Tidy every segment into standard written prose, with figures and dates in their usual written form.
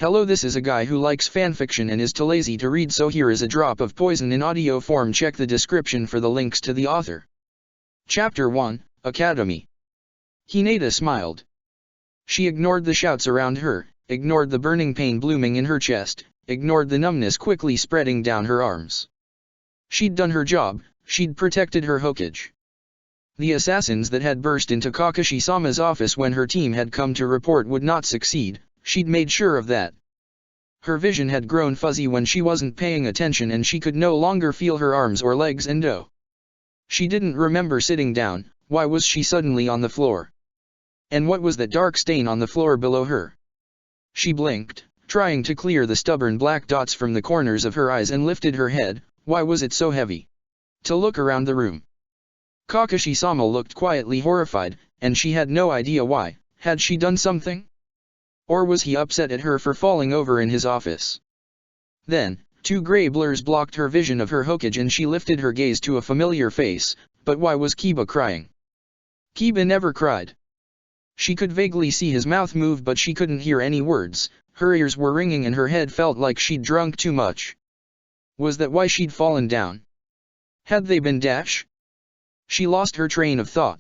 Hello, this is a guy who likes fanfiction and is too lazy to read, so here is a drop of poison in audio form. Check the description for the links to the author. Chapter 1, Academy. Hinata smiled. She ignored the shouts around her, ignored the burning pain blooming in her chest, ignored the numbness quickly spreading down her arms. She'd done her job, she'd protected her Hokage. The assassins that had burst into Kakashi-sama's office when her team had come to report would not succeed. She'd made sure of that. Her vision had grown fuzzy when she wasn't paying attention, and she could no longer feel her arms or legs, and she didn't remember sitting down. Why was she suddenly on the floor? And what was that dark stain on the floor below her? She blinked, trying to clear the stubborn black dots from the corners of her eyes, and lifted her head. Why was it so heavy? To look around the room. Kakashi-sama looked quietly horrified, and she had no idea why. Had she done something? Or was he upset at her for falling over in his office? Then, two gray blurs blocked her vision of her Hokage, and she lifted her gaze to a familiar face. But why was Kiba crying? Kiba never cried. She could vaguely see his mouth move, but she couldn't hear any words. Her ears were ringing and her head felt like she'd drunk too much. Was that why she'd fallen down? Had they been Dash? She lost her train of thought.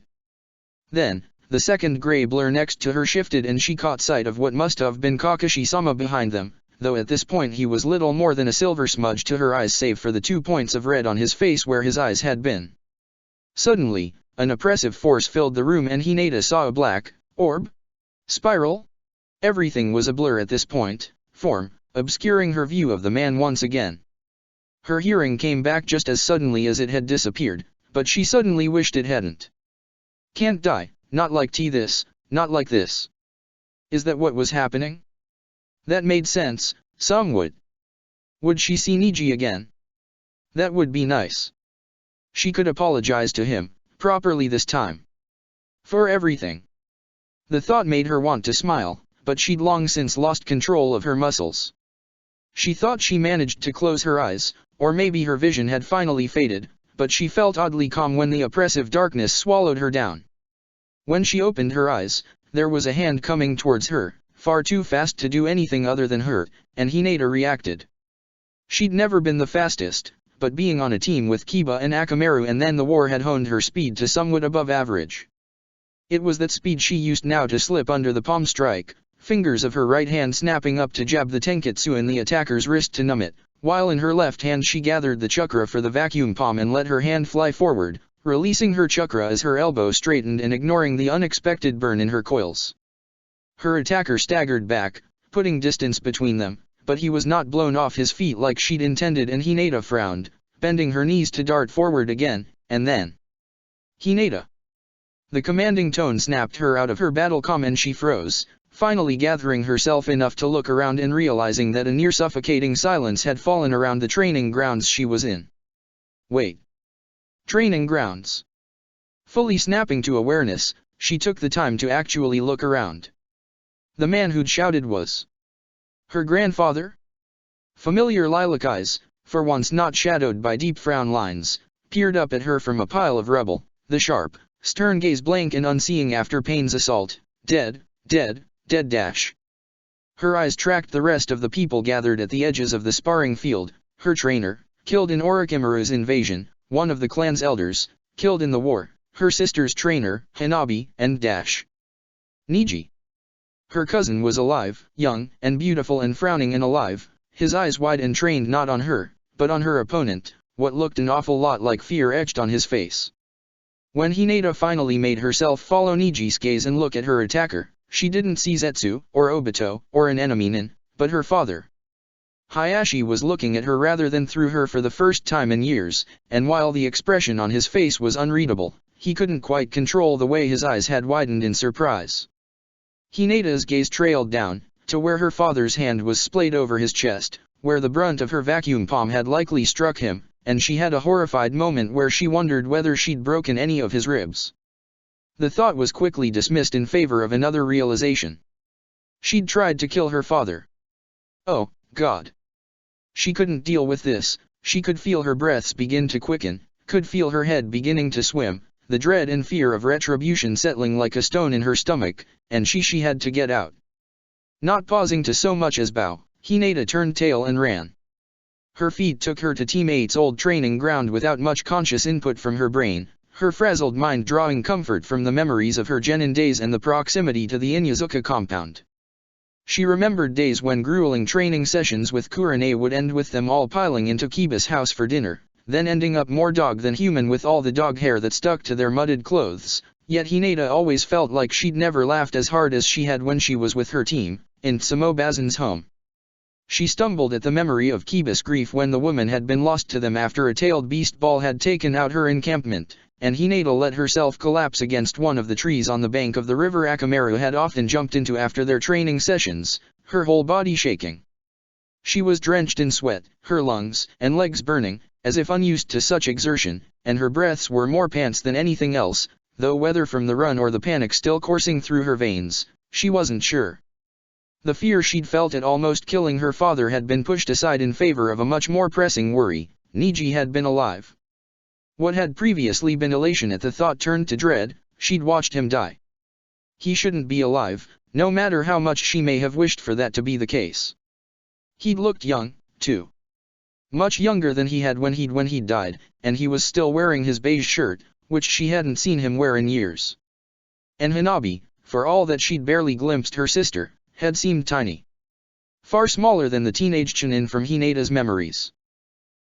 Then, the second gray blur next to her shifted, and she caught sight of what must have been Kakashi-sama behind them, though at this point he was little more than a silver smudge to her eyes, save for the 2 points of red on his face where his eyes had been. Suddenly, an oppressive force filled the room, and Hinata saw a black orb? Spiral? Everything was a blur at this point, form, obscuring her view of the man once again. Her hearing came back just as suddenly as it had disappeared, but she suddenly wished it hadn't. Can't die. Not like this, not like this. Is that what was happening? That made sense, somewhat. Would she see Neji again? That would be nice. She could apologize to him, properly this time. For everything. The thought made her want to smile, but she'd long since lost control of her muscles. She thought she managed to close her eyes, or maybe her vision had finally faded, but she felt oddly calm when the oppressive darkness swallowed her down. When she opened her eyes, there was a hand coming towards her, far too fast to do anything other than hurt, and Hinata reacted. She'd never been the fastest, but being on a team with Kiba and Akamaru and then the war had honed her speed to somewhat above average. It was that speed she used now to slip under the palm strike, fingers of her right hand snapping up to jab the tenketsu in the attacker's wrist to numb it, while in her left hand she gathered the chakra for the vacuum palm and let her hand fly forward, releasing her chakra as her elbow straightened and ignoring the unexpected burn in her coils. Her attacker staggered back, putting distance between them, but he was not blown off his feet like she'd intended, and Hinata frowned, bending her knees to dart forward again, and then... Hinata! The commanding tone snapped her out of her battle calm, and she froze, finally gathering herself enough to look around and realizing that a near-suffocating silence had fallen around the training grounds she was in. Wait. Training grounds. Fully snapping to awareness, she took the time to actually look around. The man who'd shouted was her grandfather? Familiar lilac eyes, for once not shadowed by deep frown lines, peered up at her from a pile of rubble, the sharp, stern gaze blank and unseeing after Paine's assault. Dead, dead, dead dash. Her eyes tracked the rest of the people gathered at the edges of the sparring field. Her trainer, killed in Orochimaru's invasion, one of the clan's elders, killed in the war, her sister's trainer, Hanabi, and Dash. Neji. Her cousin was alive, young, and beautiful, and frowning and alive, his eyes wide and trained not on her, but on her opponent, what looked an awful lot like fear etched on his face. When Hinata finally made herself follow Neji's gaze and look at her attacker, she didn't see Zetsu, or Obito, or an enemy nin, but her father. Hayashi was looking at her rather than through her for the first time in years, and while the expression on his face was unreadable, he couldn't quite control the way his eyes had widened in surprise. Hinata's gaze trailed down, to where her father's hand was splayed over his chest, where the brunt of her vacuum palm had likely struck him, and she had a horrified moment where she wondered whether she'd broken any of his ribs. The thought was quickly dismissed in favor of another realization. She'd tried to kill her father. Oh, God. She couldn't deal with this. She could feel her breaths begin to quicken, could feel her head beginning to swim, the dread and fear of retribution settling like a stone in her stomach, and she had to get out. Not pausing to so much as bow, Hinata turned tail and ran. Her feet took her to teammates' old training ground without much conscious input from her brain, her frazzled mind drawing comfort from the memories of her genin days and the proximity to the Inuzuka compound. She remembered days when grueling training sessions with Kurane would end with them all piling into Kiba's house for dinner, then ending up more dog than human with all the dog hair that stuck to their mudded clothes, yet Hinata always felt like she'd never laughed as hard as she had when she was with her team, in Tsumobazin's home. She stumbled at the memory of Kiba's grief when the woman had been lost to them after a tailed beast ball had taken out her encampment, and Hinata let herself collapse against one of the trees on the bank of the river Akamaru had often jumped into after their training sessions, her whole body shaking. She was drenched in sweat, her lungs and legs burning, as if unused to such exertion, and her breaths were more pants than anything else, though whether from the run or the panic still coursing through her veins, she wasn't sure. The fear she'd felt at almost killing her father had been pushed aside in favor of a much more pressing worry: Niji had been alive. What had previously been elation at the thought turned to dread: she'd watched him die. He shouldn't be alive, no matter how much she may have wished for that to be the case. He'd looked young, too. Much younger than he had when he'd died, and he was still wearing his beige shirt, which she hadn't seen him wear in years. And Hanabi, for all that she'd barely glimpsed her sister, had seemed tiny. Far smaller than the teenage Chunin from Hinata's memories.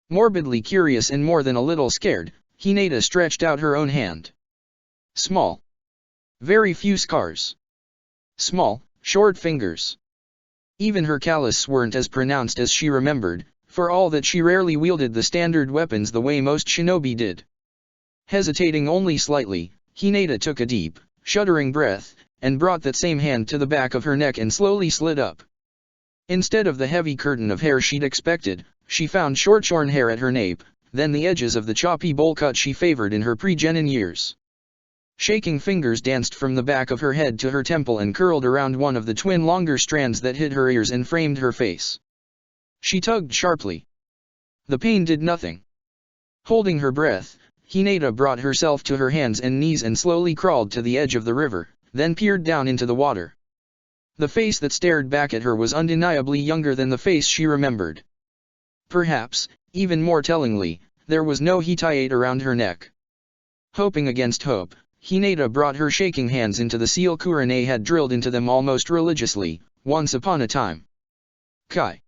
Morbidly curious and more than a little scared, Hinata stretched out her own hand. Small. Very few scars. Small, short fingers. Even her calluses weren't as pronounced as she remembered, for all that she rarely wielded the standard weapons the way most shinobi did. Hesitating only slightly, Hinata took a deep, shuddering breath, and brought that same hand to the back of her neck and slowly slid up. Instead of the heavy curtain of hair she'd expected, she found short shorn hair at her nape, then the edges of the choppy bowl cut she favored in her pre-genin years. Shaking fingers danced from the back of her head to her temple and curled around one of the twin longer strands that hid her ears and framed her face. She tugged sharply. The pain did nothing. Holding her breath, Hinata brought herself to her hands and knees and slowly crawled to the edge of the river, then peered down into the water. The face that stared back at her was undeniably younger than the face she remembered. Perhaps, even more tellingly, there was no Hittite around her neck. Hoping against hope, Hinata brought her shaking hands into the seal Kurane had drilled into them almost religiously, once upon a time. Kai.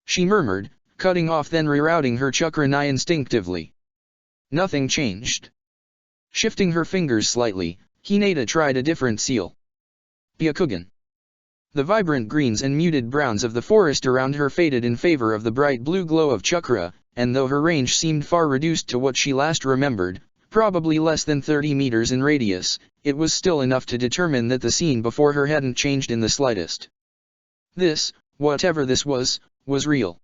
She murmured, cutting off then rerouting her chakra instinctively. Nothing changed. Shifting her fingers slightly, Hinata tried a different seal. Byakugan. The vibrant greens and muted browns of the forest around her faded in favor of the bright blue glow of chakra, and though her range seemed far reduced to what she last remembered, probably less than 30 meters in radius, it was still enough to determine that the scene before her hadn't changed in the slightest. This, whatever this was real.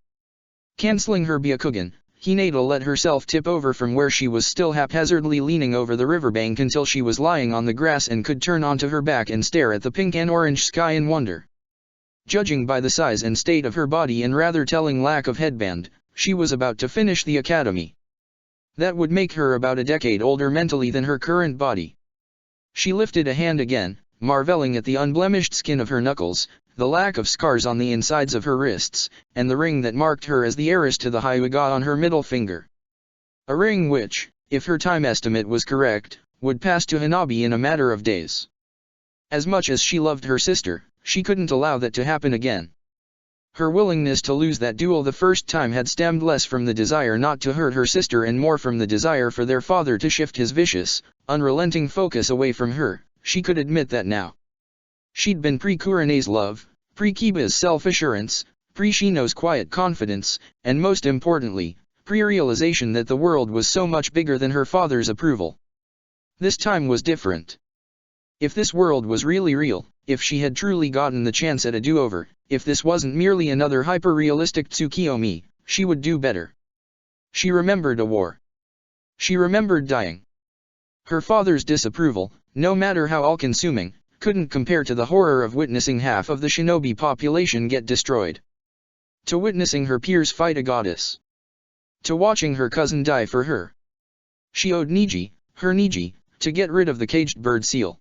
Canceling her Byakugan, Hinata let herself tip over from where she was still haphazardly leaning over the riverbank until she was lying on the grass and could turn onto her back and stare at the pink and orange sky in wonder. Judging by the size and state of her body and rather telling lack of headband, she was about to finish the academy. That would make her about a decade older mentally than her current body. She lifted a hand again, marveling at the unblemished skin of her knuckles, the lack of scars on the insides of her wrists, and the ring that marked her as the heiress to the Hyuga on her middle finger. A ring which, if her time estimate was correct, would pass to Hanabi in a matter of days. As much as she loved her sister, she couldn't allow that to happen again. Her willingness to lose that duel the first time had stemmed less from the desire not to hurt her sister and more from the desire for their father to shift his vicious, unrelenting focus away from her. She could admit that now. She'd been pre-Kurane's love, pre-Kiba's self-assurance, pre-Shino's quiet confidence, and most importantly, pre-realization that the world was so much bigger than her father's approval. This time was different. If this world was really real, if she had truly gotten the chance at a do-over, if this wasn't merely another hyper-realistic Tsukiyomi, she would do better. She remembered a war. She remembered dying. Her father's disapproval, no matter how all-consuming, couldn't compare to the horror of witnessing half of the shinobi population get destroyed. To witnessing her peers fight a goddess. To watching her cousin die for her. She owed Niji, her Niji, to get rid of the caged bird seal.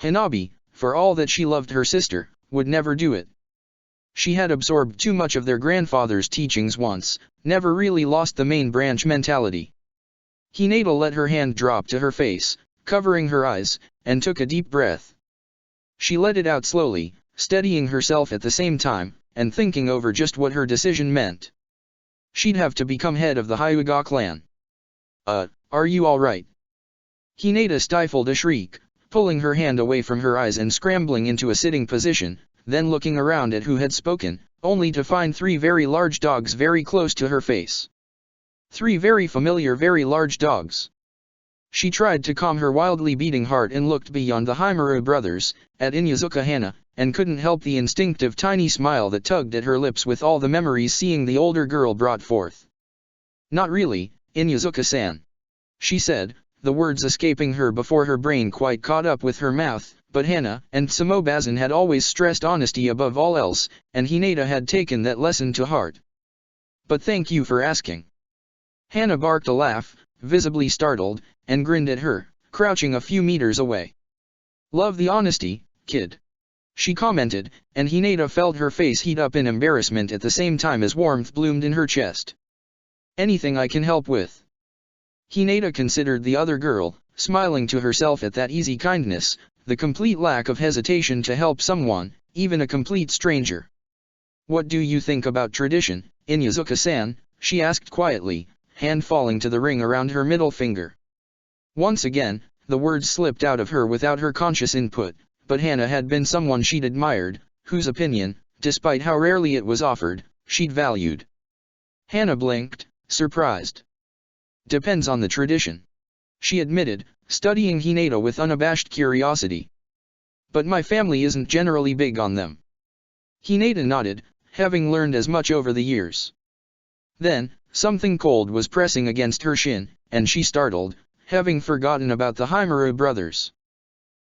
Hanabi, for all that she loved her sister, would never do it. She had absorbed too much of their grandfather's teachings once, never really lost the main branch mentality. Hinata let her hand drop to her face, covering her eyes, and took a deep breath. She let it out slowly, steadying herself at the same time, and thinking over just what her decision meant. She'd have to become head of the Hyuga clan. Are you alright? Hinata stifled a shriek, pulling her hand away from her eyes and scrambling into a sitting position, then looking around at who had spoken, only to find 3 very large dogs very close to her face. 3 very familiar very large dogs. She tried to calm her wildly beating heart and looked beyond the Himuro brothers, at Inuzuka Hana, and couldn't help the instinctive tiny smile that tugged at her lips with all the memories seeing the older girl brought forth. Not really, Inuzuka-san. She said, the words escaping her before her brain quite caught up with her mouth, but Hana and Samobazan had always stressed honesty above all else, and Hinata had taken that lesson to heart. But thank you for asking. Hana barked a laugh, visibly startled, and grinned at her, crouching a few meters away. Love the honesty, kid. She commented, and Hinata felt her face heat up in embarrassment at the same time as warmth bloomed in her chest. Anything I can help with? Hinata considered the other girl, smiling to herself at that easy kindness, the complete lack of hesitation to help someone, even a complete stranger. What do you think about tradition, Inuzuka-san? She asked quietly, hand falling to the ring around her middle finger. Once again, the words slipped out of her without her conscious input, but Hana had been someone she'd admired, whose opinion, despite how rarely it was offered, she'd valued. Hana blinked, surprised. Depends on the tradition. She admitted, studying Hinata with unabashed curiosity. But my family isn't generally big on them. Hinata nodded, having learned as much over the years. Then, something cold was pressing against her shin, and she startled, having forgotten about the Himuro brothers.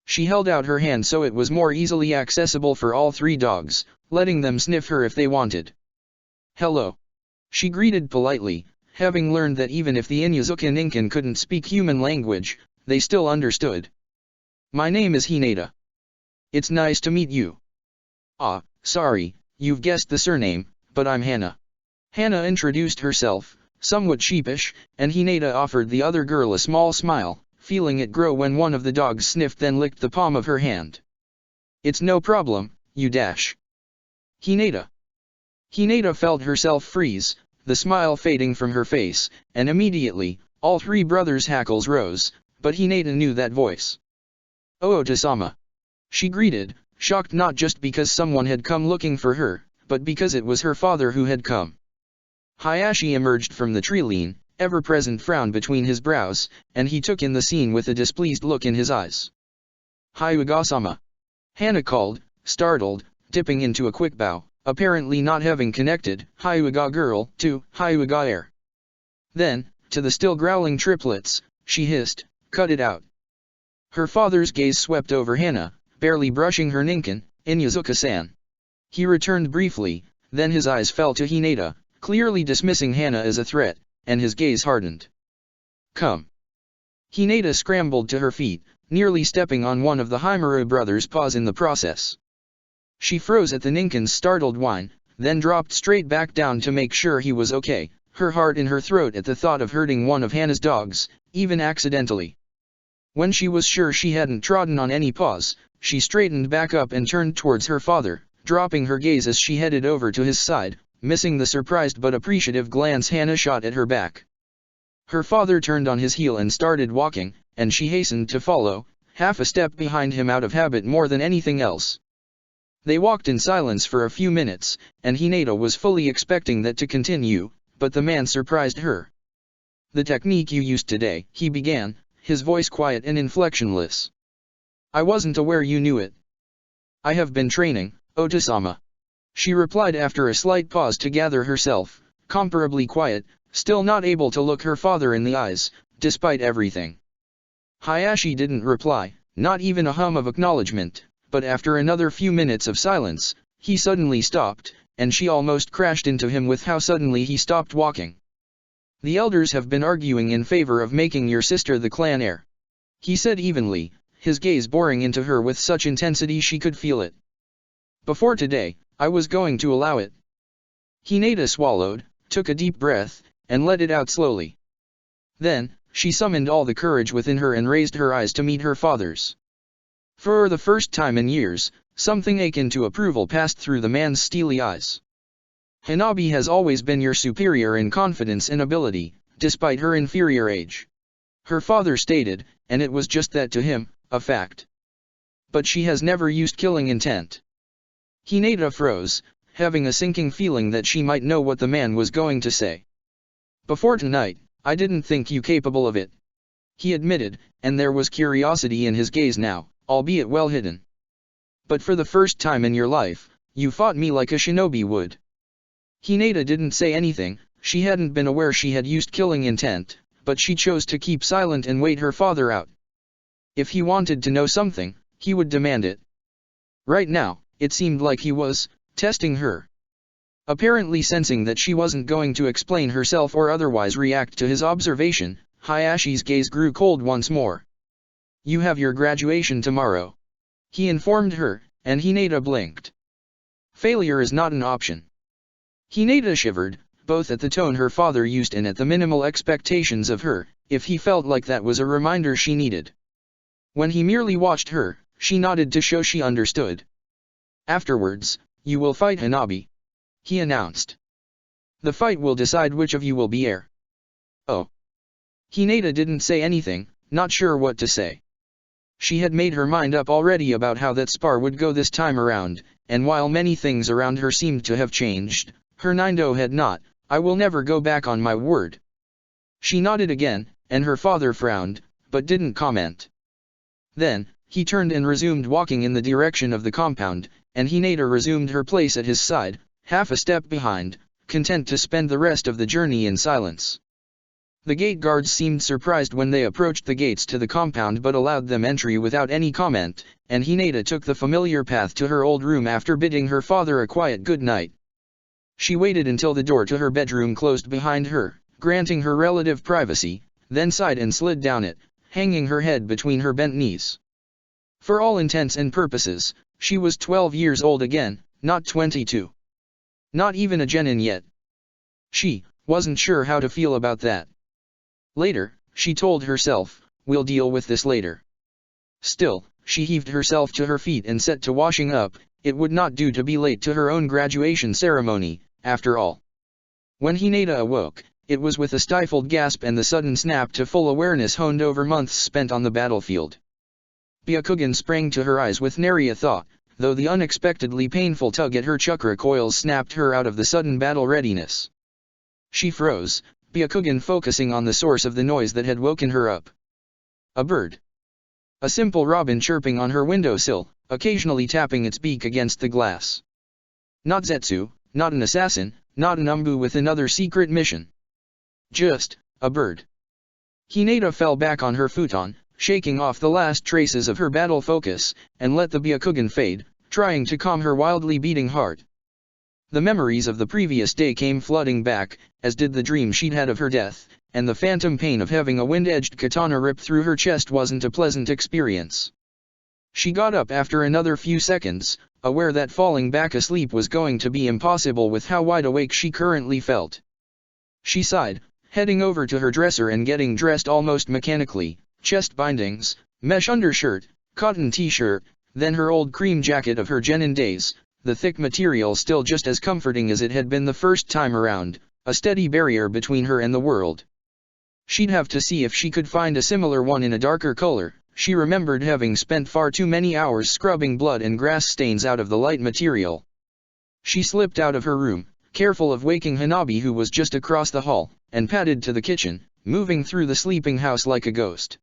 She held out her hand so it was more easily accessible for all 3 dogs, letting them sniff her if they wanted. Hello. She greeted politely, having learned that even if the Inuzuka Ninken couldn't speak human language, they still understood. My name is Hinata. It's nice to meet you. Sorry, you've guessed the surname, but I'm Hana. Hana introduced herself, somewhat sheepish, and Hinata offered the other girl a small smile, feeling it grow when one of the dogs sniffed then licked the palm of her hand. It's no problem, you dash. Hinata. Hinata felt herself freeze, the smile fading from her face, and immediately, all 3 brothers' hackles rose, but Hinata knew that voice. Ota-sama. She greeted, shocked not just because someone had come looking for her, but because it was her father who had come. Hayashi emerged from the tree-line, ever-present frown between his brows, and he took in the scene with a displeased look in his eyes. Hyuga-sama. Hana called, startled, dipping into a quick bow, apparently not having connected Hyuga girl to Hyuga heir. Then, to the still growling triplets, she hissed, cut it out. Her father's gaze swept over Hana, barely brushing her Ninken, Inuzuka-san. He returned briefly, then his eyes fell to Hinata, clearly dismissing Hana as a threat, and his gaze hardened. Come. Hinata scrambled to her feet, nearly stepping on one of the Himuro brothers' paws in the process. She froze at the Ninken's startled whine, then dropped straight back down to make sure he was okay, her heart in her throat at the thought of hurting one of Hana's dogs, even accidentally. When she was sure she hadn't trodden on any paws, she straightened back up and turned towards her father, dropping her gaze as she headed over to his side, missing the surprised but appreciative glance Hana shot at her back. Her father turned on his heel and started walking, and she hastened to follow, half a step behind him out of habit more than anything else. They walked in silence for a few minutes, and Hinata was fully expecting that to continue, but the man surprised her. The technique you used today, he began, his voice quiet and inflectionless. I wasn't aware you knew it. I have been training, Ota-sama. She replied after a slight pause to gather herself, comparably quiet, still not able to look her father in the eyes, despite everything. Hayashi didn't reply, not even a hum of acknowledgement, but after another few minutes of silence, he suddenly stopped, and she almost crashed into him with how suddenly he stopped walking. The elders have been arguing in favor of making your sister the clan heir. He said evenly, his gaze boring into her with such intensity she could feel it. Before today, I was going to allow it. Hinata swallowed, took a deep breath, and let it out slowly. Then, she summoned all the courage within her and raised her eyes to meet her father's. For the first time in years, something akin to approval passed through the man's steely eyes. Hanabi has always been your superior in confidence and ability, despite her inferior age. Her father stated, and it was just that to him, a fact. But she has never used killing intent. Hinata froze, having a sinking feeling that she might know what the man was going to say. Before tonight, I didn't think you capable of it. He admitted, and there was curiosity in his gaze now, albeit well hidden. But for the first time in your life, you fought me like a shinobi would. Hinata didn't say anything. She hadn't been aware she had used killing intent, but she chose to keep silent and wait her father out. If he wanted to know something, he would demand it. Right now, it seemed like he was testing her. Apparently sensing that she wasn't going to explain herself or otherwise react to his observation, Hayashi's gaze grew cold once more. You have your graduation tomorrow, he informed her, and Hinata blinked. Failure is not an option. Hinata shivered, both at the tone her father used and at the minimal expectations of her, if he felt like that was a reminder she needed. When he merely watched her, she nodded to show she understood. Afterwards, you will fight Hanabi, he announced. The fight will decide which of you will be heir. Oh. Hinata didn't say anything, not sure what to say. She had made her mind up already about how that spar would go this time around, and while many things around her seemed to have changed, her Nindo had not. I will never go back on my word. She nodded again, and her father frowned, but didn't comment. Then, he turned and resumed walking in the direction of the compound, and Hinata resumed her place at his side, half a step behind, content to spend the rest of the journey in silence. The gate guards seemed surprised when they approached the gates to the compound but allowed them entry without any comment, and Hinata took the familiar path to her old room after bidding her father a quiet good night. She waited until the door to her bedroom closed behind her, granting her relative privacy, then sighed and slid down it, hanging her head between her bent knees. For all intents and purposes, she was 12 years old again, not 22. Not even a genin yet. She wasn't sure how to feel about that. Later, she told herself, we'll deal with this later. Still, she heaved herself to her feet and set to washing up. It would not do to be late to her own graduation ceremony, after all. When Hinata awoke, it was with a stifled gasp and the sudden snap to full awareness honed over months spent on the battlefield. Byakugan sprang to her eyes with nary a thought, though the unexpectedly painful tug at her chakra coils snapped her out of the sudden battle readiness. She froze, Byakugan focusing on the source of the noise that had woken her up. A bird. A simple robin chirping on her windowsill, occasionally tapping its beak against the glass. Not Zetsu, not an assassin, not an Umbu with another secret mission. Just a bird. Hinata fell back on her futon, shaking off the last traces of her battle focus, and let the Byakugan fade, trying to calm her wildly beating heart. The memories of the previous day came flooding back, as did the dream she'd had of her death, and the phantom pain of having a wind-edged katana rip through her chest wasn't a pleasant experience. She got up after another few seconds, aware that falling back asleep was going to be impossible with how wide awake she currently felt. She sighed, heading over to her dresser and getting dressed almost mechanically, chest bindings, mesh undershirt, cotton t-shirt, then her old cream jacket of her genin days, the thick material still just as comforting as it had been the first time around, a steady barrier between her and the world. She'd have to see if she could find a similar one in a darker color. She remembered having spent far too many hours scrubbing blood and grass stains out of the light material. She slipped out of her room, careful of waking Hanabi who was just across the hall, and padded to the kitchen, moving through the sleeping house like a ghost.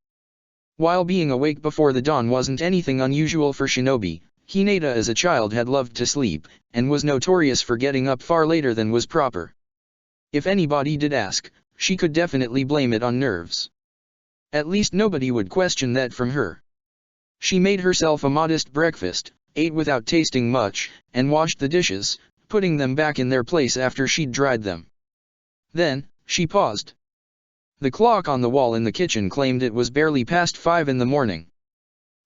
While being awake before the dawn wasn't anything unusual for shinobi, Hinata as a child had loved to sleep, and was notorious for getting up far later than was proper. If anybody did ask, she could definitely blame it on nerves. At least nobody would question that from her. She made herself a modest breakfast, ate without tasting much, and washed the dishes, putting them back in their place after she'd dried them. Then, she paused. The clock on the wall in the kitchen claimed it was barely past 5 in the morning.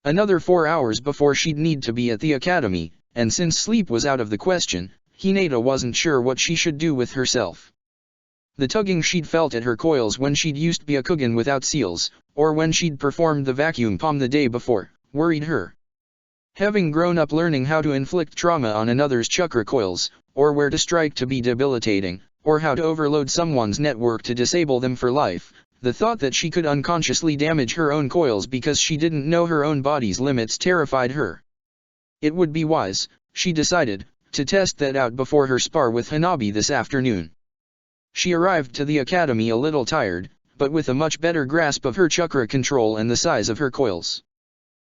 Another 4 hours before she'd need to be at the academy, and since sleep was out of the question, Hinata wasn't sure what she should do with herself. The tugging she'd felt at her coils when she'd used Byakugan without seals, or when she'd performed the vacuum palm the day before, worried her. Having grown up learning how to inflict trauma on another's chakra coils, or where to strike to be debilitating, or how to overload someone's network to disable them for life, the thought that she could unconsciously damage her own coils because she didn't know her own body's limits terrified her. It would be wise, she decided, to test that out before her spar with Hanabi this afternoon. She arrived to the academy a little tired, but with a much better grasp of her chakra control and the size of her coils.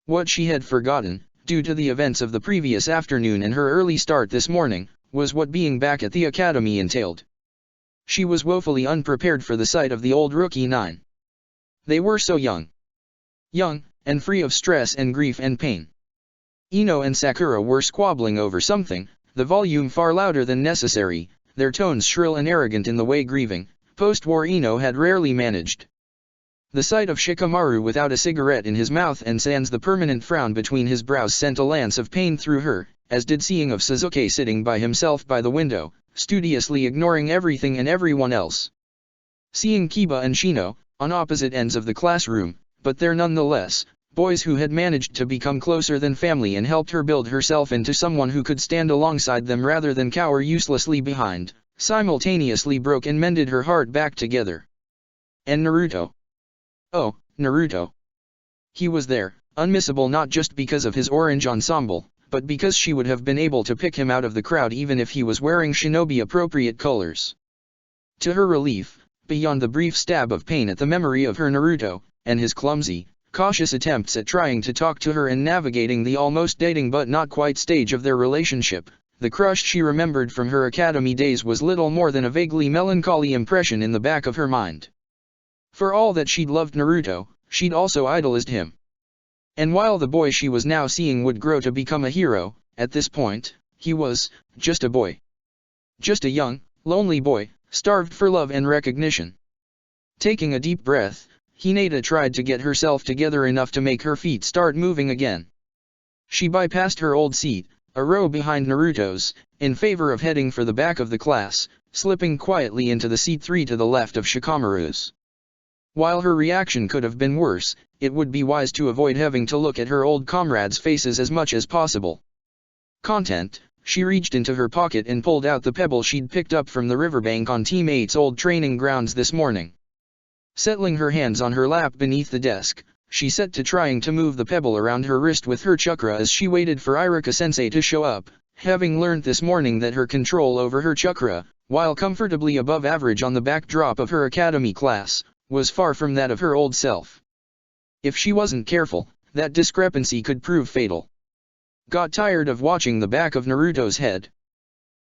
What she had forgotten, due to the events of the previous afternoon and her early start this morning, was what being back at the academy entailed. She was woefully unprepared for the sight of the old rookie 9. They were so young. Young, and free of stress and grief and pain. Ino and Sakura were squabbling over something, the volume far louder than necessary, their tones shrill and arrogant in the way grieving, post-war Ino had rarely managed. The sight of Shikamaru without a cigarette in his mouth and sans the permanent frown between his brows sent a lance of pain through her, as did seeing of Suzuki sitting by himself by the window, studiously ignoring everything and everyone else. Seeing Kiba and Shino, on opposite ends of the classroom, but they're nonetheless, boys who had managed to become closer than family and helped her build herself into someone who could stand alongside them rather than cower uselessly behind, simultaneously broke and mended her heart back together. And Naruto. Oh, Naruto. He was there, unmissable not just because of his orange ensemble, but because she would have been able to pick him out of the crowd even if he was wearing shinobi-appropriate colors. To her relief, beyond the brief stab of pain at the memory of her Naruto, and his clumsy, cautious attempts at trying to talk to her and navigating the almost dating but not quite stage of their relationship, the crush she remembered from her academy days was little more than a vaguely melancholy impression in the back of her mind. For all that she'd loved Naruto, she'd also idolized him. And while the boy she was now seeing would grow to become a hero, at this point, he was just a boy. Just a young, lonely boy, starved for love and recognition. Taking a deep breath, Hinata tried to get herself together enough to make her feet start moving again. She bypassed her old seat, a row behind Naruto's, in favor of heading for the back of the class, slipping quietly into the seat 3 to the left of Shikamaru's. While her reaction could have been worse, it would be wise to avoid having to look at her old comrades' faces as much as possible. Content, she reached into her pocket and pulled out the pebble she'd picked up from the riverbank on Team 8's old training grounds this morning. Settling her hands on her lap beneath the desk, she set to trying to move the pebble around her wrist with her chakra as she waited for Iruka-sensei to show up, having learned this morning that her control over her chakra, while comfortably above average on the backdrop of her academy class, was far from that of her old self. If she wasn't careful, that discrepancy could prove fatal. Got tired of watching the back of Naruto's head.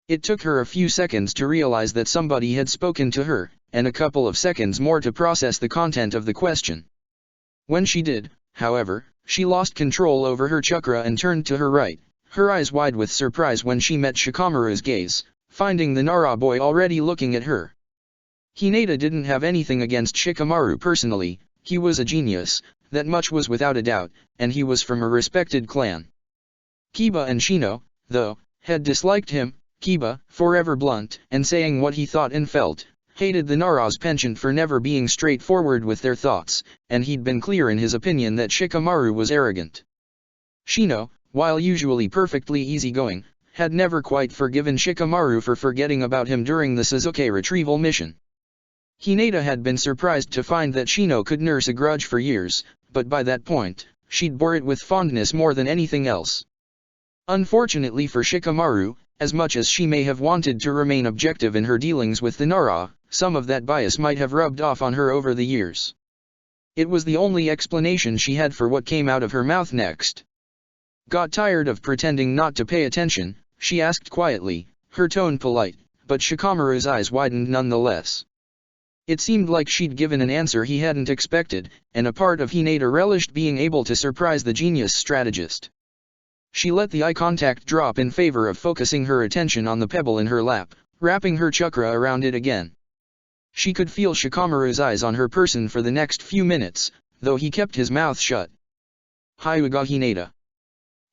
It took her a few seconds to realize that somebody had spoken to her, and a couple of seconds more to process the content of the question. When she did, however, she lost control over her chakra and turned to her right, her eyes wide with surprise when she met Shikamaru's gaze, finding the Nara boy already looking at her. Hinata didn't have anything against Shikamaru personally, he was a genius, that much was without a doubt, and he was from a respected clan. Kiba and Shino, though, had disliked him. Kiba, forever blunt and saying what he thought and felt, hated the Nara's penchant for never being straightforward with their thoughts, and he'd been clear in his opinion that Shikamaru was arrogant. Shino, while usually perfectly easygoing, had never quite forgiven Shikamaru for forgetting about him during the Suzuki retrieval mission. Hinata had been surprised to find that Shino could nurse a grudge for years, but by that point, she'd bore it with fondness more than anything else. Unfortunately for Shikamaru, as much as she may have wanted to remain objective in her dealings with the Nara, some of that bias might have rubbed off on her over the years. It was the only explanation she had for what came out of her mouth next. Got tired of pretending not to pay attention, she asked quietly, her tone polite, but Shikamaru's eyes widened nonetheless. It seemed like she'd given an answer he hadn't expected, and a part of Hinata relished being able to surprise the genius strategist. She let the eye contact drop in favor of focusing her attention on the pebble in her lap, wrapping her chakra around it again. She could feel Shikamaru's eyes on her person for the next few minutes, though he kept his mouth shut. Hyuga Hinata.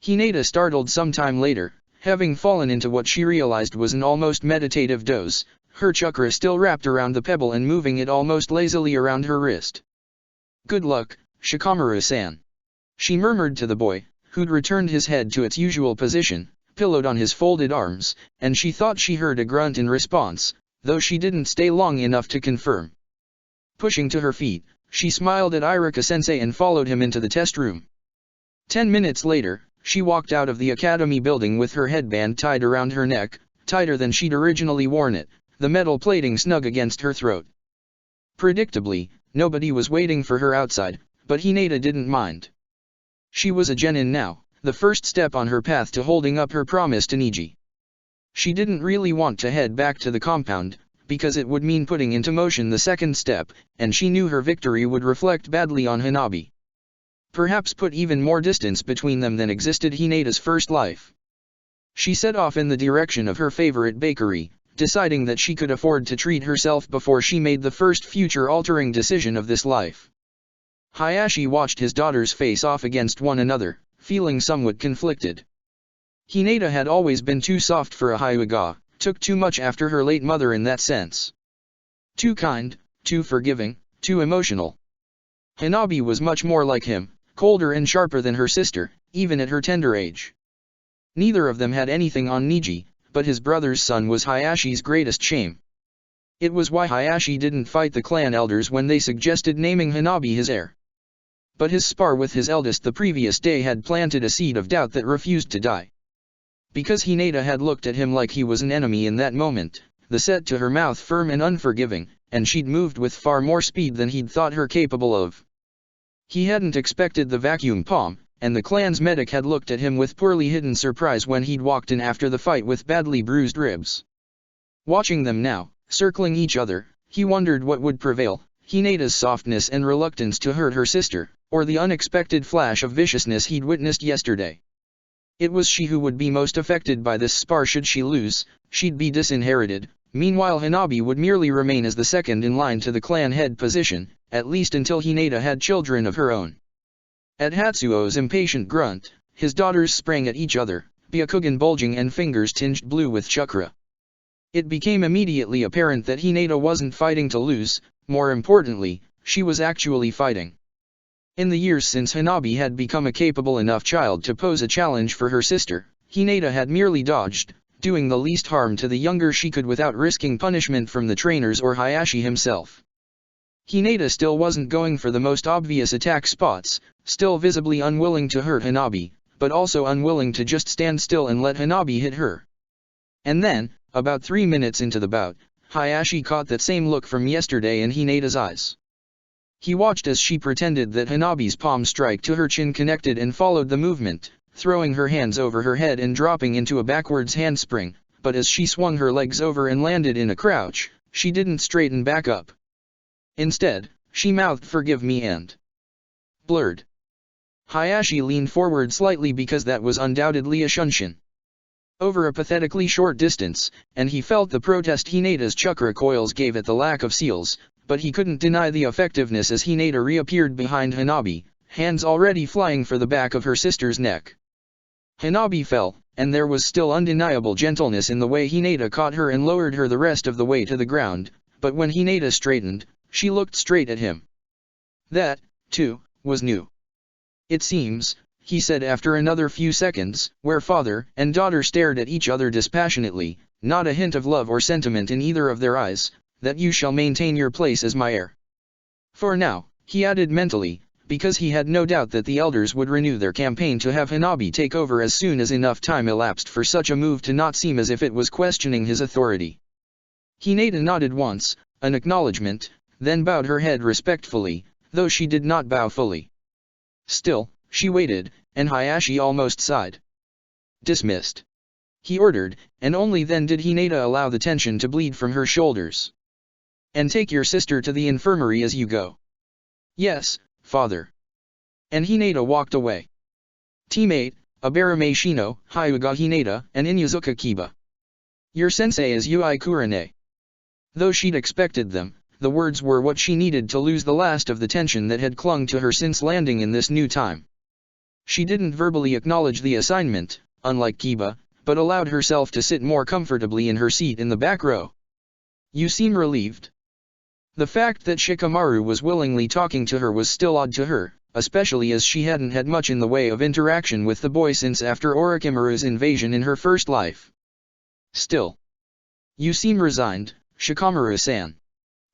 Hinata startled some time later, having fallen into what she realized was an almost meditative doze, her chakra still wrapped around the pebble and moving it almost lazily around her wrist. "Good luck, Shikamaru-san," she murmured to the boy, who'd returned his head to its usual position, pillowed on his folded arms, and she thought she heard a grunt in response, though she didn't stay long enough to confirm. Pushing to her feet, she smiled at Iruka-sensei and followed him into the test room. 10 minutes later, she walked out of the academy building with her headband tied around her neck, tighter than she'd originally worn it, the metal plating snug against her throat. Predictably, nobody was waiting for her outside, but Hinata didn't mind. She was a genin now, the first step on her path to holding up her promise to Niji. She didn't really want to head back to the compound, because it would mean putting into motion the second step, and she knew her victory would reflect badly on Hanabi. Perhaps put even more distance between them than existed Hinata's first life. She set off in the direction of her favorite bakery, deciding that she could afford to treat herself before she made the first future-altering decision of this life. Hayashi watched his daughters face off against one another, feeling somewhat conflicted. Hinata had always been too soft for a Hyuga, took too much after her late mother in that sense. Too kind, too forgiving, too emotional. Hanabi was much more like him, colder and sharper than her sister, even at her tender age. Neither of them had anything on Niji, but his brother's son was Hayashi's greatest shame. It was why Hayashi didn't fight the clan elders when they suggested naming Hanabi his heir. But his spar with his eldest the previous day had planted a seed of doubt that refused to die. Because Hinata had looked at him like he was an enemy in that moment, the set to her mouth firm and unforgiving, and she'd moved with far more speed than he'd thought her capable of. He hadn't expected the vacuum palm, and the clan's medic had looked at him with poorly hidden surprise when he'd walked in after the fight with badly bruised ribs. Watching them now, circling each other, he wondered what would prevail, Hinata's softness and reluctance to hurt her sister, or the unexpected flash of viciousness he'd witnessed yesterday. It was she who would be most affected by this spar should she lose, she'd be disinherited, meanwhile Hanabi would merely remain as the second in line to the clan head position, at least until Hinata had children of her own. At Hatsuo's impatient grunt, his daughters sprang at each other, Byakugan bulging and fingers tinged blue with chakra. It became immediately apparent that Hinata wasn't fighting to lose, more importantly, she was actually fighting. In the years since Hanabi had become a capable enough child to pose a challenge for her sister, Hinata had merely dodged, doing the least harm to the younger she could without risking punishment from the trainers or Hayashi himself. Hinata still wasn't going for the most obvious attack spots, still visibly unwilling to hurt Hanabi, but also unwilling to just stand still and let Hanabi hit her. And then, about 3 minutes into the bout, Hayashi caught that same look from yesterday in Hinata's eyes. He watched as she pretended that Hanabi's palm strike to her chin connected and followed the movement, throwing her hands over her head and dropping into a backwards handspring, but as she swung her legs over and landed in a crouch, she didn't straighten back up. Instead, she mouthed "forgive me" and blurred. Hayashi leaned forward slightly because that was undoubtedly a shunshin. Over a pathetically short distance, and he felt the protest Hinata's chakra coils gave at the lack of seals, but he couldn't deny the effectiveness as Hinata reappeared behind Hanabi, hands already flying for the back of her sister's neck. Hanabi fell, and there was still undeniable gentleness in the way Hinata caught her and lowered her the rest of the way to the ground, but when Hinata straightened, she looked straight at him. That, too, was new. "It seems," he said after another few seconds, where father and daughter stared at each other dispassionately, not a hint of love or sentiment in either of their eyes, "that you shall maintain your place as my heir. For now," he added mentally, because he had no doubt that the elders would renew their campaign to have Hanabi take over as soon as enough time elapsed for such a move to not seem as if it was questioning his authority. Hinata nodded once, an acknowledgement, then bowed her head respectfully, though she did not bow fully. Still, she waited, and Hayashi almost sighed. "Dismissed," he ordered, and only then did Hinata allow the tension to bleed from her shoulders. "And take your sister to the infirmary as you go." "Yes, father." And Hinata walked away. Teammate, Abarame Shino, Hyuga Hinata, and Inyazuka Kiba. "Your sensei is Ui Kurane." Though she'd expected them, the words were what she needed to lose the last of the tension that had clung to her since landing in this new time. She didn't verbally acknowledge the assignment, unlike Kiba, but allowed herself to sit more comfortably in her seat in the back row. "You seem relieved." The fact that Shikamaru was willingly talking to her was still odd to her, especially as she hadn't had much in the way of interaction with the boy since after Orochimaru's invasion in her first life. "Still. You seem resigned, Shikamaru-san,"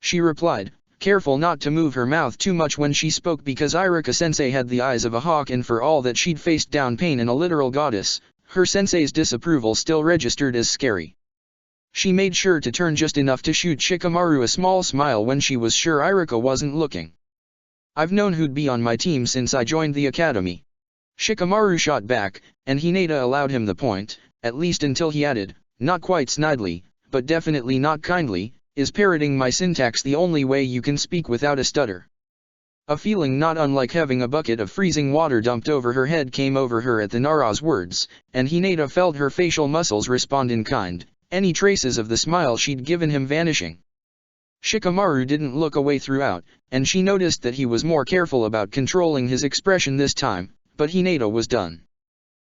she replied, careful not to move her mouth too much when she spoke because Iruka-sensei had the eyes of a hawk, and for all that she'd faced down pain and a literal goddess, her sensei's disapproval still registered as scary. She made sure to turn just enough to shoot Shikamaru a small smile when she was sure Iruka wasn't looking. "I've known who'd be on my team since I joined the academy." Shikamaru shot back, and Hinata allowed him the point, at least until he added, not quite snidely, but definitely not kindly, "Is parroting my syntax the only way you can speak without a stutter?" A feeling not unlike having a bucket of freezing water dumped over her head came over her at the Nara's words, and Hinata felt her facial muscles respond in kind, any traces of the smile she'd given him vanishing. Shikamaru didn't look away throughout, and she noticed that he was more careful about controlling his expression this time, but Hinata was done.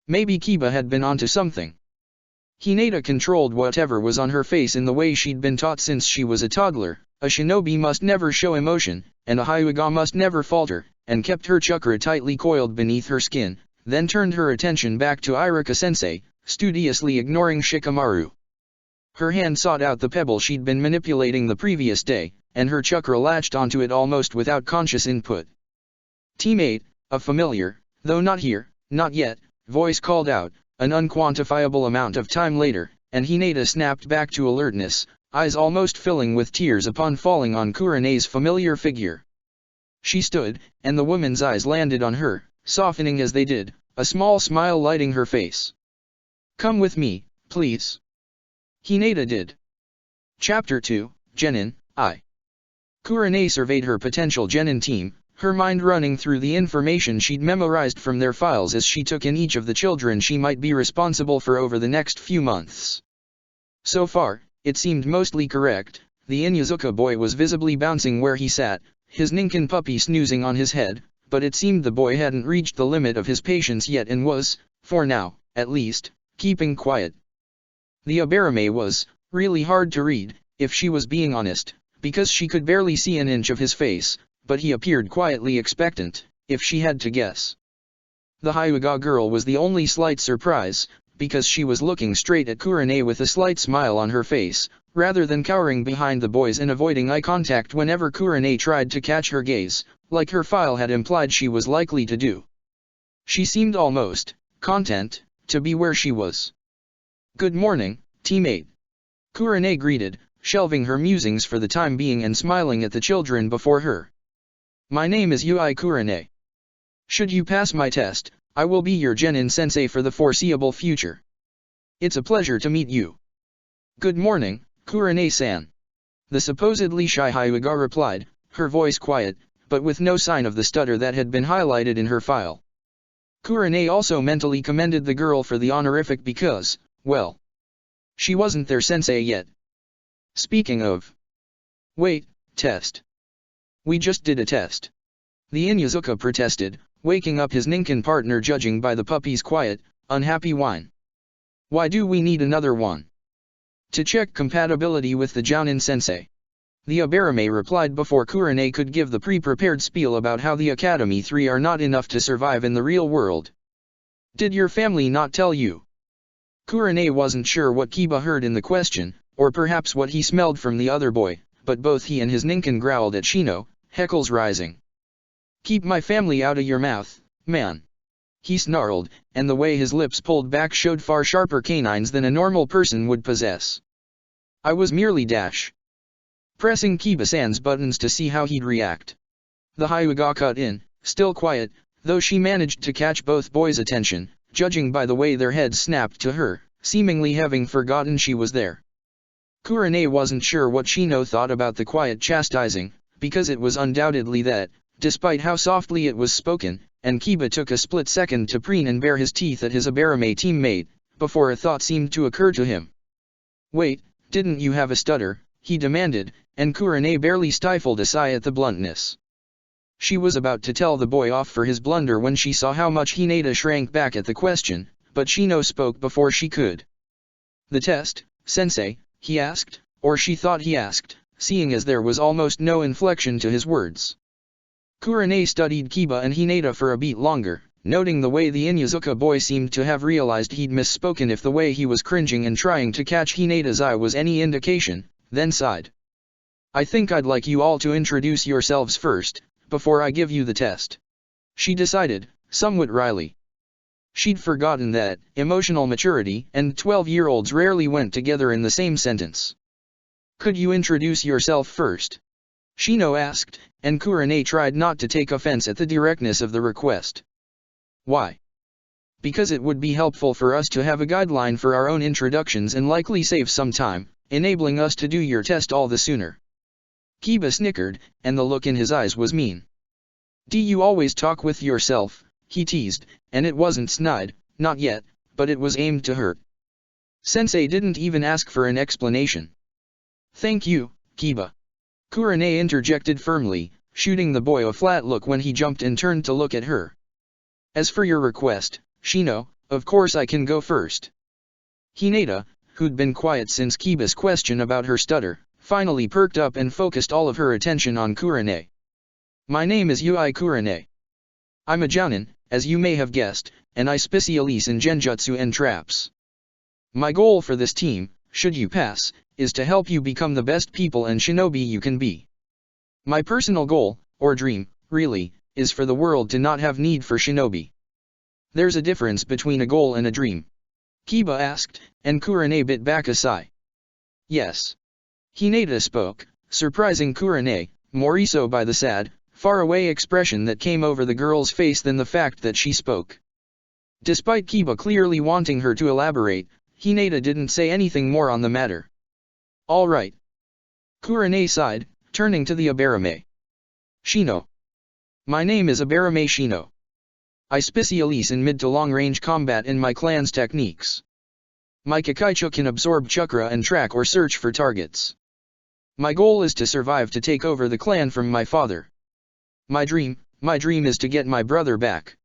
Maybe Kiba had been onto something. Hinata controlled whatever was on her face in the way she'd been taught since she was a toddler. A shinobi must never show emotion, and a Hyuga must never falter, and kept her chakra tightly coiled beneath her skin, then turned her attention back to Iruka-sensei, studiously ignoring Shikamaru. Her hand sought out the pebble she'd been manipulating the previous day, and her chakra latched onto it almost without conscious input. "Teammate," a familiar, though not here, not yet, voice called out, an unquantifiable amount of time later, and Hinata snapped back to alertness, eyes almost filling with tears upon falling on Kurene's familiar figure. She stood, and the woman's eyes landed on her, softening as they did, a small smile lighting her face. "Come with me, please." Hinata did. Chapter 2, Genin, I. Kurene surveyed her potential Genin team, her mind running through the information she'd memorized from their files as she took in each of the children she might be responsible for over the next few months. So far, it seemed mostly correct. The Inuzuka boy was visibly bouncing where he sat, his Ninken puppy snoozing on his head, but it seemed the boy hadn't reached the limit of his patience yet and was, for now, at least, keeping quiet. The Abarame was really hard to read, if she was being honest, because she could barely see an inch of his face, but he appeared quietly expectant, if she had to guess. The Hyuga girl was the only slight surprise, because she was looking straight at Kurene with a slight smile on her face, rather than cowering behind the boys and avoiding eye contact whenever Kurene tried to catch her gaze, like her file had implied she was likely to do. She seemed almost content to be where she was. "Good morning, teammate," Kurene greeted, shelving her musings for the time being and smiling at the children before her. "My name is Yui Kurene. Should you pass my test, I will be your Genin sensei for the foreseeable future. It's a pleasure to meet you." "Good morning, Kurene-san," the supposedly shy Hyuga replied, her voice quiet, but with no sign of the stutter that had been highlighted in her file. Kurene also mentally commended the girl for the honorific because, well, she wasn't their sensei yet. Speaking of... Wait, test. We just did a test. The Inuzuka protested, waking up his Ninken partner judging by the puppy's quiet, unhappy whine. "Why do we need another one?" "To check compatibility with the Jounin sensei," the Abarame replied before Kurene could give the pre-prepared spiel about how the Academy 3 are not enough to survive in the real world. "Did your family not tell you?" Kurene wasn't sure what Kiba heard in the question, or perhaps what he smelled from the other boy, but both he and his Ninken growled at Shino, heckles rising. "Keep my family out of your mouth, man," he snarled, and the way his lips pulled back showed far sharper canines than a normal person would possess. "I was merely pressing Kiba-san's buttons to see how he'd react." The Hyuga cut in, still quiet, though she managed to catch both boys' attention, judging by the way their heads snapped to her, seemingly having forgotten she was there. Kurene wasn't sure what Shino thought about the quiet chastising, because it was undoubtedly that, despite how softly it was spoken, and Kiba took a split second to preen and bare his teeth at his Abarame teammate, before a thought seemed to occur to him. "Wait, didn't you have a stutter?" he demanded, and Kurene barely stifled a sigh at the bluntness. She was about to tell the boy off for his blunder when she saw how much Hinata shrank back at the question, but Shino spoke before she could. The test, sensei, he asked, or she thought he asked, seeing as there was almost no inflection to his words. Kurenai studied Kiba and Hinata for a beat longer, noting the way the Inuzuka boy seemed to have realized he'd misspoken if the way he was cringing and trying to catch Hinata's eye was any indication, then sighed. I think I'd like you all to introduce yourselves first, before I give you the test. She decided, somewhat wryly. She'd forgotten that emotional maturity and 12-year-olds rarely went together in the same sentence. Could you introduce yourself first? Shino asked, and Kurenai tried not to take offense at the directness of the request. Why? Because it would be helpful for us to have a guideline for our own introductions and likely save some time, enabling us to do your test all the sooner. Kiba snickered, and the look in his eyes was mean. Do you always talk with yourself? He teased, and it wasn't snide, not yet, but it was aimed to hurt. Sensei didn't even ask for an explanation. Thank you, Kiba. Kurenai interjected firmly, shooting the boy a flat look when he jumped and turned to look at her. As for your request, Shino, of course I can go first. Hinata, who'd been quiet since Kiba's question about her stutter, finally perked up and focused all of her attention on Kurenai. My name is Yui Kurenai. I'm a jounin, as you may have guessed, and I specialize in genjutsu and traps. My goal for this team, should you pass, is to help you become the best people and shinobi you can be. My personal goal, or dream, really, is for the world to not have need for shinobi. There's a difference between a goal and a dream. Kiba asked, and Kurenai bit back a sigh. Yes. Hinata spoke, surprising Kurenai, more so by the sad, faraway expression that came over the girl's face than the fact that she spoke. Despite Kiba clearly wanting her to elaborate, Hinata didn't say anything more on the matter. All right. Kurenai sighed, turning to the Abarame. Shino. My name is Abarame Shino. I specialize in mid to long range combat in my clan's techniques. My Kakaichu can absorb chakra and track or search for targets. My goal is to survive to take over the clan from my father. My dream is to get my brother back.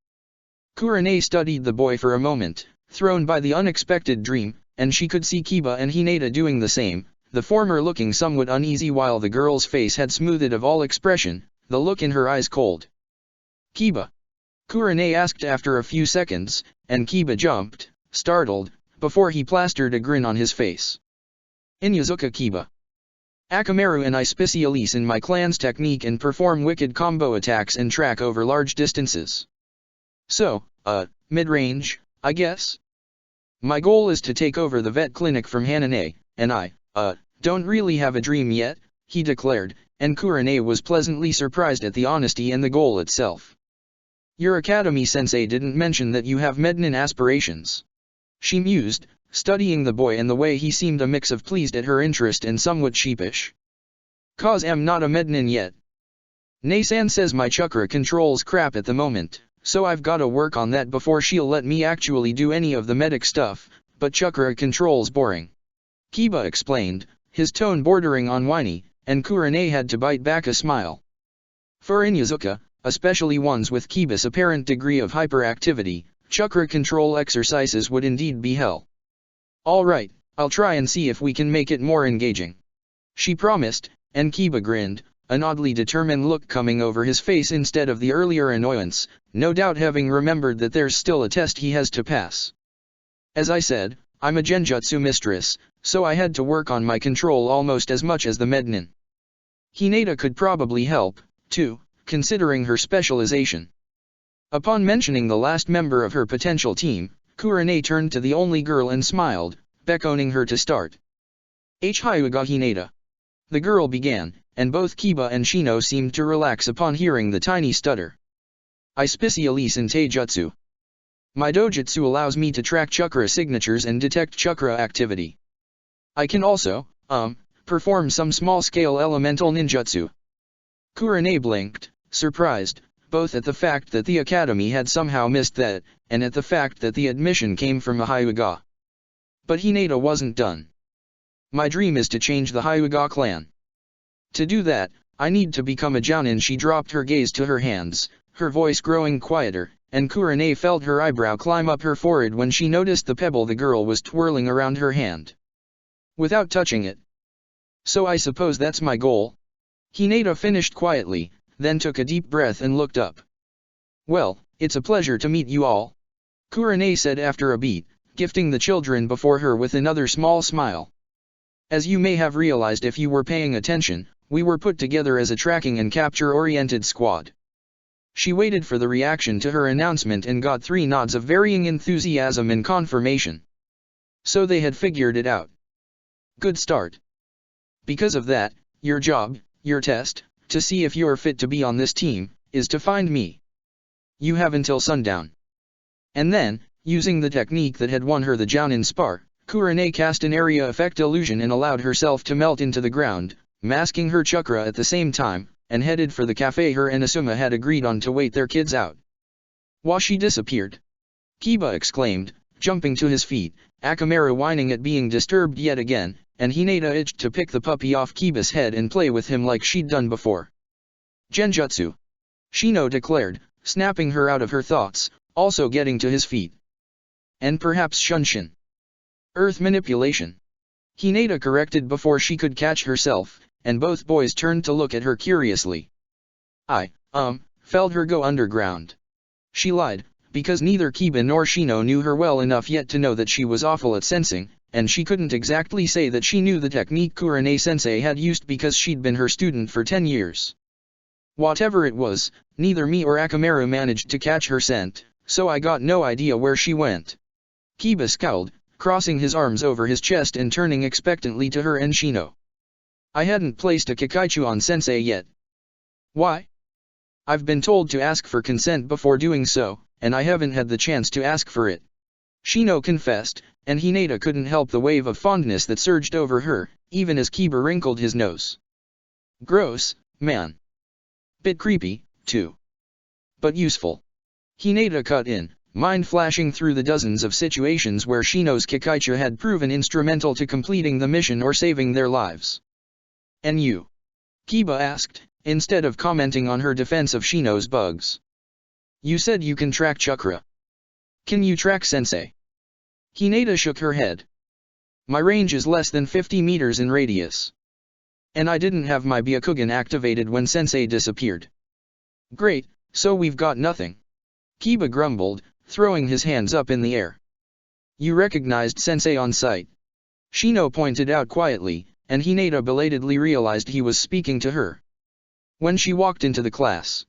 Kurenai studied the boy for a moment, thrown by the unexpected dream, and she could see Kiba and Hinata doing the same, the former looking somewhat uneasy while the girl's face had smoothed of all expression, the look in her eyes cold. Kiba? Kurenai asked after a few seconds, and Kiba jumped, startled, before he plastered a grin on his face. Inuzuka Kiba. Akamaru and I specialize in my clan's technique and perform wicked combo attacks and track over large distances. So, mid-range, I guess? My goal is to take over the vet clinic from Hanane, and I, don't really have a dream yet, he declared, and Kurenai was pleasantly surprised at the honesty and the goal itself. Your academy sensei didn't mention that you have Mednin aspirations. She mused, studying the boy and the way he seemed a mix of pleased at her interest and somewhat sheepish. Cause I'm not a Mednin yet. Nasan says my chakra controls crap at the moment, so I've gotta work on that before she'll let me actually do any of the medic stuff, but chakra control's boring. Kiba explained, his tone bordering on whiny, and Kurenai had to bite back a smile. For Inuzuka, especially ones with Kiba's apparent degree of hyperactivity, chakra control exercises would indeed be hell. Alright, I'll try and see if we can make it more engaging. She promised, and Kiba grinned, an oddly determined look coming over his face instead of the earlier annoyance, no doubt having remembered that there's still a test he has to pass. As I said, I'm a genjutsu mistress, so I had to work on my control almost as much as the Mednin. Hinata could probably help, too, considering her specialization. Upon mentioning the last member of her potential team, Kurenai turned to the only girl and smiled, beckoning her to start. Hyuga Hinata. The girl began, and both Kiba and Shino seemed to relax upon hearing the tiny stutter. I specialize in taijutsu. My dojutsu allows me to track chakra signatures and detect chakra activity. I can also, perform some small-scale elemental ninjutsu. Kurenai blinked, surprised, both at the fact that the academy had somehow missed that, and at the fact that the admission came from a Hyuga. But Hinata wasn't done. My dream is to change the Hyuga clan. To do that, I need to become a jounin. She dropped her gaze to her hands, her voice growing quieter, and Kurane felt her eyebrow climb up her forehead when she noticed the pebble the girl was twirling around her hand. Without touching it. So I suppose that's my goal? Hinata finished quietly, then took a deep breath and looked up. Well, it's a pleasure to meet you all, Kurane said after a beat, gifting the children before her with another small smile. As you may have realized if you were paying attention, we were put together as a tracking and capture-oriented squad. She waited for the reaction to her announcement and got 3 nods of varying enthusiasm and confirmation. So they had figured it out. Good start. Because of that, your job, your test, to see if you're fit to be on this team, is to find me. You have until sundown. And then, using the technique that had won her the Jounin spar, Kurane cast an area effect illusion and allowed herself to melt into the ground, masking her chakra at the same time, and headed for the cafe her and Asuma had agreed on to wait their kids out. Washi disappeared. Kiba exclaimed, jumping to his feet, Akamaru whining at being disturbed yet again, and Hinata itched to pick the puppy off Kiba's head and play with him like she'd done before. Genjutsu, Shino declared, snapping her out of her thoughts, also getting to his feet. And perhaps Shunshin. Earth manipulation. Hinata corrected before she could catch herself, and both boys turned to look at her curiously. I felt her go underground. She lied, because neither Kiba nor Shino knew her well enough yet to know that she was awful at sensing, and she couldn't exactly say that she knew the technique Kurane-sensei had used because she'd been her student for 10 years. Whatever it was, neither me or Akamaru managed to catch her scent, so I got no idea where she went. Kiba scowled, crossing his arms over his chest and turning expectantly to her and Shino. I hadn't placed a Kikaichu on sensei yet. Why? I've been told to ask for consent before doing so, and I haven't had the chance to ask for it. Shino confessed, and Hinata couldn't help the wave of fondness that surged over her, even as Kiba wrinkled his nose. Gross, man. Bit creepy, too. But useful. Hinata cut in, mind flashing through the dozens of situations where Shino's Kikaichu had proven instrumental to completing the mission or saving their lives. And you? Kiba asked, instead of commenting on her defense of Shino's bugs. You said you can track chakra. Can you track sensei? Hinata shook her head. My range is less than 50 meters in radius. And I didn't have my Byakugan activated when sensei disappeared. Great, so we've got nothing. Kiba grumbled, throwing his hands up in the air. You recognized sensei on sight. Shino pointed out quietly, and Hinata belatedly realized he was speaking to her. When she walked into the class.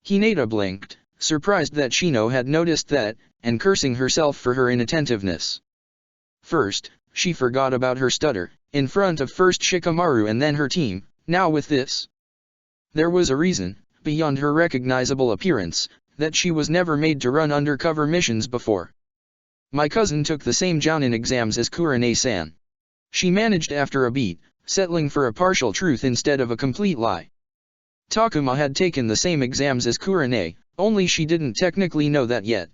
Hinata blinked, surprised that Shino had noticed that, and cursing herself for her inattentiveness. First, she forgot about her stutter, in front of first Shikamaru and then her team, now with this. There was a reason, beyond her recognizable appearance, that she was never made to run undercover missions before. My cousin took the same Jounin exams as Kurane-san. She managed after a beat, settling for a partial truth instead of a complete lie. Takuma had taken the same exams as Kurane, only she didn't technically know that yet.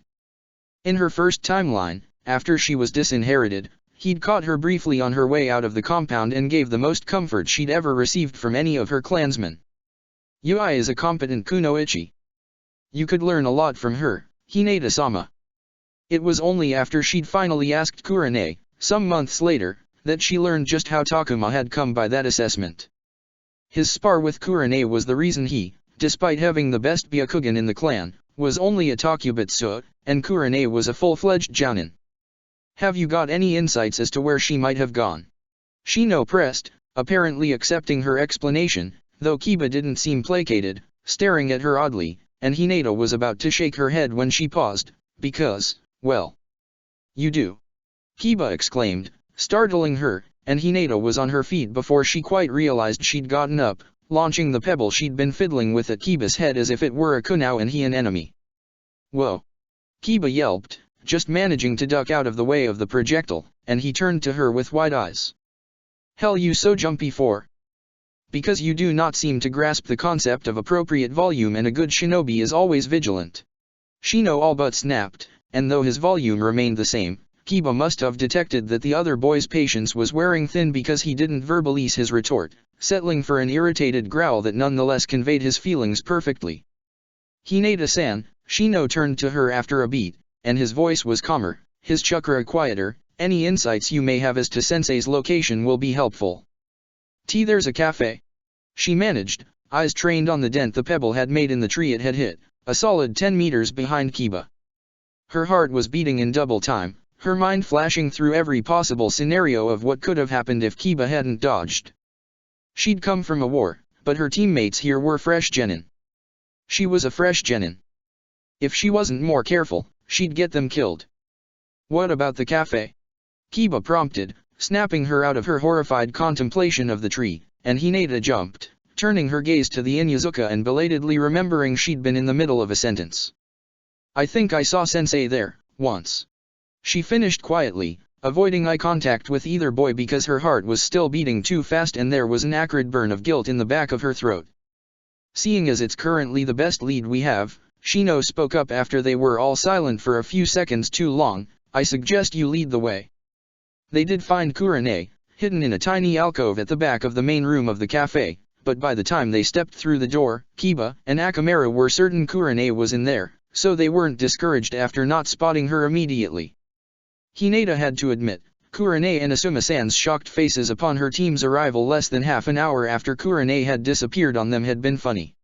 In her first timeline, after she was disinherited, he'd caught her briefly on her way out of the compound and gave the most comfort she'd ever received from any of her clansmen. Yui is a competent kunoichi. You could learn a lot from her, Hinata-sama. It was only after she'd finally asked Kurane, some months later, that she learned just how Takuma had come by that assessment. His spar with Kurane was the reason he, despite having the best Byakugan in the clan, was only a Takubitsu, and Kurane was a full-fledged Jounin. Have you got any insights as to where she might have gone? Shino pressed, apparently accepting her explanation, though Kiba didn't seem placated, staring at her oddly, and Hinata was about to shake her head when she paused, because, well. You do. Kiba exclaimed, startling her, and Hinata was on her feet before she quite realized she'd gotten up, launching the pebble she'd been fiddling with at Kiba's head as if it were a kunai and he an enemy. Whoa! Kiba yelped, just managing to duck out of the way of the projectile, and he turned to her with wide eyes. Hell, you so jumpy for? Because you do not seem to grasp the concept of appropriate volume, and a good shinobi is always vigilant. Shino all but snapped, and though his volume remained the same, Kiba must have detected that the other boy's patience was wearing thin because he didn't verbalize his retort, settling for an irritated growl that nonetheless conveyed his feelings perfectly. Hinata-san, Shino turned to her after a beat, and his voice was calmer, his chakra quieter. Any insights you may have as to Sensei's location will be helpful. There's a cafe. She managed, eyes trained on the dent the pebble had made in the tree it had hit, a solid 10 meters behind Kiba. Her heart was beating in double time, her mind flashing through every possible scenario of what could have happened if Kiba hadn't dodged. She'd come from a war, but her teammates here were fresh genin. She was a fresh genin. If she wasn't more careful, she'd get them killed. What about the cafe? Kiba prompted, snapping her out of her horrified contemplation of the tree, and Hinata jumped, turning her gaze to the Inuzuka and belatedly remembering she'd been in the middle of a sentence. I think I saw Sensei there, once. She finished quietly, avoiding eye contact with either boy because her heart was still beating too fast and there was an acrid burn of guilt in the back of her throat. Seeing as it's currently the best lead we have, Shino spoke up after they were all silent for a few seconds too long, I suggest you lead the way. They did find Kurane, hidden in a tiny alcove at the back of the main room of the cafe, but by the time they stepped through the door, Kiba and Akamaru were certain Kurane was in there, so they weren't discouraged after not spotting her immediately. Hinata had to admit, Kurane and Asuma-san's shocked faces upon her team's arrival less than half an hour after Kurane had disappeared on them had been funny.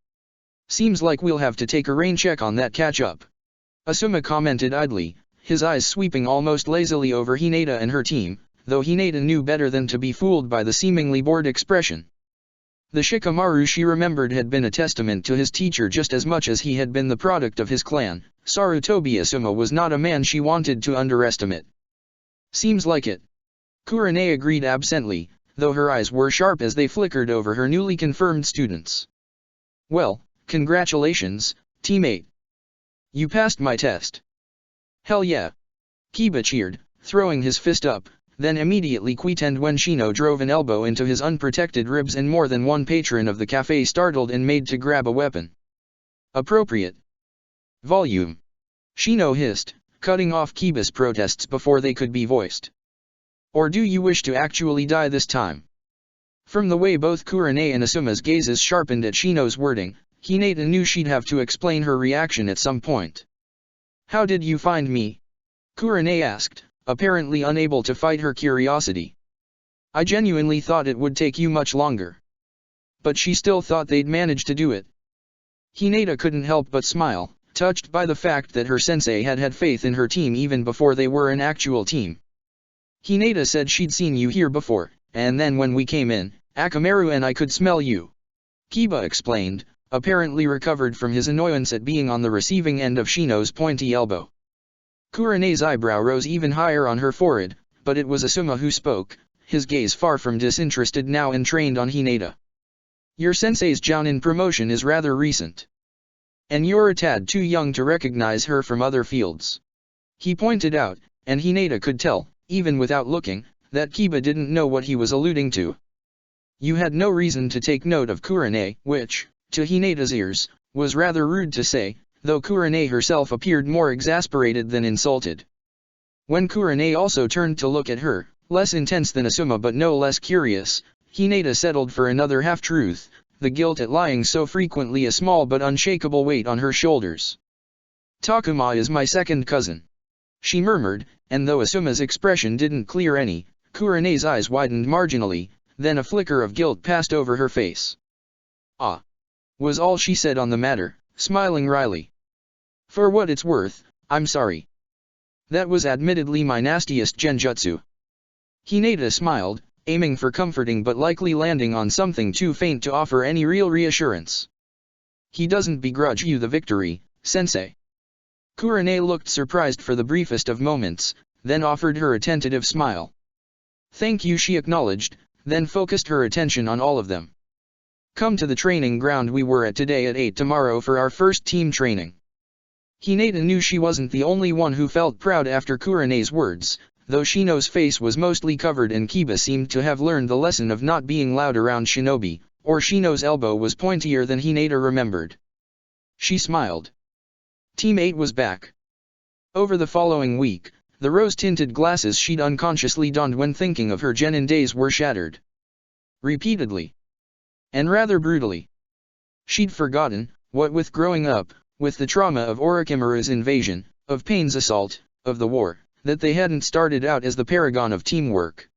Seems like we'll have to take a rain check on that catch-up. Asuma commented idly, his eyes sweeping almost lazily over Hinata and her team, though Hinata knew better than to be fooled by the seemingly bored expression. The Shikamaru she remembered had been a testament to his teacher just as much as he had been the product of his clan. Sarutobi Asuma was not a man she wanted to underestimate. Seems like it. Kurane agreed absently, though her eyes were sharp as they flickered over her newly confirmed students. Well, congratulations, teammate. You passed my test. Hell yeah. Kiba cheered, throwing his fist up, then immediately quietened when Shino drove an elbow into his unprotected ribs and more than one patron of the cafe startled and made to grab a weapon. Appropriate. Volume. Shino hissed, cutting off Kiba's protests before they could be voiced. Or do you wish to actually die this time? From the way both Kurane and Asuma's gazes sharpened at Shino's wording, Hinata knew she'd have to explain her reaction at some point. How did you find me? Kurane asked, apparently unable to fight her curiosity. I genuinely thought it would take you much longer. But she still thought they'd manage to do it. Hinata couldn't help but smile, touched by the fact that her sensei had had faith in her team even before they were an actual team. Hinata said she'd seen you here before, and then when we came in, Akamaru and I could smell you. Kiba explained, apparently recovered from his annoyance at being on the receiving end of Shino's pointy elbow. Kurane's eyebrow rose even higher on her forehead, but it was Asuma who spoke, his gaze far from disinterested now and trained on Hinata. Your sensei's Jounin promotion is rather recent. And you're a tad too young to recognize her from other fields. He pointed out, and Hinata could tell, even without looking, that Kiba didn't know what he was alluding to. You had no reason to take note of Kurane, which, to Hinata's ears, was rather rude to say, though Kurane herself appeared more exasperated than insulted. When Kurane also turned to look at her, less intense than Asuma but no less curious, Hinata settled for another half-truth, the guilt at lying so frequently a small but unshakable weight on her shoulders. Takuma is my second cousin. She murmured, and though Asuma's expression didn't clear any, Kurane's eyes widened marginally, then a flicker of guilt passed over her face. Ah! Was all she said on the matter, smiling wryly. For what it's worth, I'm sorry. That was admittedly my nastiest genjutsu. Hinata smiled, aiming for comforting but likely landing on something too faint to offer any real reassurance. He doesn't begrudge you the victory, sensei. Kurane looked surprised for the briefest of moments, then offered her a tentative smile. Thank you, she acknowledged, then focused her attention on all of them. Come to the training ground we were at today at 8 tomorrow for our first team training. Hinata knew she wasn't the only one who felt proud after Kurane's words, though Shino's face was mostly covered and Kiba seemed to have learned the lesson of not being loud around Shinobi, or Shino's elbow was pointier than Hinata remembered. She smiled. Team 8 was back. Over the following week, the rose-tinted glasses she'd unconsciously donned when thinking of her genin days were shattered. Repeatedly. And rather brutally. She'd forgotten, what with growing up, With the trauma of Orochimaru's invasion, of Pain's assault, of the war, that they hadn't started out as the paragon of teamwork.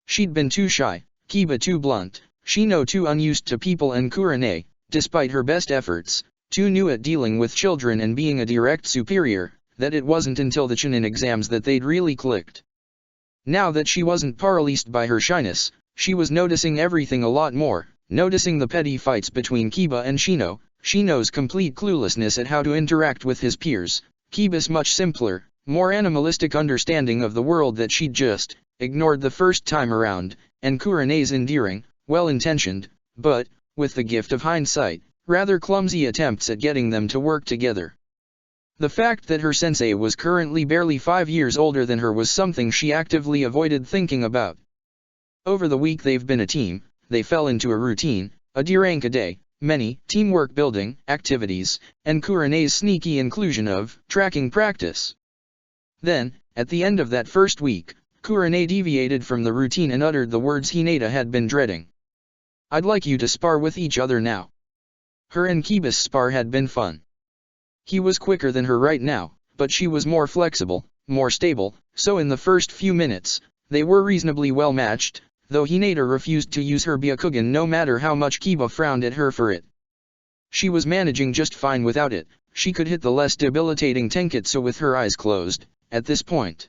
She'd been too shy, Kiba too blunt, Shino too unused to people, and Kurane, despite her best efforts, too new at dealing with children and being a direct superior, that it wasn't until the Chunin exams that they'd really clicked. Now that she wasn't paralyzed by her shyness, she was noticing everything a lot more, noticing the petty fights between Kiba and Shino, Shino's complete cluelessness at how to interact with his peers, Kiba's much simpler, more animalistic understanding of the world that she'd just ignored the first time around, and Kurane's endearing, well-intentioned, but, with the gift of hindsight, rather clumsy attempts at getting them to work together. The fact that her sensei was currently barely 5 years older than her was something she actively avoided thinking about. Over the week they've been a team, they fell into a routine, a D-rank a day, many teamwork building activities, and Kurane's sneaky inclusion of tracking practice. Then, at the end of that first week, Kurane deviated from the routine and uttered the words Hinata had been dreading. "I'd like you to spar with each other now." Her and Kiba's spar had been fun. He was quicker than her right now, but she was more flexible, more stable, so in the first few minutes, they were reasonably well matched, though Hinata refused to use her Byakugan no matter how much Kiba frowned at her for it. She was managing just fine without it. She could hit the less debilitating Tenketsu with her eyes closed, at this point.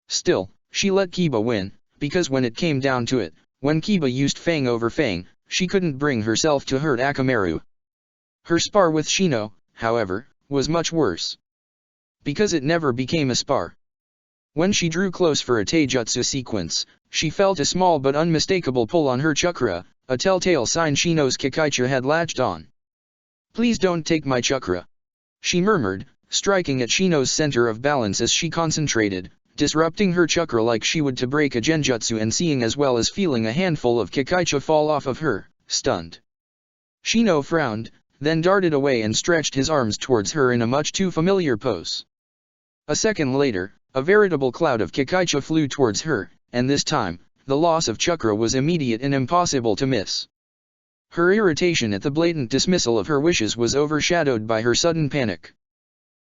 Still, she let Kiba win, because when it came down to it, when Kiba used Fang over Fang, she couldn't bring herself to hurt Akamaru. Her spar with Shino, however, was much worse. Because it never became a spar. When she drew close for a taijutsu sequence, she felt a small but unmistakable pull on her chakra, a telltale sign Shino's Kikaicha had latched on. "Please don't take my chakra," she murmured, striking at Shino's center of balance as she concentrated, disrupting her chakra like she would to break a genjutsu, and seeing as well as feeling a handful of Kikaicha fall off of her, stunned. Shino frowned, then darted away and stretched his arms towards her in a much too familiar pose. A second later, a veritable cloud of Kikaicha flew towards her, and this time, the loss of chakra was immediate and impossible to miss. Her irritation at the blatant dismissal of her wishes was overshadowed by her sudden panic.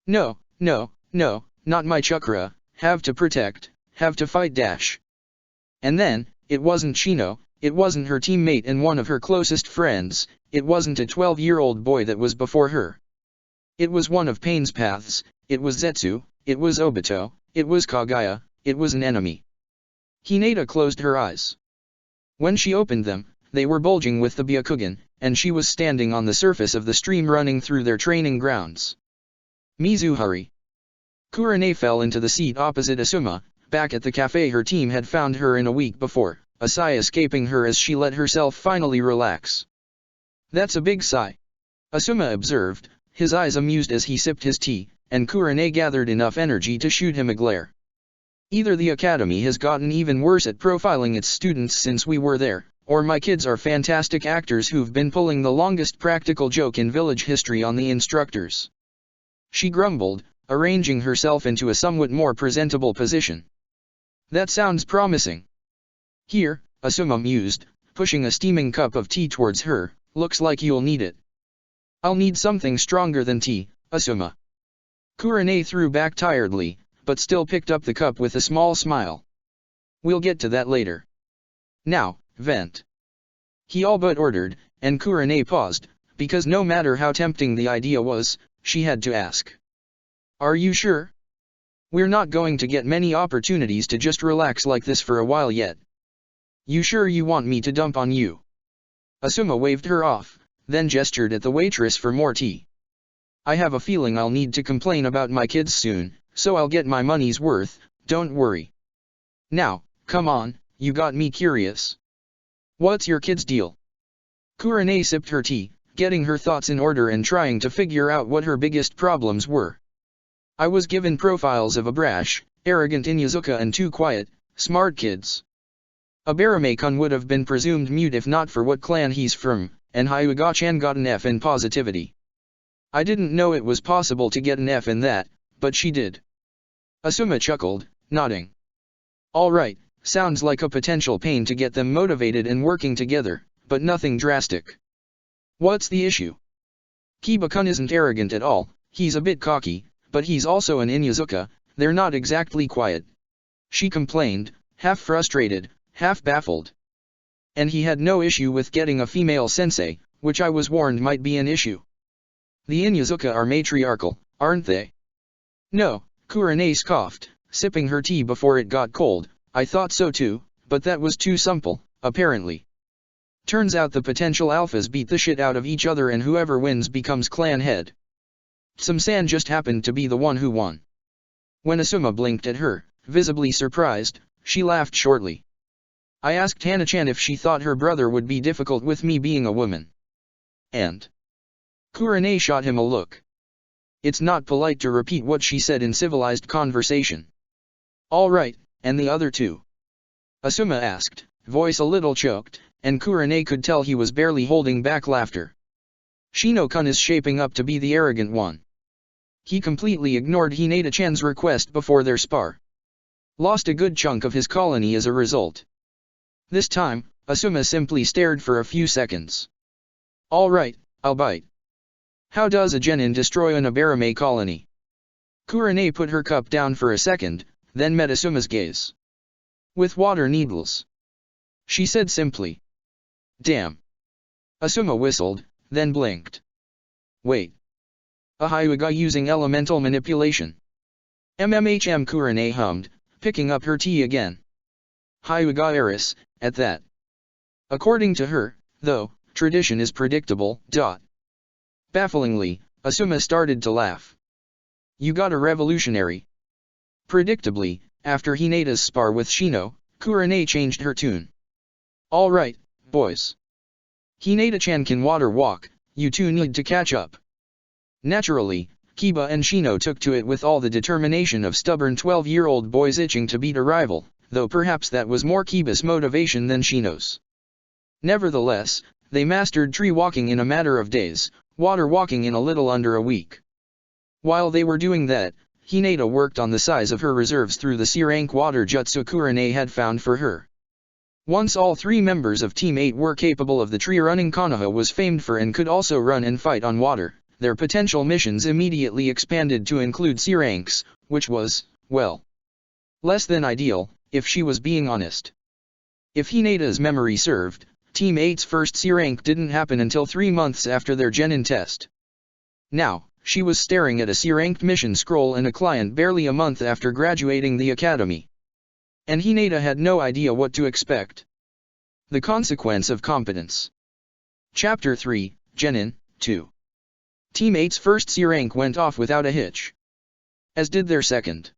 "No, no, no, not my chakra, have to protect, have to fight dash." And then, it wasn't Shino, it wasn't her teammate and one of her closest friends, it wasn't a 12-year-old boy that was before her. It was one of Pain's paths, it was Zetsu, it was Obito, it was Kaguya, it was an enemy. Hinata closed her eyes. When she opened them, they were bulging with the Byakugan, and she was standing on the surface of the stream running through their training grounds. Mizuhari. Kurane fell into the seat opposite Asuma, back at the cafe her team had found her in a week before, a sigh escaping her as she let herself finally relax. "That's a big sigh," Asuma observed, his eyes amused as he sipped his tea, and Kurane gathered enough energy to shoot him a glare. "Either the academy has gotten even worse at profiling its students since we were there, or my kids are fantastic actors who've been pulling the longest practical joke in village history on the instructors," she grumbled, arranging herself into a somewhat more presentable position. "That sounds promising." "Here," Asuma mused, pushing a steaming cup of tea towards her, "looks like you'll need it." "I'll need something stronger than tea, Asuma." Kurane threw back tiredly, but still picked up the cup with a small smile. "We'll get to that later. Now, vent," he all but ordered, and Kurane paused, because no matter how tempting the idea was, she had to ask. "Are you sure? We're not going to get many opportunities to just relax like this for a while yet. You sure you want me to dump on you?" Asuma waved her off, then gestured at the waitress for more tea. "I have a feeling I'll need to complain about my kids soon, so I'll get my money's worth, don't worry. Now, come on, you got me curious. What's your kid's deal?" Kurane sipped her tea, getting her thoughts in order and trying to figure out what her biggest problems were. "I was given profiles of a brash, arrogant Inyazuka and 2 quiet, smart kids. Abarame-kun would have been presumed mute if not for what clan he's from, and Hyuga-chan got an F in positivity. I didn't know it was possible to get an F in that, but she did." Asuma chuckled, nodding. "All right, sounds like a potential pain to get them motivated and working together, but nothing drastic. What's the issue?" Kiba-kun isn't arrogant at all, he's a bit cocky, but he's also an Inyazuka, they're not exactly quiet. She complained, half frustrated, half baffled. And he had no issue with getting a female sensei, which I was warned might be an issue. The Inyazuka are matriarchal, aren't they? No, Kurenai scoffed, sipping her tea before it got cold. I thought so too, but that was too simple, apparently. Turns out the potential alphas beat the shit out of each other and whoever wins becomes clan head. Tsum-san just happened to be the one who won. When Asuma blinked at her, visibly surprised, she laughed shortly. I asked Hana-chan if she thought her brother would be difficult with me being a woman. And Kurenai shot him a look. It's not polite to repeat what she said in civilized conversation. All right, and the other two? Asuma asked, voice a little choked, and Kurenai could tell he was barely holding back laughter. Shino-kun is shaping up to be the arrogant one. He completely ignored Hinata-chan's request before their spar. Lost a good chunk of his colony as a result. This time, Asuma simply stared for a few seconds. All right, I'll bite. How does a genin destroy an Abarame colony? Kurenai put her cup down for a second, then met Asuma's gaze. With water needles. She said simply. Damn. Asuma whistled, then blinked. Wait. A Hyuga using elemental manipulation. MMHM Kurenai hummed, picking up her tea again. Hyuga Eris, at that. According to her, though, tradition is predictable. Bafflingly, Asuma started to laugh. You got a revolutionary. Predictably, after Hinata's spar with Shino, Kurenai changed her tune. All right, boys. Hinata-chan can water walk, you two need to catch up. Naturally, Kiba and Shino took to it with all the determination of stubborn 12-year-old boys itching to beat a rival, though perhaps that was more Kiba's motivation than Shino's. Nevertheless, they mastered tree walking in a matter of days, water walking in a little under a week. While they were doing that, Hinata worked on the size of her reserves through the C-rank water jutsu Kurenai had found for her. Once all three members of Team 8 were capable of the tree-running Konoha was famed for and could also run and fight on water, their potential missions immediately expanded to include C-ranks, which was, well, less than ideal, if she was being honest. If Hinata's memory served, Team 8's first C-rank didn't happen until 3 months after their genin test. Now, she was staring at a C-ranked mission scroll and a client barely a month after graduating the academy. And Hinata had no idea what to expect. The consequence of competence. Chapter 3, Genin, 2. Team 8's first C-rank went off without a hitch. As did their second.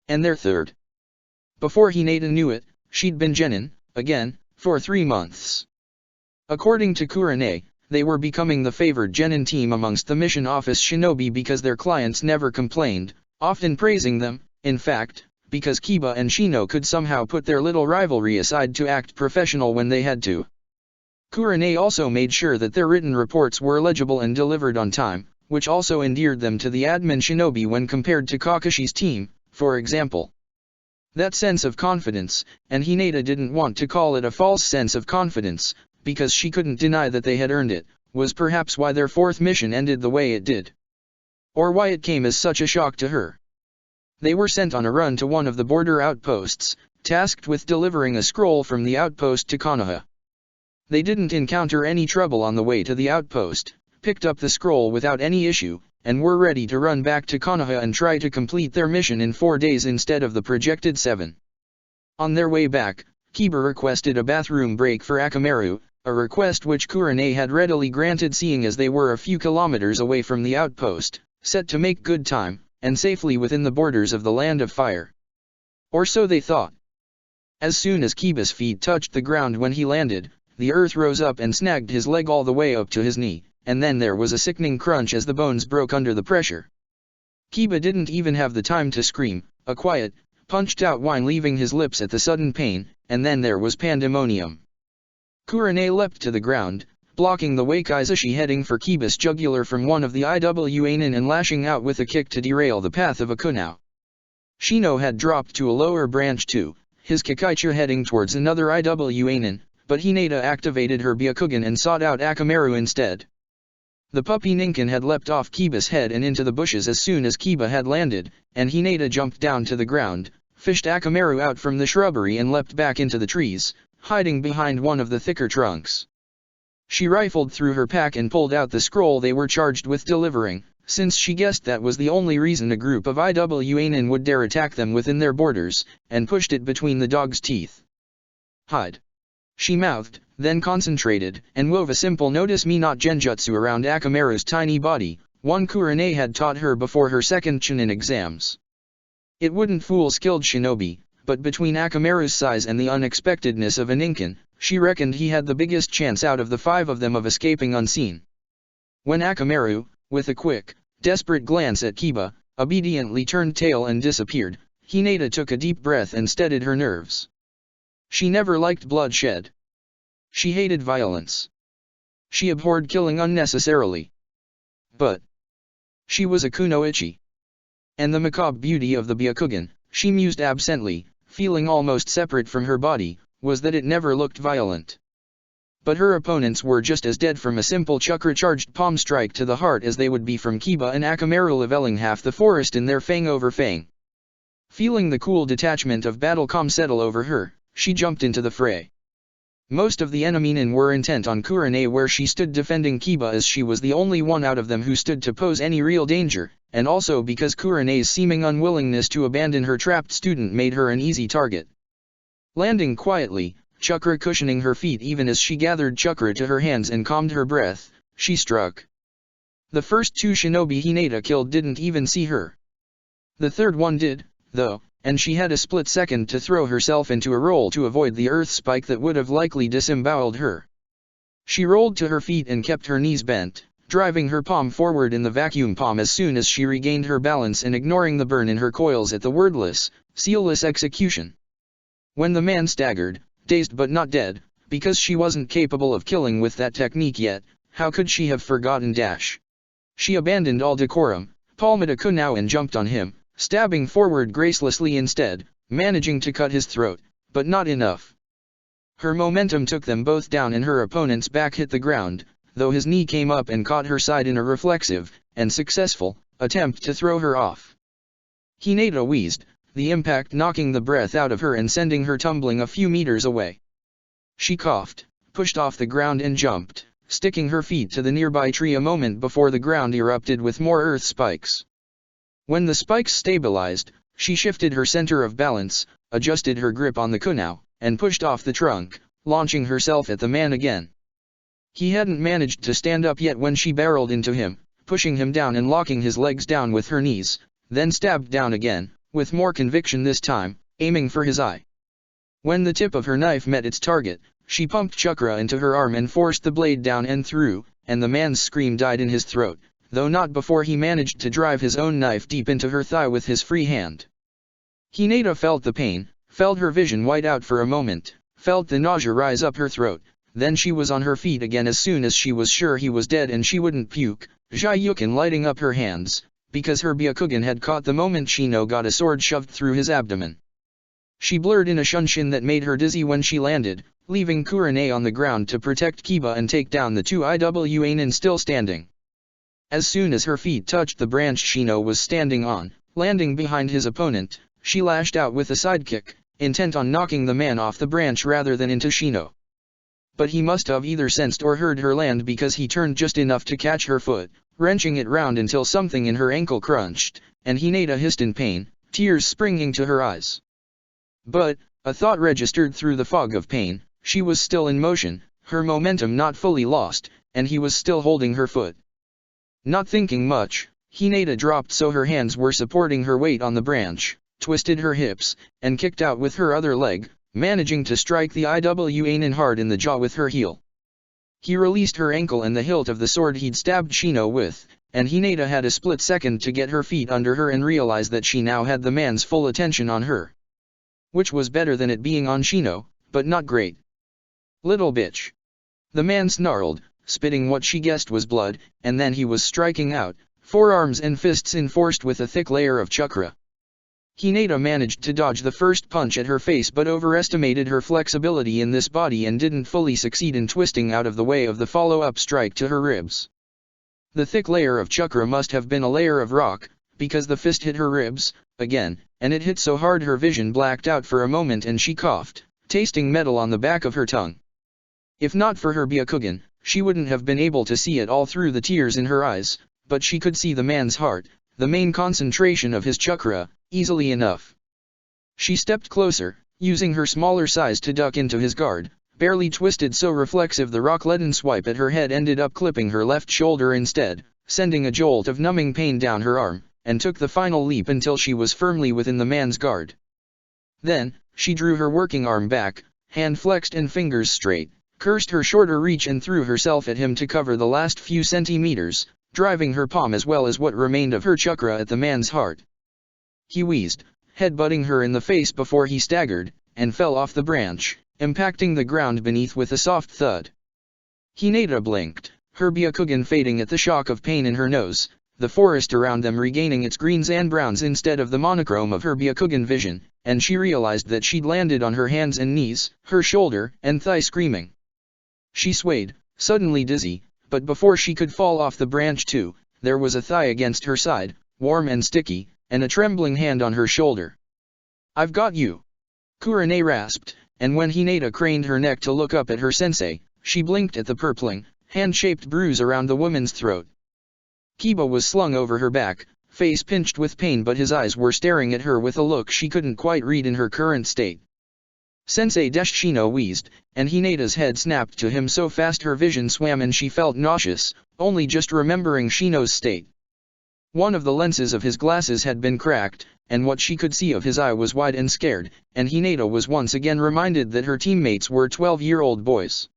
And their third. Before Hinata knew it, she'd been genin, again, for 3 months. According to Kurenai, they were becoming the favored genin team amongst the mission office shinobi because their clients never complained, often praising them, in fact, because Kiba and Shino could somehow put their little rivalry aside to act professional when they had to. Kurenai also made sure that their written reports were legible and delivered on time, which also endeared them to the admin shinobi when compared to Kakashi's team, for example. That sense of confidence, and Hinata didn't want to call it a false sense of confidence, because she couldn't deny that they had earned it, was perhaps why their fourth mission ended the way it did. Or why it came as such a shock to her. They were sent on a run to one of the border outposts, tasked with delivering a scroll from the outpost to Konoha. They didn't encounter any trouble on the way to the outpost, picked up the scroll without any issue, and were ready to run back to Konoha and try to complete their mission in 4 days instead of the projected 7. On their way back, Kiba requested a bathroom break for Akamaru, a request which Kurenai had readily granted seeing as they were a few kilometers away from the outpost, set to make good time, and safely within the borders of the Land of Fire. Or so they thought. As soon as Kiba's feet touched the ground when he landed, the earth rose up and snagged his leg all the way up to his knee, and then there was a sickening crunch as the bones broke under the pressure. Kiba didn't even have the time to scream, a quiet, punched-out whine leaving his lips at the sudden pain, and then there was pandemonium. Kurenai leapt to the ground, blocking the Wakaizashi heading for Kiba's jugular from one of the Iwanin and lashing out with a kick to derail the path of a Kunao. Shino had dropped to a lower branch too, his Kikaicha heading towards another Iwanin, but Hinata activated her Byakugan and sought out Akamaru instead. The puppy Ninken had leapt off Kiba's head and into the bushes as soon as Kiba had landed, and Hinata jumped down to the ground, fished Akamaru out from the shrubbery and leapt back into the trees, hiding behind one of the thicker trunks. She rifled through her pack and pulled out the scroll they were charged with delivering, since she guessed that was the only reason a group of Iwanin would dare attack them within their borders, and pushed it between the dog's teeth. "Hide," she mouthed, then concentrated, and wove a simple notice me not genjutsu around Akamaru's tiny body, one Kurane had taught her before her second Chunin exams. It wouldn't fool skilled shinobi, but between Akamaru's size and the unexpectedness of a Ninken, she reckoned he had the biggest chance out of the 5 of them of escaping unseen. When Akamaru, with a quick, desperate glance at Kiba, obediently turned tail and disappeared, Hinata took a deep breath and steadied her nerves. She never liked bloodshed. She hated violence. She abhorred killing unnecessarily. But she was a kunoichi. And the macabre beauty of the Byakugan, she mused absently, feeling almost separate from her body, was that it never looked violent. But her opponents were just as dead from a simple chakra-charged palm strike to the heart as they would be from Kiba and Akamaru leveling half the forest in their fang over fang. Feeling the cool detachment of battle calm settle over her, she jumped into the fray. Most of the Eneminin were intent on Kurane where she stood defending Kiba, as she was the only one out of them who stood to pose any real danger, and also because Kurane's seeming unwillingness to abandon her trapped student made her an easy target. Landing quietly, chakra cushioning her feet even as she gathered chakra to her hands and calmed her breath, she struck. The first 2 shinobi Hinata killed didn't even see her. The third one did, though, and she had a split second to throw herself into a roll to avoid the earth spike that would have likely disemboweled her. She rolled to her feet and kept her knees bent, driving her palm forward in the vacuum palm as soon as she regained her balance and ignoring the burn in her coils at the wordless, sealless execution. When the man staggered, dazed but not dead, because she wasn't capable of killing with that technique yet, how could she have forgotten dash? She abandoned all decorum, palmed a kunao and jumped on him, stabbing forward gracelessly instead, managing to cut his throat, but not enough. Her momentum took them both down and her opponent's back hit the ground, though his knee came up and caught her side in a reflexive, and successful, attempt to throw her off. Hinata wheezed, the impact knocking the breath out of her and sending her tumbling a few meters away. She coughed, pushed off the ground and jumped, sticking her feet to the nearby tree a moment before the ground erupted with more earth spikes. When the spikes stabilized, she shifted her center of balance, adjusted her grip on the kunao, and pushed off the trunk, launching herself at the man again. He hadn't managed to stand up yet when she barreled into him, pushing him down and locking his legs down with her knees, then stabbed down again, with more conviction this time, aiming for his eye. When the tip of her knife met its target, she pumped chakra into her arm and forced the blade down and through, and the man's scream died in his throat, though not before he managed to drive his own knife deep into her thigh with his free hand. Hinata felt the pain, felt her vision white out for a moment, felt the nausea rise up her throat, then she was on her feet again as soon as she was sure he was dead and she wouldn't puke, Jayukin lighting up her hands, because her Byakugan had caught the moment Shino got a sword shoved through his abdomen. She blurred in a shunshin that made her dizzy when she landed, leaving Kurane on the ground to protect Kiba and take down the 2 Iwanin still standing. As soon as her feet touched the branch Shino was standing on, landing behind his opponent, she lashed out with a sidekick, intent on knocking the man off the branch rather than into Shino. But he must have either sensed or heard her land because he turned just enough to catch her foot, wrenching it round until something in her ankle crunched, and Hinata hissed in pain, tears springing to her eyes. But, a thought registered through the fog of pain, she was still in motion, her momentum not fully lost, and he was still holding her foot. Not thinking much, Hinata dropped so her hands were supporting her weight on the branch, twisted her hips, and kicked out with her other leg, managing to strike the Iwanin hard in the jaw with her heel. He released her ankle and the hilt of the sword he'd stabbed Shino with, and Hinata had a split second to get her feet under her and realize that she now had the man's full attention on her. Which was better than it being on Shino, but not great. "Little bitch." The man snarled, spitting what she guessed was blood, and then he was striking out, forearms and fists enforced with a thick layer of chakra. Hinata managed to dodge the first punch at her face but overestimated her flexibility in this body and didn't fully succeed in twisting out of the way of the follow-up strike to her ribs. The thick layer of chakra must have been a layer of rock, because the fist hit her ribs, again, and it hit so hard her vision blacked out for a moment and she coughed, tasting metal on the back of her tongue. If not for her Byakugan, she wouldn't have been able to see it all through the tears in her eyes, but she could see the man's heart, the main concentration of his chakra, easily enough. She stepped closer, using her smaller size to duck into his guard, barely twisted so reflexive the rock-leaden swipe at her head ended up clipping her left shoulder instead, sending a jolt of numbing pain down her arm, and took the final leap until she was firmly within the man's guard. Then, she drew her working arm back, hand flexed and fingers straight, cursed her shorter reach and threw herself at him to cover the last few centimeters, driving her palm as well as what remained of her chakra at the man's heart. He wheezed, headbutting her in the face before he staggered, and fell off the branch, impacting the ground beneath with a soft thud. Hinata blinked, her Byakugan fading at the shock of pain in her nose, the forest around them regaining its greens and browns instead of the monochrome of her Byakugan vision, and she realized that she'd landed on her hands and knees, her shoulder and thigh screaming. She swayed, suddenly dizzy, but before she could fall off the branch too, there was a thigh against her side, warm and sticky, and a trembling hand on her shoulder. "I've got you!" Kurane rasped, and when Hinata craned her neck to look up at her sensei, she blinked at the purpling, hand-shaped bruise around the woman's throat. Kiba was slung over her back, face pinched with pain, but his eyes were staring at her with a look she couldn't quite read in her current state. Sensei Shino wheezed, and Hinata's head snapped to him so fast her vision swam and she felt nauseous, only just remembering Shino's state. One of the lenses of his glasses had been cracked, and what she could see of his eye was wide and scared, and Hinata was once again reminded that her teammates were 12-year-old boys.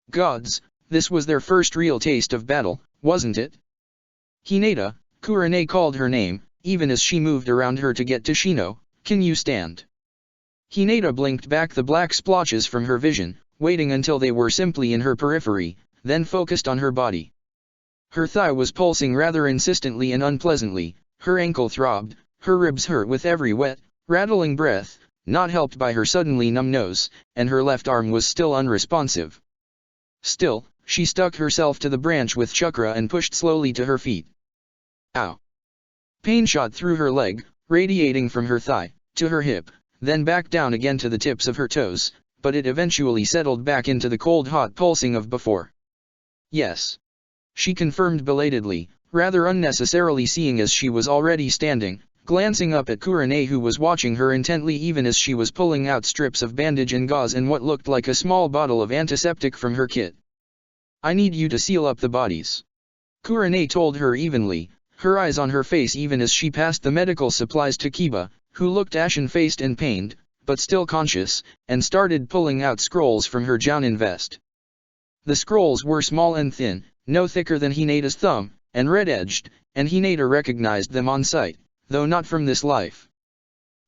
Gods, this was their first real taste of battle, wasn't it? "Hinata," Kurane called her name, even as she moved around her to get to Shino. "Can you stand?" Hinata blinked back the black splotches from her vision, waiting until they were simply in her periphery, then focused on her body. Her thigh was pulsing rather insistently and unpleasantly, her ankle throbbed, her ribs hurt with every wet, rattling breath, not helped by her suddenly numb nose, and her left arm was still unresponsive. Still, she stuck herself to the branch with chakra and pushed slowly to her feet. Ow! Pain shot through her leg, radiating from her thigh, to her hip, then back down again to the tips of her toes, but it eventually settled back into the cold hot pulsing of before. "Yes," she confirmed belatedly, rather unnecessarily seeing as she was already standing, glancing up at Kurane who was watching her intently even as she was pulling out strips of bandage and gauze and what looked like a small bottle of antiseptic from her kit. "I need you to seal up the bodies," Kurane told her evenly, her eyes on her face even as she passed the medical supplies to Kiba, who looked ashen-faced and pained, but still conscious, and started pulling out scrolls from her Jounin vest. The scrolls were small and thin, no thicker than Hinata's thumb, and red-edged, and Hinata recognized them on sight, though not from this life.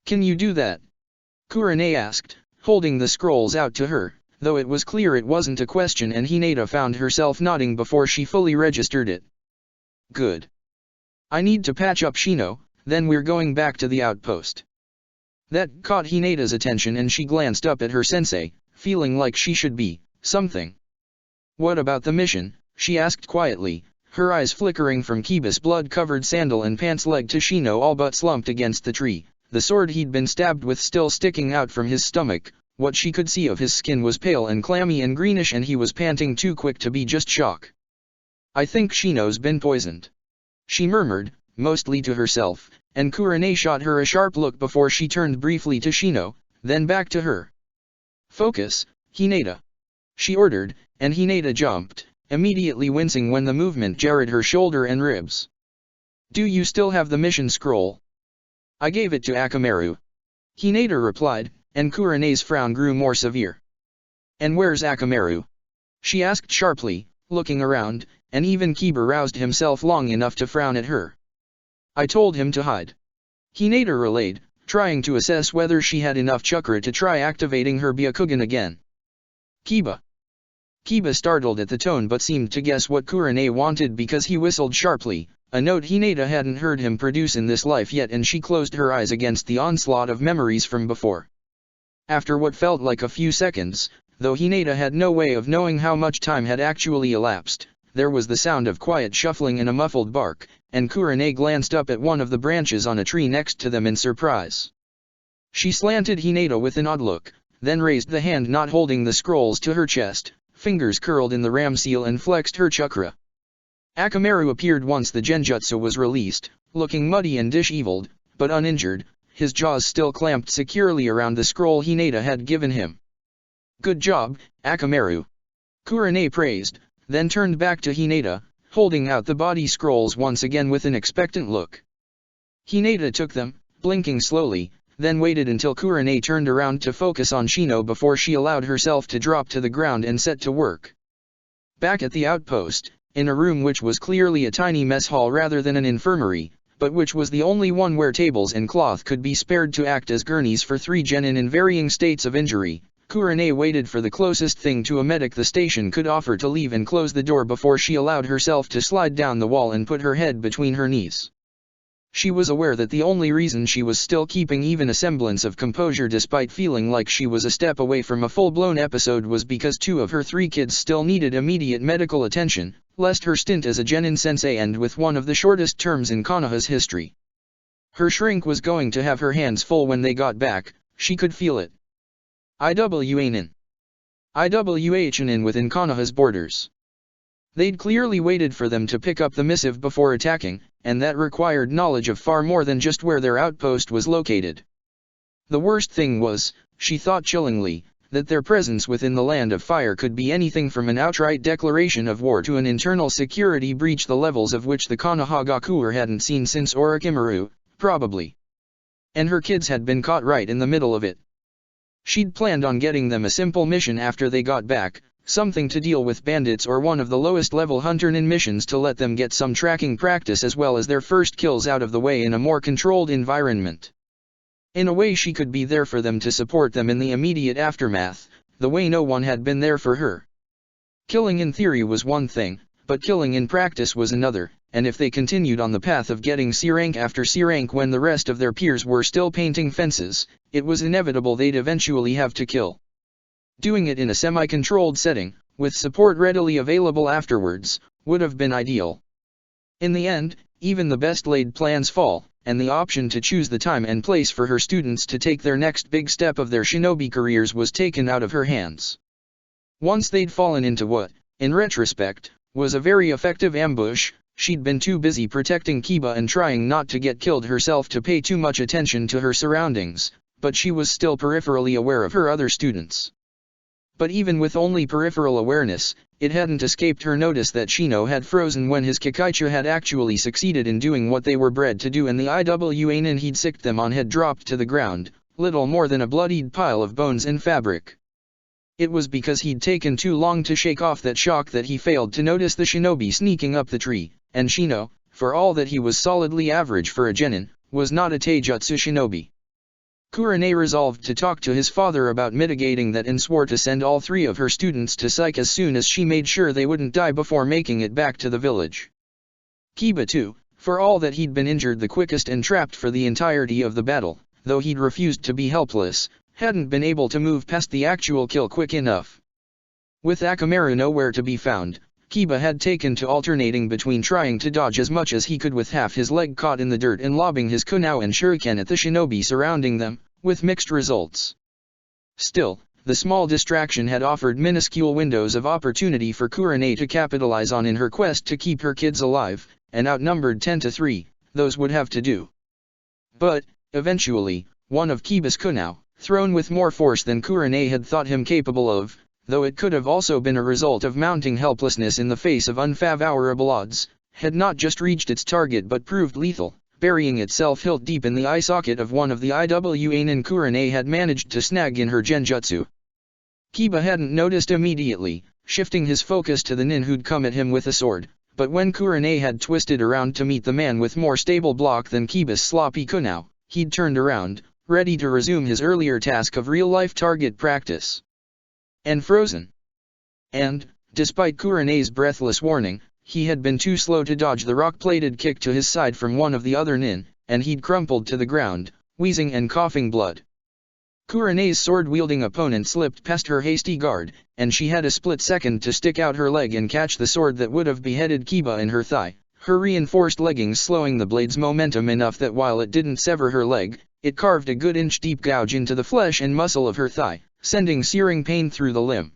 "Can you do that?" Kurane asked, holding the scrolls out to her, though it was clear it wasn't a question and Hinata found herself nodding before she fully registered it. "Good. I need to patch up Shino, then we're going back to the outpost." That caught Hinata's attention and she glanced up at her sensei, feeling like she should be something. "What about the mission?" she asked quietly, her eyes flickering from Kiba's blood-covered sandal and pants leg to Shino all but slumped against the tree, the sword he'd been stabbed with still sticking out from his stomach. What she could see of his skin was pale and clammy and greenish and he was panting too quick to be just shock. "I think Shino's been poisoned," she murmured, mostly to herself, and Kurane shot her a sharp look before she turned briefly to Shino, then back to her. "Focus, Hinata," she ordered, and Hinata jumped, immediately wincing when the movement jarred her shoulder and ribs. "Do you still have the mission scroll?" "I gave it to Akamaru," Hinata replied, and Kurane's frown grew more severe. "And where's Akamaru?" she asked sharply, looking around, and even Kiba roused himself long enough to frown at her. "I told him to hide," Hinata relayed, trying to assess whether she had enough chakra to try activating her Byakugan again. "Kiba." Kiba startled at the tone but seemed to guess what Kurane wanted because he whistled sharply, a note Hinata hadn't heard him produce in this life yet, and she closed her eyes against the onslaught of memories from before. After what felt like a few seconds, though Hinata had no way of knowing how much time had actually elapsed, there was the sound of quiet shuffling and a muffled bark, and Kurenai glanced up at one of the branches on a tree next to them in surprise. She slanted Hinata with an odd look, then raised the hand not holding the scrolls to her chest, fingers curled in the ram seal and flexed her chakra. Akamaru appeared once the genjutsu was released, looking muddy and disheveled, but uninjured, his jaws still clamped securely around the scroll Hinata had given him. "Good job, Akamaru," Kurenai praised, then turned back to Hinata, holding out the body scrolls once again with an expectant look. Hinata took them, blinking slowly, then waited until Kurenai turned around to focus on Shino before she allowed herself to drop to the ground and set to work. Back at the outpost, in a room which was clearly a tiny mess hall rather than an infirmary, but which was the only one where tables and cloth could be spared to act as gurneys for 3 genin in varying states of injury, Kurenai waited for the closest thing to a medic the station could offer to leave and close the door before she allowed herself to slide down the wall and put her head between her knees. She was aware that the only reason she was still keeping even a semblance of composure despite feeling like she was a step away from a full-blown episode was because 2 of her 3 kids still needed immediate medical attention, lest her stint as a genin sensei end with one of the shortest terms in Konoha's history. Her shrink was going to have her hands full when they got back, she could feel it. IWANIN within Konoha's borders. They'd clearly waited for them to pick up the missive before attacking, and that required knowledge of far more than just where their outpost was located. The worst thing was, she thought chillingly, that their presence within the Land of Fire could be anything from an outright declaration of war to an internal security breach the levels of which the Konohagakure hadn't seen since Orochimaru, probably. And her kids had been caught right in the middle of it. She'd planned on getting them a simple mission after they got back, something to deal with bandits or one of the lowest level hunter-nin missions to let them get some tracking practice as well as their first kills out of the way in a more controlled environment. In a way she could be there for them to support them in the immediate aftermath, the way no one had been there for her. Killing in theory was one thing, but killing in practice was another, and if they continued on the path of getting C rank after C rank when the rest of their peers were still painting fences, it was inevitable they'd eventually have to kill. Doing it in a semi-controlled setting, with support readily available afterwards, would have been ideal. In the end, even the best-laid plans fall, and the option to choose the time and place for her students to take their next big step of their shinobi careers was taken out of her hands. Once they'd fallen into what, in retrospect, was a very effective ambush, she'd been too busy protecting Kiba and trying not to get killed herself to pay too much attention to her surroundings, but she was still peripherally aware of her other students. But even with only peripheral awareness, it hadn't escaped her notice that Shino had frozen when his Kikaicha had actually succeeded in doing what they were bred to do and the Iwanin he'd sicked them on had dropped to the ground, little more than a bloodied pile of bones and fabric. It was because he'd taken too long to shake off that shock that he failed to notice the shinobi sneaking up the tree, and Shino, for all that he was solidly average for a genin, was not a taijutsu shinobi. Kurenai resolved to talk to his father about mitigating that and swore to send all 3 of her students to psych as soon as she made sure they wouldn't die before making it back to the village. Kiba too, for all that he'd been injured the quickest and trapped for the entirety of the battle, though he'd refused to be helpless, hadn't been able to move past the actual kill quick enough. With Akamaru nowhere to be found, Kiba had taken to alternating between trying to dodge as much as he could with half his leg caught in the dirt and lobbing his kunao and shuriken at the shinobi surrounding them, with mixed results. Still, the small distraction had offered minuscule windows of opportunity for Kurenai to capitalize on in her quest to keep her kids alive, and outnumbered 10-3, those would have to do. But, eventually, one of Kiba's kunao, thrown with more force than Kurenai had thought him capable of, though it could have also been a result of mounting helplessness in the face of unfavorable odds, had not just reached its target but proved lethal, burying itself hilt deep in the eye socket of one of the Iwanin Kurenai had managed to snag in her genjutsu. Kiba hadn't noticed immediately, shifting his focus to the nin who'd come at him with a sword, but when Kurenai had twisted around to meet the man with more stable block than Kiba's sloppy kunao, he'd turned around, ready to resume his earlier task of real-life target practice. And frozen. And, despite Kurenai's breathless warning, he had been too slow to dodge the rock-plated kick to his side from one of the other nin, and he'd crumpled to the ground, wheezing and coughing blood. Kurene's sword-wielding opponent slipped past her hasty guard, and she had a split second to stick out her leg and catch the sword that would have beheaded Kiba in her thigh, her reinforced leggings slowing the blade's momentum enough that while it didn't sever her leg, it carved a good inch-deep gouge into the flesh and muscle of her thigh, sending searing pain through the limb.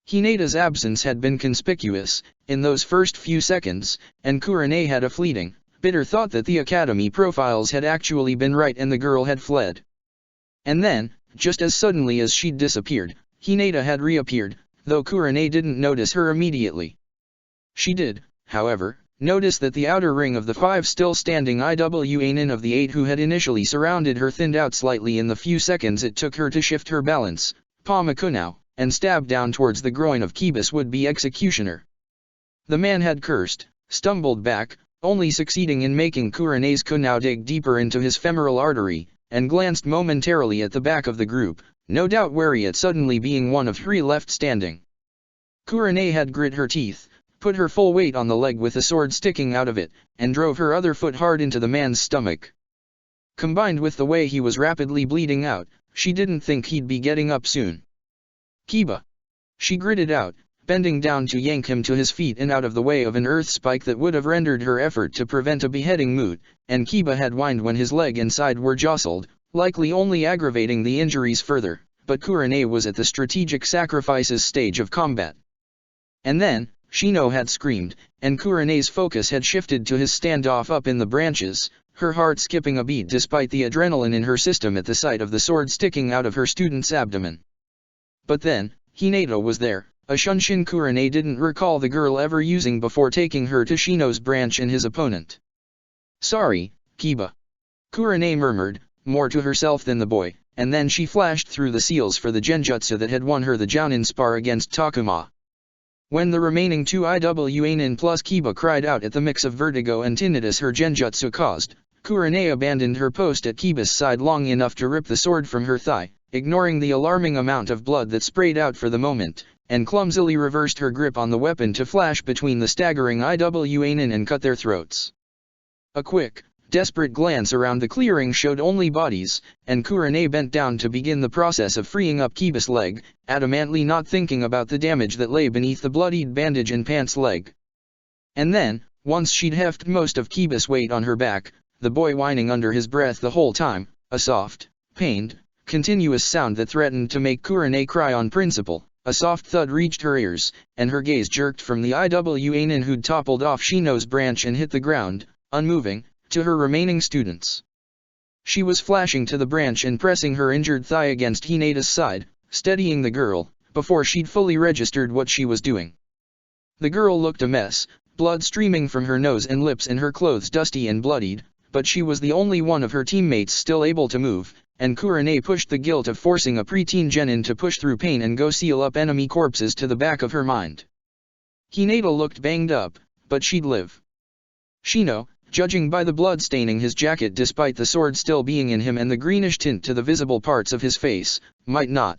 Hinata's absence had been conspicuous in those first few seconds, and Kurene had a fleeting, bitter thought that the academy profiles had actually been right and the girl had fled. And then, just as suddenly as she'd disappeared, Hinata had reappeared, though Kurene didn't notice her immediately. She did, however, notice that the outer ring of the 5 still standing IWAnin of the 8 who had initially surrounded her thinned out slightly in the few seconds it took her to shift her balance, palm a kunao, and stab down towards the groin of Kiba's would-be executioner. The man had cursed, stumbled back, only succeeding in making Kurene's kunao dig deeper into his femoral artery, and glanced momentarily at the back of the group, no doubt wary at suddenly being one of 3 left standing. Kurene had grit her teeth, put her full weight on the leg with the sword sticking out of it, and drove her other foot hard into the man's stomach. Combined with the way he was rapidly bleeding out, she didn't think he'd be getting up soon. "Kiba!" she gritted out, bending down to yank him to his feet and out of the way of an earth spike that would have rendered her effort to prevent a beheading moot, and Kiba had whined when his leg and side were jostled, likely only aggravating the injuries further, but Kurene was at the strategic sacrifices stage of combat. And then, Shino had screamed, and Kurene's focus had shifted to his standoff up in the branches, her heart skipping a beat despite the adrenaline in her system at the sight of the sword sticking out of her student's abdomen. But then, Hinata was there, a shunshin Kurene didn't recall the girl ever using before taking her to Shino's branch and his opponent. "Sorry, Kiba," Kurene murmured, more to herself than the boy, and then she flashed through the seals for the genjutsu that had won her the Jounin spar against Takuma. When the remaining 2 IWAnin plus Kiba cried out at the mix of vertigo and tinnitus her genjutsu caused, Kurene abandoned her post at Kiba's side long enough to rip the sword from her thigh, ignoring the alarming amount of blood that sprayed out for the moment, and clumsily reversed her grip on the weapon to flash between the staggering IWAnin and cut their throats. A quick, desperate glance around the clearing showed only bodies, and Kurene bent down to begin the process of freeing up Kiba's leg, adamantly not thinking about the damage that lay beneath the bloodied bandage and pants leg. And then, once she'd hefted most of Kiba's weight on her back, the boy whining under his breath the whole time, a soft, pained, continuous sound that threatened to make Kurene cry on principle. A soft thud reached her ears, and her gaze jerked from the IWAnin who'd toppled off Shino's branch and hit the ground, unmoving, to her remaining students. She was flashing to the branch and pressing her injured thigh against Hinata's side, steadying the girl, before she'd fully registered what she was doing. The girl looked a mess, blood streaming from her nose and lips and her clothes dusty and bloodied, but she was the only one of her teammates still able to move, and Kurene pushed the guilt of forcing a preteen genin to push through pain and go seal up enemy corpses to the back of her mind. Hinata looked banged up, but she'd live. Shino, judging by the blood staining his jacket despite the sword still being in him and the greenish tint to the visible parts of his face, might not.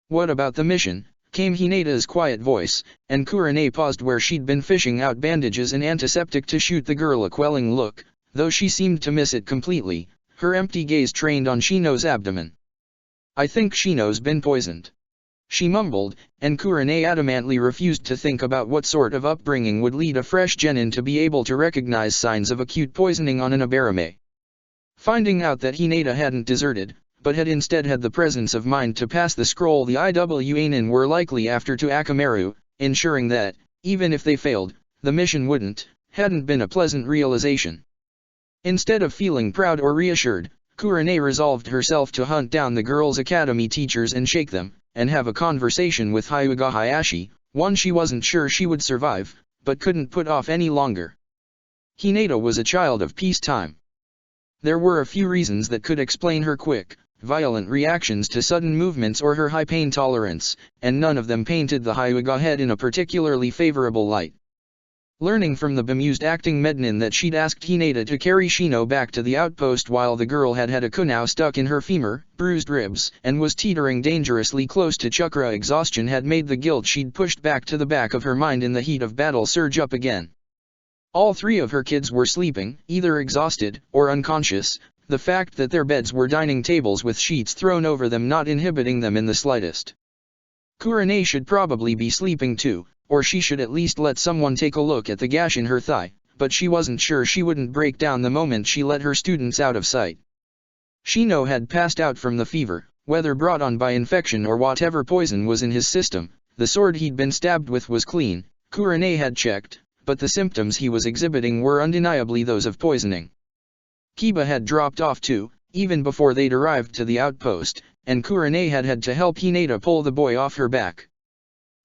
"What about the mission?" came Hinata's quiet voice, and Kurene paused where she'd been fishing out bandages and antiseptic to shoot the girl a quelling look, though she seemed to miss it completely, her empty gaze trained on Shino's abdomen. "I think Shino's been poisoned," she mumbled, and Kurene adamantly refused to think about what sort of upbringing would lead a fresh genin to be able to recognize signs of acute poisoning on an Abarame. Finding out that Hinata hadn't deserted, but had instead had the presence of mind to pass the scroll the IWAnin were likely after to Akamaru, ensuring that, even if they failed, the mission hadn't been a pleasant realization. Instead of feeling proud or reassured, Kurene resolved herself to hunt down the girls' academy teachers and shake them, and have a conversation with Hyuga Hayashi, one she wasn't sure she would survive, but couldn't put off any longer. Hinata was a child of peacetime. There were a few reasons that could explain her quick, violent reactions to sudden movements or her high pain tolerance, and none of them painted the Hyuga head in a particularly favorable light. Learning from the bemused acting Mednin that she'd asked Hinata to carry Shino back to the outpost while the girl had a kunao stuck in her femur, bruised ribs, and was teetering dangerously close to chakra exhaustion had made the guilt she'd pushed back to the back of her mind in the heat of battle surge up again. All 3 of her kids were sleeping, either exhausted or unconscious, the fact that their beds were dining tables with sheets thrown over them not inhibiting them in the slightest. Kurenai should probably be sleeping too, or she should at least let someone take a look at the gash in her thigh, but she wasn't sure she wouldn't break down the moment she let her students out of sight. Shino had passed out from the fever, whether brought on by infection or whatever poison was in his system. The sword he'd been stabbed with was clean, Kurenai had checked, but the symptoms he was exhibiting were undeniably those of poisoning. Kiba had dropped off too, even before they'd arrived to the outpost, and Kurenai had had to help Hinata pull the boy off her back.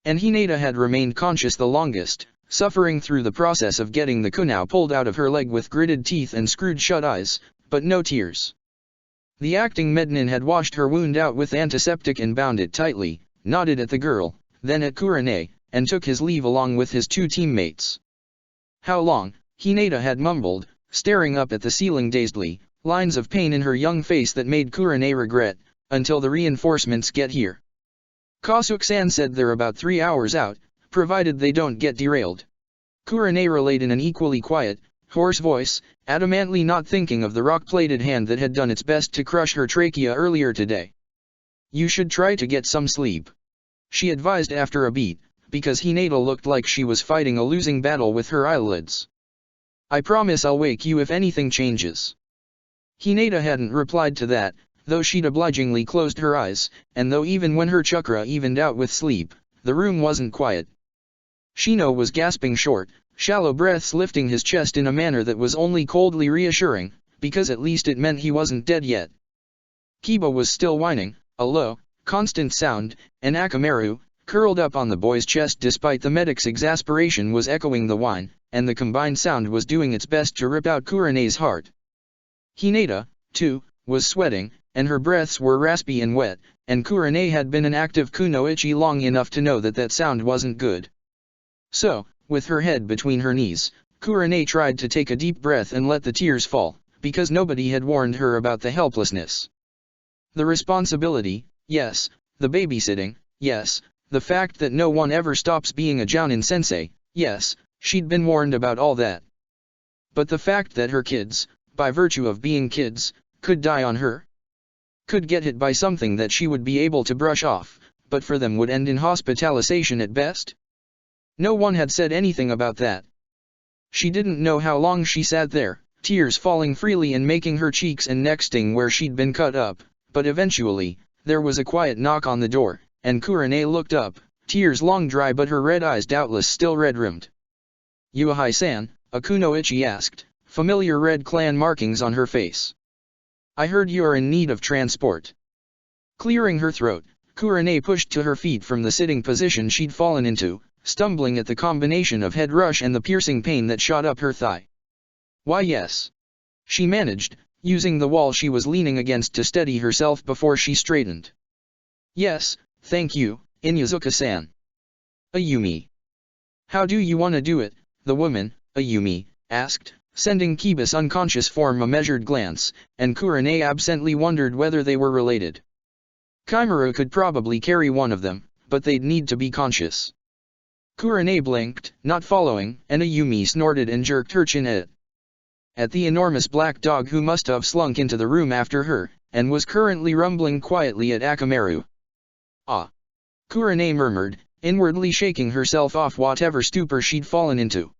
And Hinata had remained conscious the longest, suffering through the process of getting the kunai pulled out of her leg with gritted teeth and screwed shut eyes, but no tears. The acting mednin had washed her wound out with antiseptic and bound it tightly, nodded at the girl, then at Kurenai, and took his leave along with his two teammates. How long, Hinata had mumbled, staring up at the ceiling dazedly, lines of pain in her young face that made Kurenai regret, until the reinforcements get here. Kasuke-san said they're about 3 hours out, provided they don't get derailed. Kurenai relayed in an equally quiet, hoarse voice, adamantly not thinking of the rock-plated hand that had done its best to crush her trachea earlier today. You should try to get some sleep, she advised after a beat, because Hinata looked like she was fighting a losing battle with her eyelids. I promise I'll wake you if anything changes. Hinata hadn't replied to that, though she'd obligingly closed her eyes, and though even when her chakra evened out with sleep, the room wasn't quiet. Shino was gasping short, shallow breaths lifting his chest in a manner that was only coldly reassuring, because at least it meant he wasn't dead yet. Kiba was still whining, a low, constant sound, and Akamaru, curled up on the boy's chest despite the medic's exasperation was echoing the whine, and the combined sound was doing its best to rip out Kurenai's heart. Hinata, too, was sweating, and her breaths were raspy and wet, and Kurenai had been an active kunoichi long enough to know that that sound wasn't good. So, with her head between her knees, Kurenai tried to take a deep breath and let the tears fall, because nobody had warned her about the helplessness. The responsibility, yes, the babysitting, yes, the fact that no one ever stops being a Jounin sensei, yes, she'd been warned about all that. But the fact that her kids, by virtue of being kids, could die on her, could get hit by something that she would be able to brush off, but for them would end in hospitalization at best? No one had said anything about that. She didn't know how long she sat there, tears falling freely and making her cheeks and neck sting where she'd been cut up, but eventually, there was a quiet knock on the door, and Kurenai looked up, tears long dry but her red eyes doubtless still red-rimmed. Yuahai-san, a kunoichi asked, familiar red clan markings on her face. I heard you're in need of transport. Clearing her throat, Kurenai pushed to her feet from the sitting position she'd fallen into, stumbling at the combination of head rush and the piercing pain that shot up her thigh. Why yes. She managed, using the wall she was leaning against to steady herself before she straightened. Yes, thank you, Inyazuka-san. Ayumi. How do you want to do it, the woman, Ayumi, asked, sending Kiba's unconscious form a measured glance, and Kurenai absently wondered whether they were related. Kaimaru could probably carry one of them, but they'd need to be conscious. Kurenai blinked, not following, and Ayumi snorted and jerked her chin at the enormous black dog who must have slunk into the room after her, and was currently rumbling quietly at Akamaru. Ah! Kurenai murmured, inwardly shaking herself off whatever stupor she'd fallen into.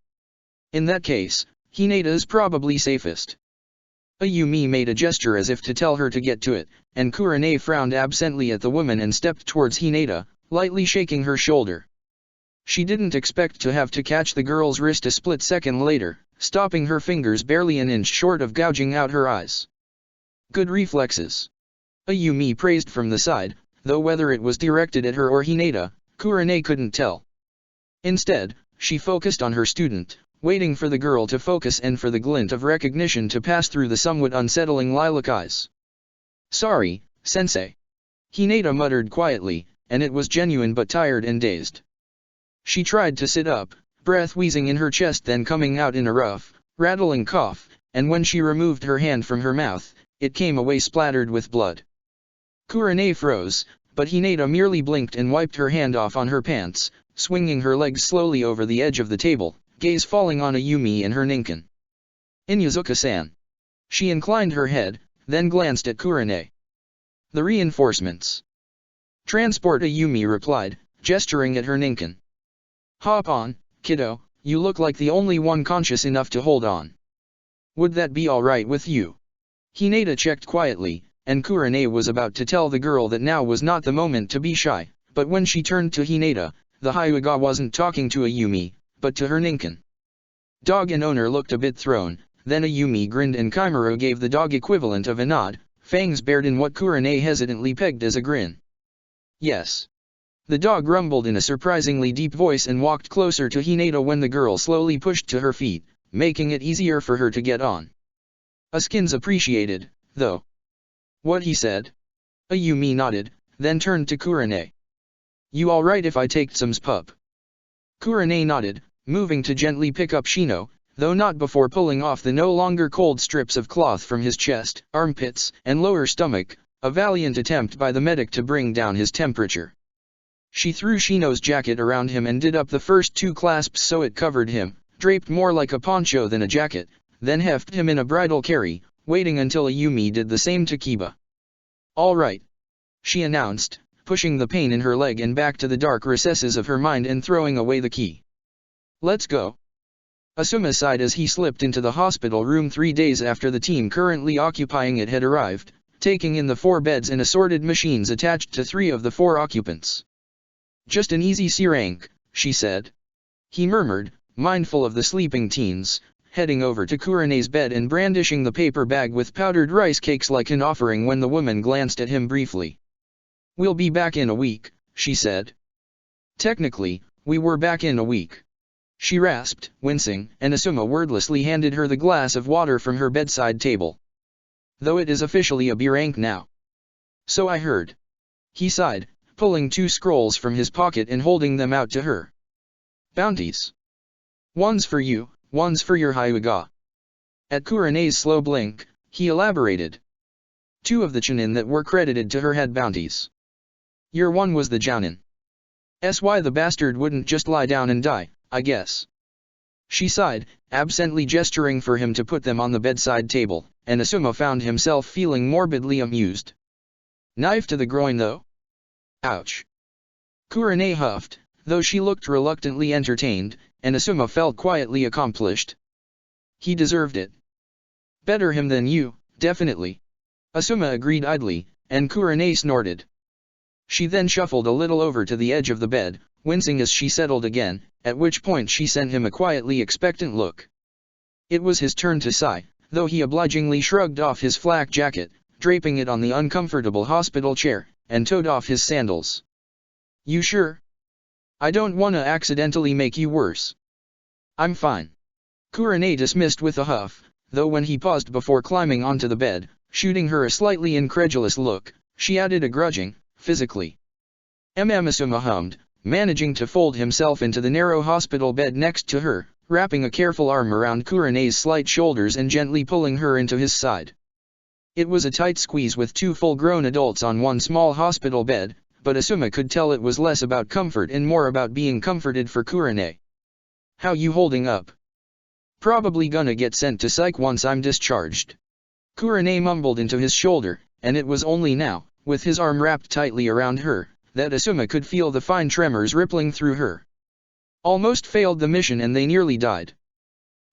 In that case, Hinata's probably safest. Ayumi made a gesture as if to tell her to get to it, and Kurenai frowned absently at the woman and stepped towards Hinata, lightly shaking her shoulder. She didn't expect to have to catch the girl's wrist a split second later, stopping her fingers barely an inch short of gouging out her eyes. Good reflexes. Ayumi praised from the side, though whether it was directed at her or Hinata, Kurenai couldn't tell. Instead, she focused on her student, waiting for the girl to focus and for the glint of recognition to pass through the somewhat unsettling lilac eyes. Sorry, sensei. Hinata muttered quietly, and it was genuine but tired and dazed. She tried to sit up, breath wheezing in her chest then coming out in a rough, rattling cough, and when she removed her hand from her mouth, it came away splattered with blood. Kurenai froze, but Hinata merely blinked and wiped her hand off on her pants, swinging her legs slowly over the edge of the table, gaze falling on Ayumi and her ninkin. Inyazuka-san. She inclined her head, then glanced at Kurane. The reinforcements. Transport, Ayumi replied, gesturing at her Ninken. Hop on, kiddo, you look like the only one conscious enough to hold on. Would that be alright with you? Hinata checked quietly, and Kurane was about to tell the girl that now was not the moment to be shy, but when she turned to Hinata, the Hyuga wasn't talking to Ayumi, but to her Ninken. Dog and owner looked a bit thrown, then Ayumi grinned and Kimura gave the dog equivalent of a nod, fangs bared in what Kurane hesitantly pegged as a grin. Yes. The dog rumbled in a surprisingly deep voice and walked closer to Hinata when the girl slowly pushed to her feet, making it easier for her to get on. Skins appreciated, though. What he said? Ayumi nodded, then turned to Kurane. You alright if I take some's pup? Kurane nodded, moving to gently pick up Shino, though not before pulling off the no longer cold strips of cloth from his chest, armpits, and lower stomach, a valiant attempt by the medic to bring down his temperature. She threw Shino's jacket around him and did up the first two clasps so it covered him, draped more like a poncho than a jacket, then hefted him in a bridal carry, waiting until Ayumi did the same to Kiba. All right, she announced, pushing the pain in her leg and back to the dark recesses of her mind and throwing away the key. Let's go. Asuma sighed as he slipped into the hospital room 3 days after the team currently occupying it had arrived, taking in the 4 beds and assorted machines attached to 3 of the 4 occupants. Just an easy C-rank, she said. He murmured, mindful of the sleeping teens, heading over to Kurane's bed and brandishing the paper bag with powdered rice cakes like an offering when the woman glanced at him briefly. We'll be back in a week, she said. Technically, we were back in a week. She rasped, wincing, and Asuma wordlessly handed her the glass of water from her bedside table. Though it is officially a B-rank now. So I heard. He sighed, pulling 2 scrolls from his pocket and holding them out to her. Bounties. One's for you, one's for your Hyuga. At Kurane's slow blink, he elaborated. 2 of the Chunin that were credited to her had bounties. Your one was the Jounin. Why the bastard wouldn't just lie down and die, I guess. She sighed, absently gesturing for him to put them on the bedside table, and Asuma found himself feeling morbidly amused. Knife to the groin though? Ouch. Kurane huffed, though she looked reluctantly entertained, and Asuma felt quietly accomplished. He deserved it. Better him than you, definitely. Asuma agreed idly, and Kurane snorted. She then shuffled a little over to the edge of the bed, wincing as she settled again, at which point she sent him a quietly expectant look. It was his turn to sigh, though he obligingly shrugged off his flak jacket, draping it on the uncomfortable hospital chair, and toed off his sandals. You sure? I don't wanna accidentally make you worse. I'm fine. Kurane dismissed with a huff, though when he paused before climbing onto the bed, shooting her a slightly incredulous look, she added a grudging, physically. Asuma hummed, managing to fold himself into the narrow hospital bed next to her, wrapping a careful arm around Kurane's slight shoulders and gently pulling her into his side. It was a tight squeeze with 2 full-grown adults on one small hospital bed, but Asuma could tell it was less about comfort and more about being comforted for Kurane. How you holding up? Probably gonna get sent to psych once I'm discharged. Kurane mumbled into his shoulder, and it was only now, with his arm wrapped tightly around her, that Asuma could feel the fine tremors rippling through her. Almost failed the mission and they nearly died.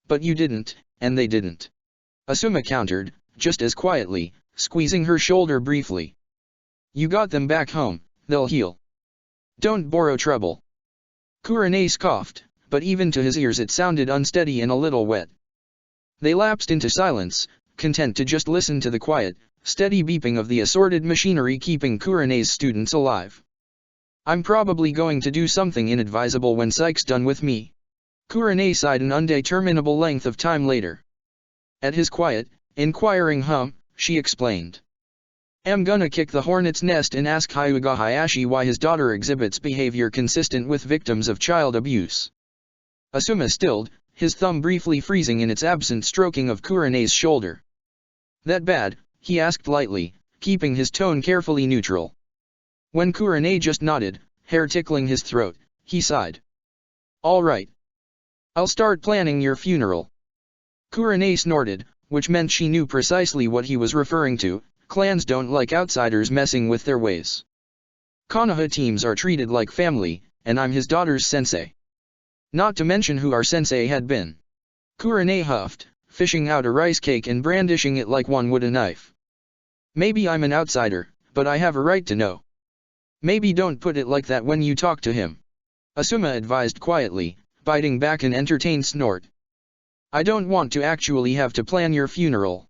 But you didn't, and they didn't. Asuma countered, just as quietly, squeezing her shoulder briefly. You got them back home, they'll heal. Don't borrow trouble. Kurane scoffed, but even to his ears it sounded unsteady and a little wet. They lapsed into silence, content to just listen to the quiet, steady beeping of the assorted machinery keeping Kurane's students alive. I'm probably going to do something inadvisable when psych's done with me. Kurane sighed an undeterminable length of time later. At his quiet, inquiring hum, she explained. I'm gonna kick the hornet's nest and ask Hyuga Hayashi why his daughter exhibits behavior consistent with victims of child abuse. Asuma stilled, his thumb briefly freezing in its absent stroking of Kurane's shoulder. That bad? He asked lightly, keeping his tone carefully neutral. When Kurane just nodded, hair tickling his throat, he sighed. All right. I'll start planning your funeral. Kurane snorted, which meant she knew precisely what he was referring to. Clans don't like outsiders messing with their ways. Konoha teams are treated like family, and I'm his daughter's sensei. Not to mention who our sensei had been. Kurane huffed, fishing out a rice cake and brandishing it like one would a knife. Maybe I'm an outsider, but I have a right to know. Maybe don't put it like that when you talk to him. Asuma advised quietly, biting back an entertained snort. I don't want to actually have to plan your funeral.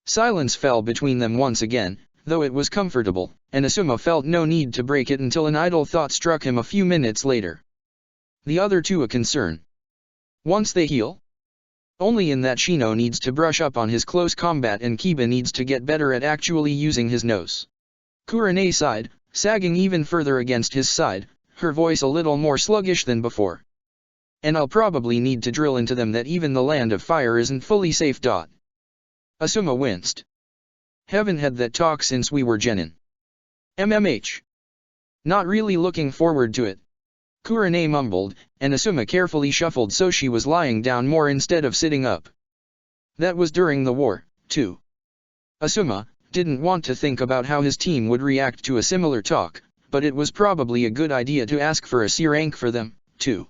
Silence fell between them once again, though it was comfortable, and Asuma felt no need to break it until an idle thought struck him a few minutes later. The other two a concern. Once they heal? Only in that Shino needs to brush up on his close combat and Kiba needs to get better at actually using his nose. Kurane sighed, sagging even further against his side, her voice a little more sluggish than before. And I'll probably need to drill into them that even the land of fire isn't fully safe. Asuma winced. Haven't had that talk since we were genin. MMH. Not really looking forward to it. Kurane mumbled, and Asuma carefully shuffled so she was lying down more instead of sitting up. That was during the war, too. Asuma didn't want to think about how his team would react to a similar talk, but it was probably a good idea to ask for a C rank for them, too.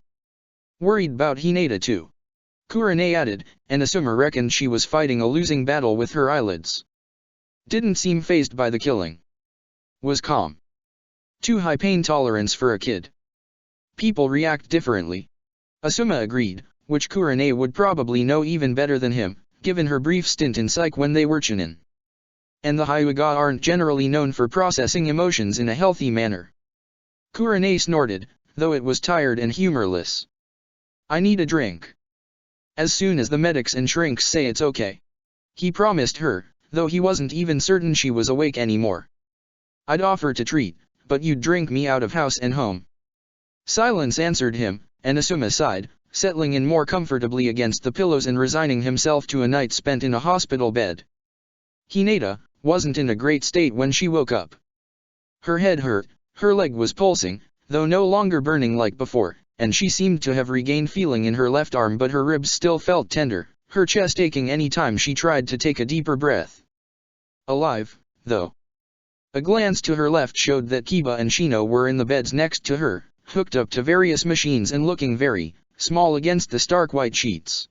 Worried about Hinata too. Kurane added, and Asuma reckoned she was fighting a losing battle with her eyelids. Didn't seem fazed by the killing. Was calm. Too high pain tolerance for a kid. People react differently. Asuma agreed, which Kurane would probably know even better than him, given her brief stint in psych when they were chunin. And the Hyuga aren't generally known for processing emotions in a healthy manner. Kurane snorted, though it was tired and humorless. I need a drink. As soon as the medics and shrinks say it's okay. He promised her, though he wasn't even certain she was awake anymore. I'd offer to treat, but you'd drink me out of house and home. Silence answered him, and Asuma sighed, settling in more comfortably against the pillows and resigning himself to a night spent in a hospital bed. Hinata wasn't in a great state when she woke up. Her head hurt, her leg was pulsing, though no longer burning like before, and she seemed to have regained feeling in her left arm, but her ribs still felt tender, her chest aching any time she tried to take a deeper breath. Alive, though. A glance to her left showed that Kiba and Shino were in the beds next to her, hooked up to various machines and looking very small against the stark white sheets.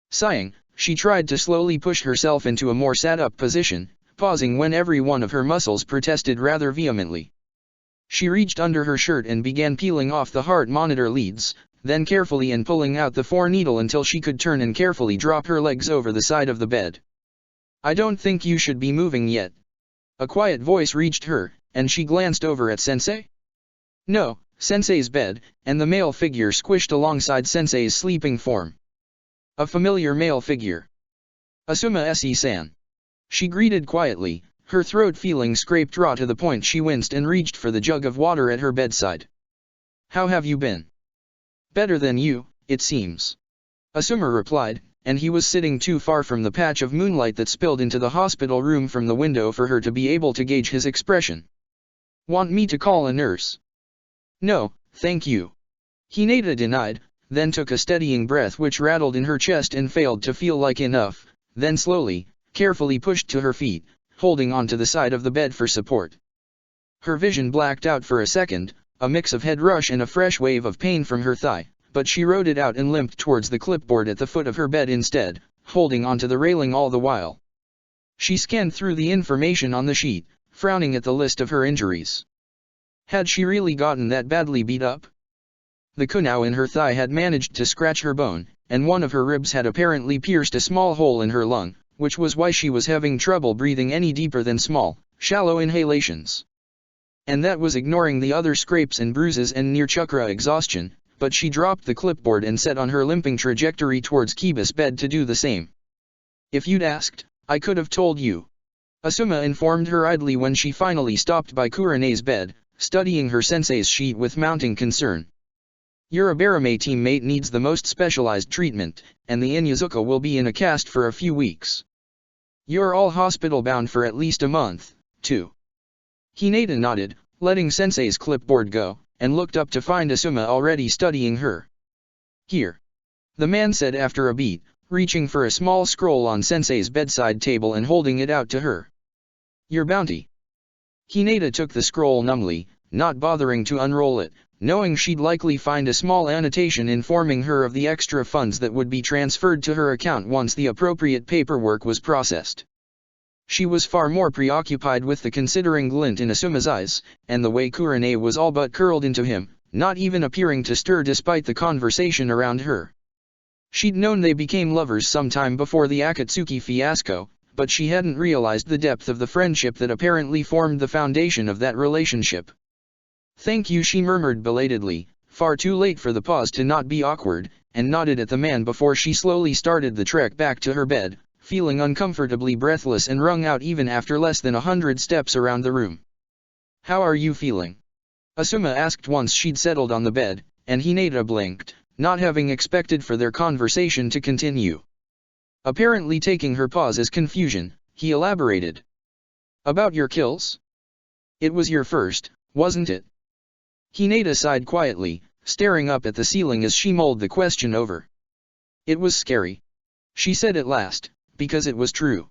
Sighing, she tried to slowly push herself into a more sat-up position, pausing when every one of her muscles protested rather vehemently. She reached under her shirt and began peeling off the heart monitor leads, then carefully and pulling out the 4-needle until she could turn and carefully drop her legs over the side of the bed. I don't think you should be moving yet. A quiet voice reached her, and she glanced over at Sensei. No, Sensei's bed, and the male figure squished alongside Sensei's sleeping form. A familiar male figure. Asuma Se-san. She greeted quietly, her throat feeling scraped raw to the point she winced and reached for the jug of water at her bedside. How have you been? Better than you, it seems. Asuma replied, and he was sitting too far from the patch of moonlight that spilled into the hospital room from the window for her to be able to gauge his expression. Want me to call a nurse? No, thank you. Hinata denied, then took a steadying breath which rattled in her chest and failed to feel like enough, then slowly, carefully pushed to her feet, holding onto the side of the bed for support. Her vision blacked out for a second, a mix of head rush and a fresh wave of pain from her thigh, but she rode it out and limped towards the clipboard at the foot of her bed instead, holding onto the railing all the while. She scanned through the information on the sheet, frowning at the list of her injuries. Had she really gotten that badly beat up? The kunao in her thigh had managed to scratch her bone, and one of her ribs had apparently pierced a small hole in her lung, which was why she was having trouble breathing any deeper than small, shallow inhalations. And that was ignoring the other scrapes and bruises and near chakra exhaustion, but she dropped the clipboard and set on her limping trajectory towards Kiba's bed to do the same. If you'd asked, I could have told you. Asuma informed her idly when she finally stopped by Kurane's bed, studying her sensei's sheet with mounting concern. Your Abarame teammate needs the most specialized treatment, and the Inyazuka will be in a cast for a few weeks. You're all hospital-bound for at least a month, too. Hinata nodded, letting Sensei's clipboard go, and looked up to find Asuma already studying her. Here. The man said after a beat, reaching for a small scroll on Sensei's bedside table and holding it out to her. "Your bounty." Hinata took the scroll numbly, not bothering to unroll it, knowing she'd likely find a small annotation informing her of the extra funds that would be transferred to her account once the appropriate paperwork was processed. She was far more preoccupied with the considering glint in Asuma's eyes, and the way Kurenai was all but curled into him, not even appearing to stir despite the conversation around her. She'd known they became lovers sometime before the Akatsuki fiasco, but she hadn't realized the depth of the friendship that apparently formed the foundation of that relationship. "Thank you," she murmured belatedly, far too late for the pause to not be awkward, and nodded at the man before she slowly started the trek back to her bed, feeling uncomfortably breathless and wrung out even after less than 100 steps around the room. "How are you feeling?" Asuma asked once she'd settled on the bed, and Hinata blinked, not having expected for their conversation to continue. Apparently taking her pause as confusion, he elaborated. "About your kills? It was your first, wasn't it?" Hinata sighed quietly, staring up at the ceiling as she mulled the question over. "It was scary," she said at last, because it was true.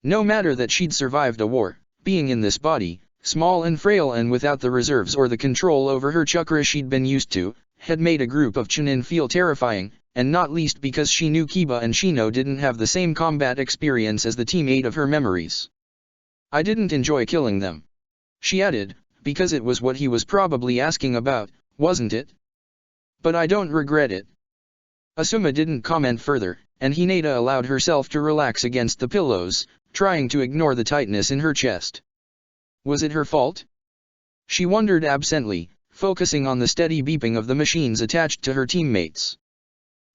No matter that she'd survived a war, being in this body, small and frail and without the reserves or the control over her chakra she'd been used to, had made a group of Chunin feel terrifying, and not least because she knew Kiba and Shino didn't have the same combat experience as the teammate of her memories. "I didn't enjoy killing them," she added, because it was what he was probably asking about, wasn't it? "But I don't regret it." Asuma didn't comment further, and Hinata allowed herself to relax against the pillows, trying to ignore the tightness in her chest. Was it her fault? She wondered absently, focusing on the steady beeping of the machines attached to her teammates.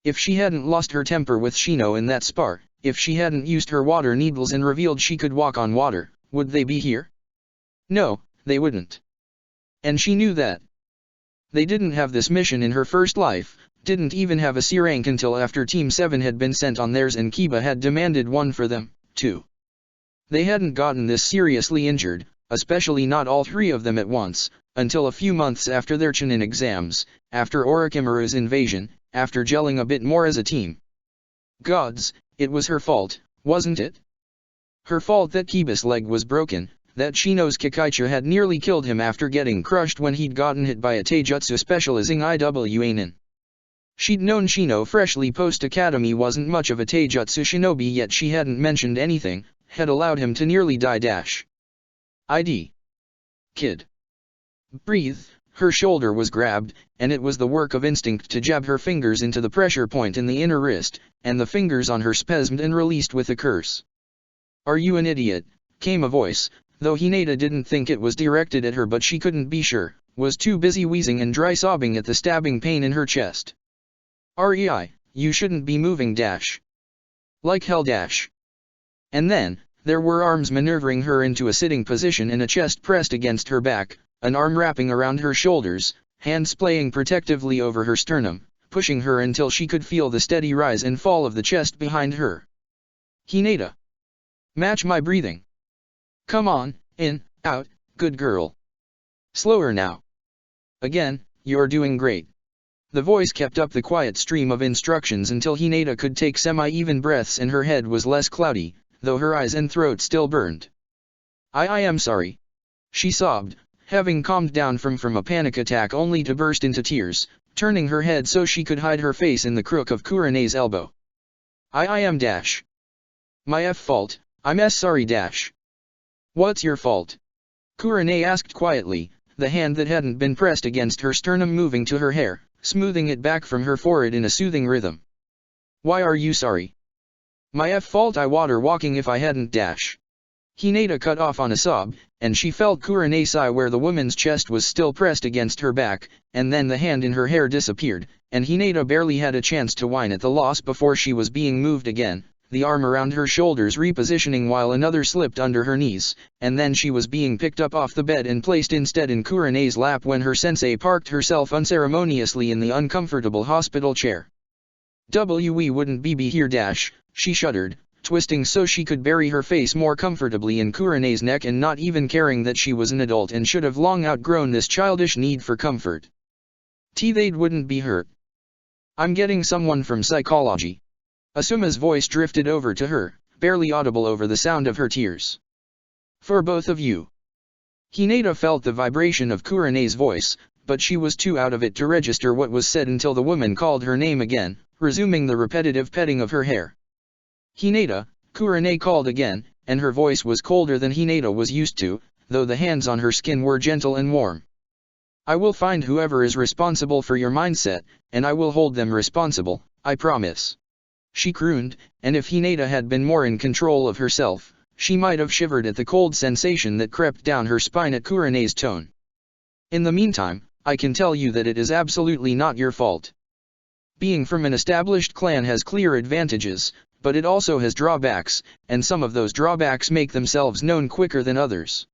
If she hadn't lost her temper with Shino in that spar, if she hadn't used her water needles and revealed she could walk on water, would they be here? No, they wouldn't. And she knew that. They didn't have this mission in her first life, didn't even have a C rank until after Team 7 had been sent on theirs and Kiba had demanded one for them, too. They hadn't gotten this seriously injured, especially not all three of them at once, until a few months after their Chunin exams, after Orochimaru's invasion, after gelling a bit more as a team. Gods, it was her fault, wasn't it? Her fault that Kiba's leg was broken, that Shino's Kikaicha had nearly killed him after getting crushed when he'd gotten hit by a Taijutsu specializing Iwanin. She'd known Shino freshly post-academy wasn't much of a Taijutsu shinobi, yet she hadn't mentioned anything, had allowed him to nearly die. ID. Kid. Breathe. Her shoulder was grabbed, and it was the work of instinct to jab her fingers into the pressure point in the inner wrist, and the fingers on her spasmed and released with a curse. "Are you an idiot?" came a voice, though Hinata didn't think it was directed at her, but she couldn't be sure, was too busy wheezing and dry sobbing at the stabbing pain in her chest. "Rei, you shouldn't be moving. Like hell. And then, there were arms maneuvering her into a sitting position and a chest pressed against her back, an arm wrapping around her shoulders, hands playing protectively over her sternum, pushing her until she could feel the steady rise and fall of the chest behind her. "Hinata. Match my breathing. Come on, in, out, good girl. Slower now. Again, you're doing great." The voice kept up the quiet stream of instructions until Hinata could take semi-even breaths and her head was less cloudy, though her eyes and throat still burned. I am sorry," she sobbed, having calmed down from a panic attack only to burst into tears, turning her head so she could hide her face in the crook of Kurenai's elbow. I am my fault, I'm sorry. What's your fault?" Kurenai asked quietly, the hand that hadn't been pressed against her sternum moving to her hair, smoothing it back from her forehead in a soothing rhythm. "Why are you sorry?" "My fault, I water walking if I hadn't. Hinata cut off on a sob, and she felt Kurenai sigh where the woman's chest was still pressed against her back, and then the hand in her hair disappeared, and Hinata barely had a chance to whine at the loss before she was being moved again, the arm around her shoulders repositioning while another slipped under her knees, and then she was being picked up off the bed and placed instead in Kurenai's lap when her sensei parked herself unceremoniously in the uncomfortable hospital chair. "We wouldn't be here. She shuddered, twisting so she could bury her face more comfortably in Kurenai's neck and not even caring that she was an adult and should have long outgrown this childish need for comfort. "They wouldn't be hurt. I'm getting someone from psychology." Asuma's voice drifted over to her, barely audible over the sound of her tears. For both of you. Hinata felt the vibration of Kurene's voice, but she was too out of it to register what was said until the woman called her name again, resuming the repetitive petting of her hair. Hinata, Kurene called again, and her voice was colder than Hinata was used to, though the hands on her skin were gentle and warm. I will find whoever is responsible for your mindset, and I will hold them responsible, I promise. She crooned, and if Hinata had been more in control of herself, she might have shivered at the cold sensation that crept down her spine at Kurene's tone. In the meantime, I can tell you that it is absolutely not your fault. Being from an established clan has clear advantages, but it also has drawbacks, and some of those drawbacks make themselves known quicker than others.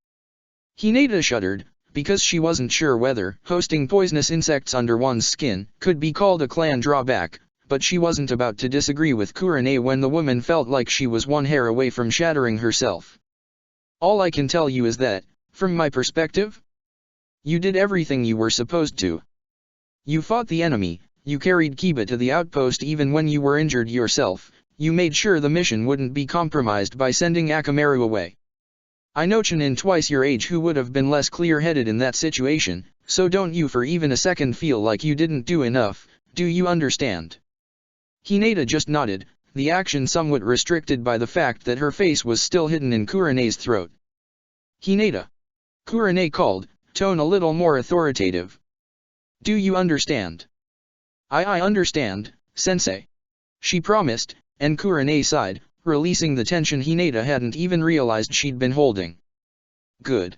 Hinata shuddered, because she wasn't sure whether hosting poisonous insects under one's skin could be called a clan drawback, but she wasn't about to disagree with Kurene when the woman felt like she was one hair away from shattering herself. All I can tell you is that, from my perspective, you did everything you were supposed to. You fought the enemy, you carried Kiba to the outpost even when you were injured yourself, you made sure the mission wouldn't be compromised by sending Akamaru away. I know Chunin twice your age who would have been less clear-headed in that situation, so don't you for even a second feel like you didn't do enough, do you understand? Hinata just nodded, the action somewhat restricted by the fact that her face was still hidden in Kurene's throat. Hinata. Kurene called, tone a little more authoritative. Do you understand? I understand, sensei. She promised, and Kurene sighed, releasing the tension Hinata hadn't even realized she'd been holding. Good.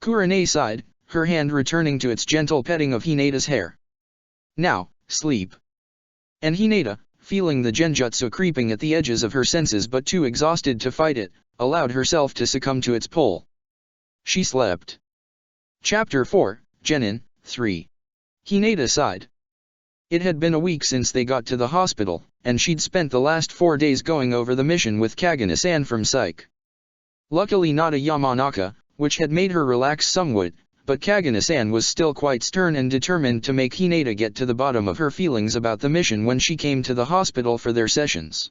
Kurene sighed, her hand returning to its gentle petting of Hinata's hair. Now, sleep. And Hinata, feeling the genjutsu creeping at the edges of her senses but too exhausted to fight it, allowed herself to succumb to its pull. She slept. Chapter 4, Genin, 3. Hinata sighed. It had been a week since they got to the hospital, and she'd spent the last 4 days going over the mission with Kagane-san from Psych. Luckily not a Yamanaka, which had made her relax somewhat, but Kagane-san was still quite stern and determined to make Hinata get to the bottom of her feelings about the mission when she came to the hospital for their sessions.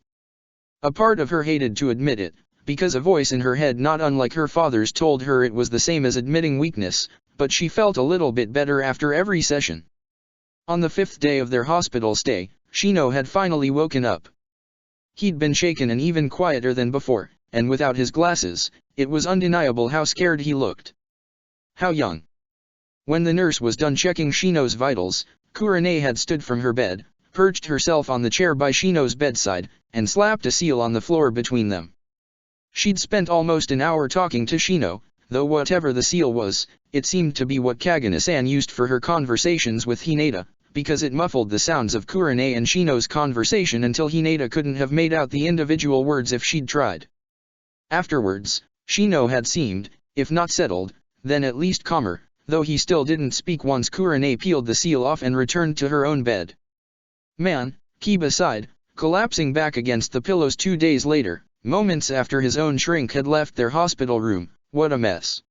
A part of her hated to admit it, because a voice in her head not unlike her father's told her it was the same as admitting weakness, but she felt a little bit better after every session. On the 5th day of their hospital stay, Shino had finally woken up. He'd been shaken and even quieter than before, and without his glasses, it was undeniable how scared he looked. How young. When the nurse was done checking Shino's vitals, Kurene had stood from her bed, perched herself on the chair by Shino's bedside, and slapped a seal on the floor between them. She'd spent almost an hour talking to Shino, though whatever the seal was, it seemed to be what Kagane-san used for her conversations with Hinata, because it muffled the sounds of Kurene and Shino's conversation until Hinata couldn't have made out the individual words if she'd tried. Afterwards, Shino had seemed, if not settled, then at least calmer, though he still didn't speak once Kurene peeled the seal off and returned to her own bed. Man, Kiba sighed, collapsing back against the pillows 2 days later, moments after his own shrink had left their hospital room. What a mess.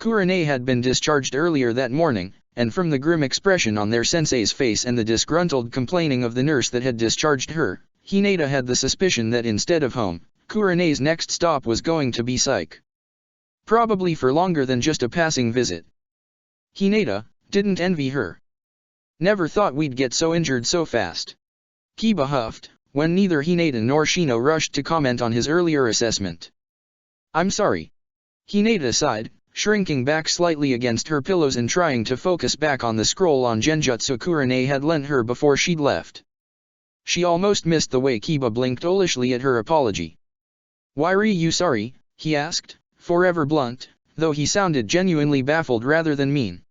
Kurene had been discharged earlier that morning, and from the grim expression on their sensei's face and the disgruntled complaining of the nurse that had discharged her, Hinata had the suspicion that instead of home, Kurene's next stop was going to be Psych. Probably for longer than just a passing visit. Hinata didn't envy her. Never thought we'd get so injured so fast. Kiba huffed, when neither Hinata nor Shino rushed to comment on his earlier assessment. I'm sorry. Hinata sighed, shrinking back slightly against her pillows and trying to focus back on the scroll on Genjutsu Kurene had lent her before she'd left. She almost missed the way Kiba blinked owlishly at her apology. Why are you sorry? He asked, forever blunt, though he sounded genuinely baffled rather than mean.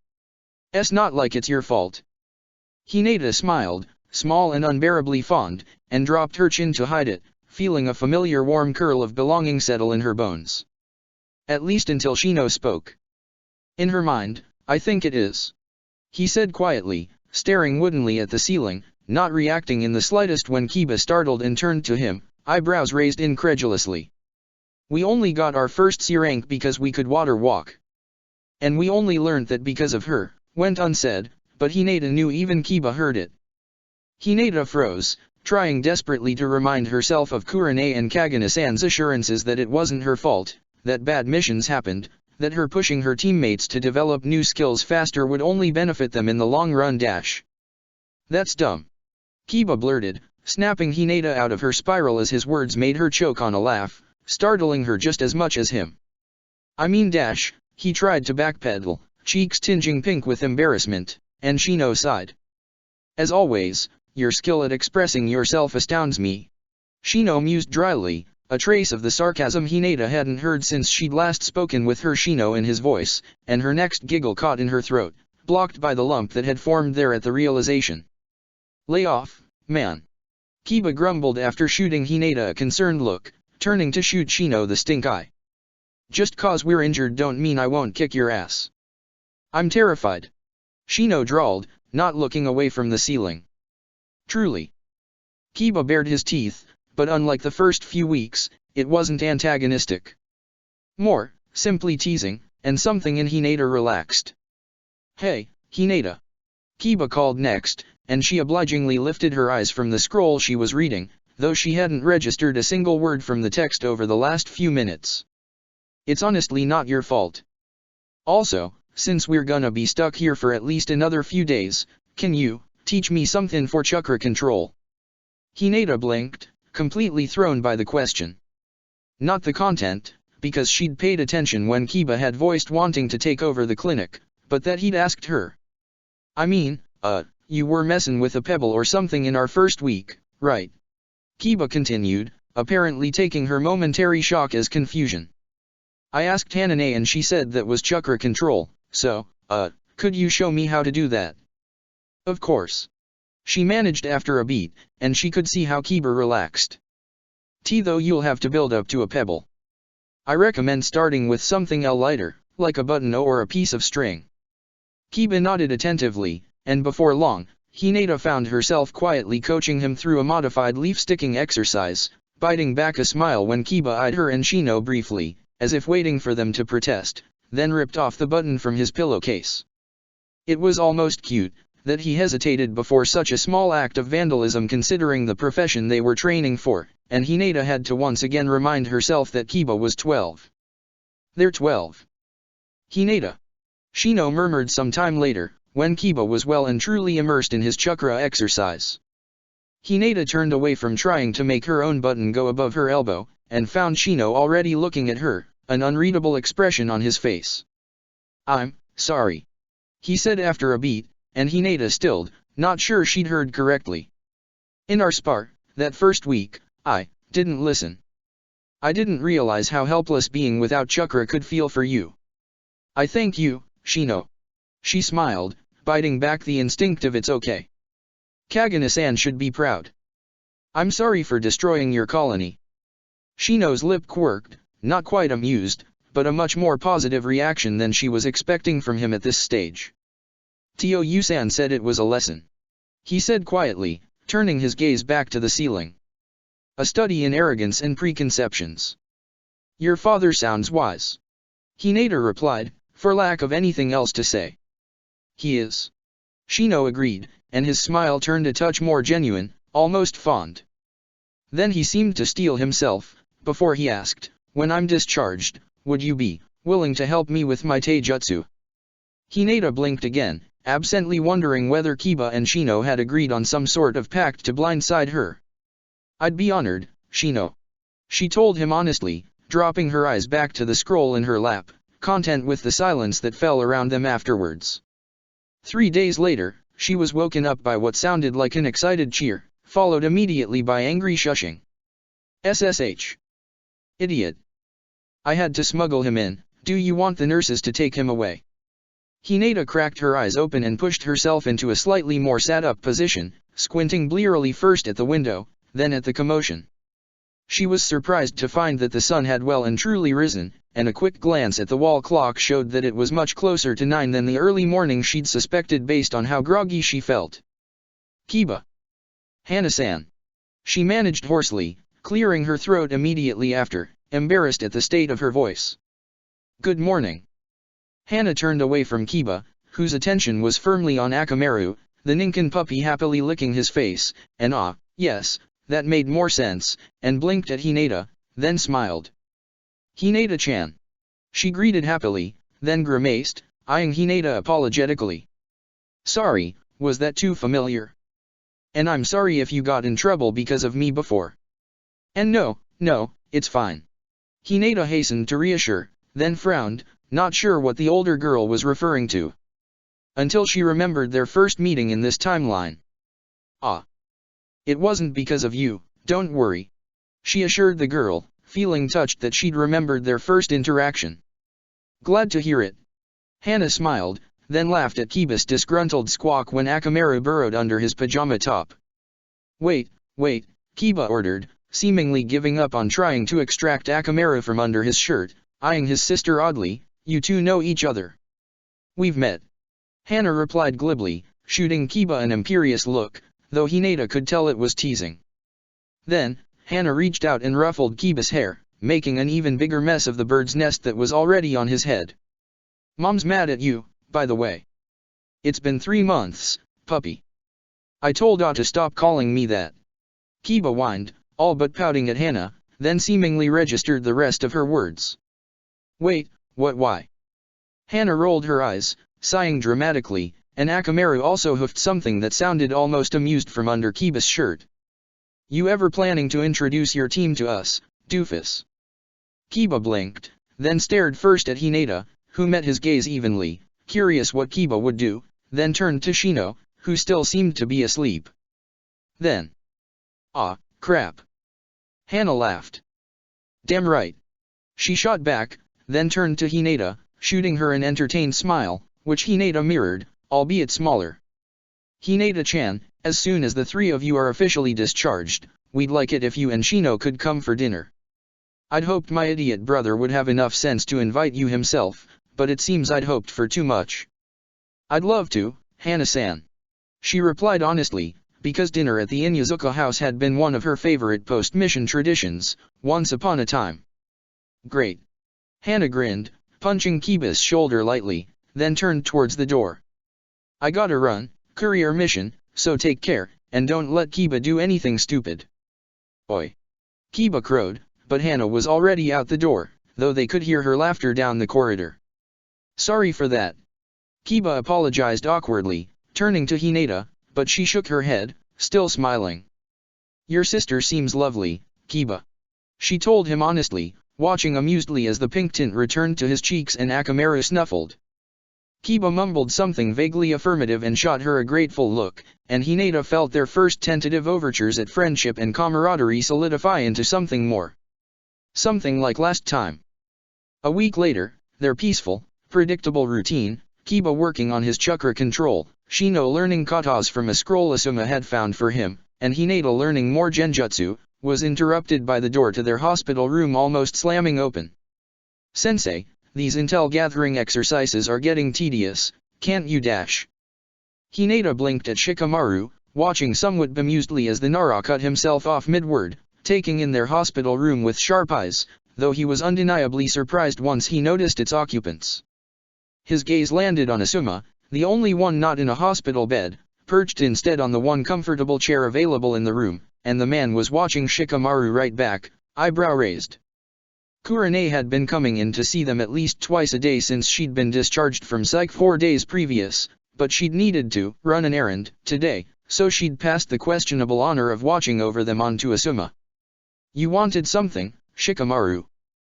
It's not like it's your fault. Hinata smiled, small and unbearably fond, and dropped her chin to hide it, feeling a familiar warm curl of belonging settle in her bones. At least until Shino spoke. In her mind, I think it is. He said quietly, staring woodenly at the ceiling, not reacting in the slightest when Kiba startled and turned to him, eyebrows raised incredulously. We only got our first C rank because we could water walk. And we only learned that because of her, went unsaid, but Hinata knew even Kiba heard it. Hinata froze, trying desperately to remind herself of Kurane and Kagane-san's assurances that it wasn't her fault, that bad missions happened, that her pushing her teammates to develop new skills faster would only benefit them in the long run. That's dumb. Kiba blurted, snapping Hinata out of her spiral as his words made her choke on a laugh, startling her just as much as him. I mean, he tried to backpedal, cheeks tinging pink with embarrassment, and Shino sighed. As always, your skill at expressing yourself astounds me. Shino mused dryly, a trace of the sarcasm Hinata hadn't heard since she'd last spoken with her Shino in his voice, and her next giggle caught in her throat, blocked by the lump that had formed there at the realization. Lay off, man. Kiba grumbled after shooting Hinata a concerned look, turning to shoot Shino the stink eye. Just cause we're injured don't mean I won't kick your ass. I'm terrified. Shino drawled, not looking away from the ceiling. Truly. Kiba bared his teeth, but unlike the first few weeks, it wasn't antagonistic. More, simply teasing, and something in Hinata relaxed. Hey, Hinata. Kiba called next, and she obligingly lifted her eyes from the scroll she was reading, though she hadn't registered a single word from the text over the last few minutes. It's honestly not your fault. Also, since we're gonna be stuck here for at least another few days, can you teach me something for chakra control? Hinata blinked, completely thrown by the question. Not the content, because she'd paid attention when Kiba had voiced wanting to take over the clinic, but that he'd asked her. I mean, you were messin' with a pebble or something in our first week, right? Kiba continued, apparently taking her momentary shock as confusion. I asked Hanane and she said that was chakra control, so, could you show me how to do that? Of course. She managed after a beat, and she could see how Kiba relaxed. Though you'll have to build up to a pebble. I recommend starting with something lighter, like a button or a piece of string. Kiba nodded attentively, and before long, Hinata found herself quietly coaching him through a modified leaf-sticking exercise, biting back a smile when Kiba eyed her and Shino briefly, as if waiting for them to protest, then ripped off the button from his pillowcase. It was almost cute, that he hesitated before such a small act of vandalism considering the profession they were training for, and Hinata had to once again remind herself that Kiba was 12. They're 12. Hinata. Shino murmured some time later, when Kiba was well and truly immersed in his chakra exercise. Hinata turned away from trying to make her own button go above her elbow, and found Shino already looking at her, an unreadable expression on his face. I'm sorry. He said after a beat, and Hinata stilled, not sure she'd heard correctly. In our spar, that first week, I didn't listen. I didn't realize how helpless being without chakra could feel for you. I thank you, Shino. She smiled, biting back the instinctive it's okay. Kagane-san should be proud. I'm sorry for destroying your colony. Shino's lip quirked, not quite amused, but a much more positive reaction than she was expecting from him at this stage. Tio-san said it was a lesson. He said quietly, turning his gaze back to the ceiling. A study in arrogance and preconceptions. Your father sounds wise. Hinata replied, for lack of anything else to say. He is. Shino agreed, and his smile turned a touch more genuine, almost fond. Then he seemed to steel himself, before he asked, when I'm discharged, would you be willing to help me with my taijutsu? Hinata blinked again, absently wondering whether Kiba and Shino had agreed on some sort of pact to blindside her. I'd be honored, Shino. She told him honestly, dropping her eyes back to the scroll in her lap, content with the silence that fell around them afterwards. 3 days later, she was woken up by what sounded like an excited cheer, followed immediately by angry shushing. SSH. Idiot. I had to smuggle him in, do you want the nurses to take him away? Hinata cracked her eyes open and pushed herself into a slightly more sat-up position, squinting blearily first at the window, then at the commotion. She was surprised to find that the sun had well and truly risen, and a quick glance at the wall clock showed that it was much closer to 9 than the early morning she'd suspected based on how groggy she felt. Kiba. Hana-san. She managed hoarsely, clearing her throat immediately after, embarrassed at the state of her voice. Good morning. Hana turned away from Kiba, whose attention was firmly on Akamaru, the Ninken puppy happily licking his face, and Yes, that made more sense, and blinked at Hinata, then smiled. Hinata-chan. She greeted happily, then grimaced, eyeing Hinata apologetically. Sorry, was that too familiar? And I'm sorry if you got in trouble because of me before. And no, it's fine. Hinata hastened to reassure, then frowned, not sure what the older girl was referring to. Until she remembered their first meeting in this timeline. Ah. It wasn't because of you, don't worry. She assured the girl, feeling touched that she'd remembered their first interaction. Glad to hear it. Hana smiled, then laughed at Kiba's disgruntled squawk when Akamaru burrowed under his pajama top. Wait, Kiba ordered, seemingly giving up on trying to extract Akamaru from under his shirt, eyeing his sister oddly, you two know each other. We've met. Hana replied glibly, shooting Kiba an imperious look, though Hinata could tell it was teasing. Then, Hana reached out and ruffled Kiba's hair, making an even bigger mess of the bird's nest that was already on his head. Mom's mad at you, by the way. It's been 3 months, puppy. I told Ah to stop calling me that. Kiba whined, all but pouting at Hana, then seemingly registered the rest of her words. Wait, what why? Hana rolled her eyes, sighing dramatically, and Akamaru also hoofed something that sounded almost amused from under Kiba's shirt. You ever planning to introduce your team to us, doofus? Kiba blinked, then stared first at Hinata, who met his gaze evenly, curious what Kiba would do, then turned to Shino, who still seemed to be asleep. Then. Ah, crap. Hana laughed. Damn right. She shot back, then turned to Hinata, shooting her an entertained smile, which Hinata mirrored, albeit smaller. Hinata-chan, as soon as the 3 of you are officially discharged, we'd like it if you and Shino could come for dinner. I'd hoped my idiot brother would have enough sense to invite you himself, but it seems I'd hoped for too much. I'd love to, Hana-san. She replied honestly, because dinner at the Inyazuka house had been one of her favorite post-mission traditions, once upon a time. Great. Hana grinned, punching Kiba's shoulder lightly, then turned towards the door. I gotta run, courier mission, so take care, and don't let Kiba do anything stupid. Oi. Kiba crowed, but Hana was already out the door, though they could hear her laughter down the corridor. Sorry for that. Kiba apologized awkwardly, turning to Hinata, but she shook her head, still smiling. Your sister seems lovely, Kiba. She told him honestly, watching amusedly as the pink tint returned to his cheeks and Akamaru snuffled. Kiba mumbled something vaguely affirmative and shot her a grateful look, and Hinata felt their first tentative overtures at friendship and camaraderie solidify into something more. Something like last time. A week later, their peaceful, predictable routine, Kiba working on his chakra control, Shino learning katas from a scroll Asuma had found for him, and Hinata learning more genjutsu, was interrupted by the door to their hospital room almost slamming open. Sensei, these intel gathering exercises are getting tedious, can't you dash? Hinata blinked at Shikamaru, watching somewhat bemusedly as the Nara cut himself off mid-word, taking in their hospital room with sharp eyes, though he was undeniably surprised once he noticed its occupants. His gaze landed on Asuma, the only one not in a hospital bed, perched instead on the one comfortable chair available in the room, and the man was watching Shikamaru right back, eyebrow raised. Kurane had been coming in to see them at least twice a day since she'd been discharged from psych 4 days previous, but she'd needed to run an errand today, so she'd passed the questionable honor of watching over them on to Asuma. You wanted something, Shikamaru?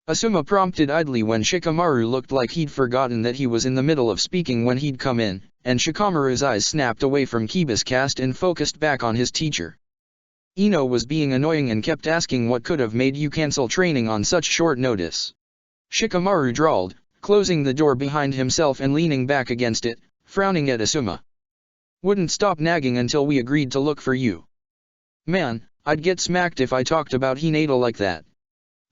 Asuma prompted idly when Shikamaru looked like he'd forgotten that he was in the middle of speaking when he'd come in, and Shikamaru's eyes snapped away from Kiba's cast and focused back on his teacher. Ino was being annoying and kept asking what could have made you cancel training on such short notice. Shikamaru drawled, closing the door behind himself and leaning back against it, frowning at Asuma. Wouldn't stop nagging until we agreed to look for you. Man, I'd get smacked if I talked about Hinata like that.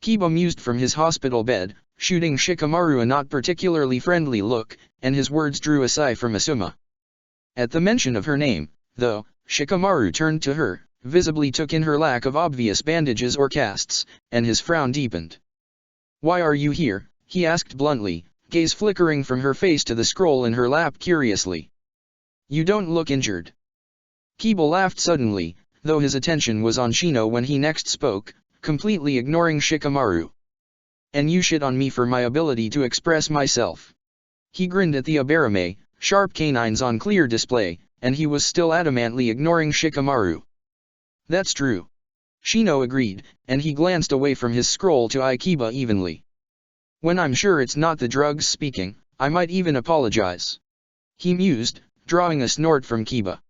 Kiba mused from his hospital bed, shooting Shikamaru a not particularly friendly look, and his words drew a sigh from Asuma. At the mention of her name, though, Shikamaru turned to her, visibly took in her lack of obvious bandages or casts, and his frown deepened. Why are you here? He asked bluntly, gaze flickering from her face to the scroll in her lap curiously. You don't look injured. Kiba laughed suddenly, though his attention was on Shino when he next spoke, completely ignoring Shikamaru. "And you shit on me for my ability to express myself." He grinned at the Aburame, sharp canines on clear display, and he was still adamantly ignoring Shikamaru. "That's true." Shino agreed, and he glanced away from his scroll to eye Kiba evenly. "When I'm sure it's not the drugs speaking, I might even apologize," he mused, drawing a snort from Kiba.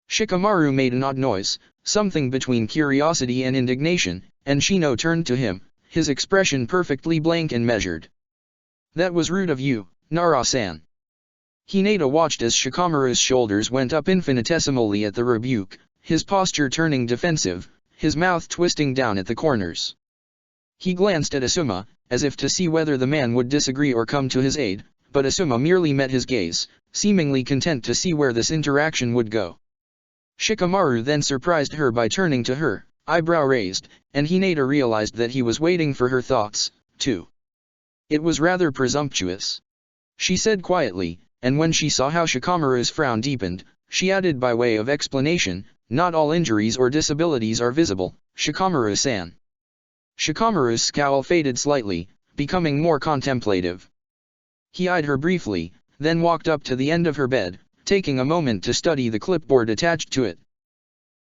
Shikamaru made an odd noise, something between curiosity and indignation, and Shino turned to him, his expression perfectly blank and measured. "That was rude of you, Nara-san." Hinata watched as Shikamaru's shoulders went up infinitesimally at the rebuke, his posture turning defensive, his mouth twisting down at the corners. He glanced at Asuma, as if to see whether the man would disagree or come to his aid, but Asuma merely met his gaze, seemingly content to see where this interaction would go. Shikamaru then surprised her by turning to her, eyebrow raised, and Hinata realized that he was waiting for her thoughts, too. "It was rather presumptuous," she said quietly, and when she saw how Shikamaru's frown deepened, she added by way of explanation, "Not all injuries or disabilities are visible, Shikamaru-san." Shikamaru's scowl faded slightly, becoming more contemplative. He eyed her briefly, then walked up to the end of her bed, taking a moment to study the clipboard attached to it.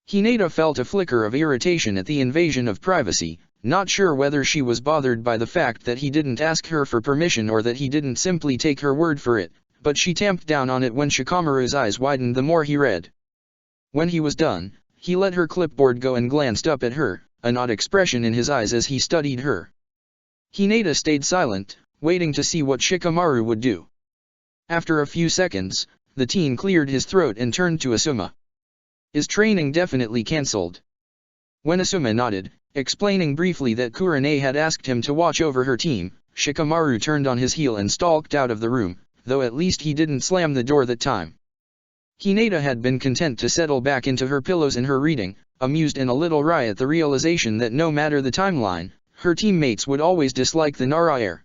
Hinata felt a flicker of irritation at the invasion of privacy, not sure whether she was bothered by the fact that he didn't ask her for permission or that he didn't simply take her word for it, but she tamped down on it when Shikamaru's eyes widened the more he read. When he was done, he let her clipboard go and glanced up at her, an odd expression in his eyes as he studied her. Hinata stayed silent, waiting to see what Shikamaru would do. After a few seconds, the teen cleared his throat and turned to Asuma. "Is training definitely cancelled?" When Asuma nodded, explaining briefly that Kurane had asked him to watch over her team, Shikamaru turned on his heel and stalked out of the room, though at least he didn't slam the door that time. Hinata had been content to settle back into her pillows and her reading, amused and a little wry at the realization that no matter the timeline, her teammates would always dislike the Nara heir.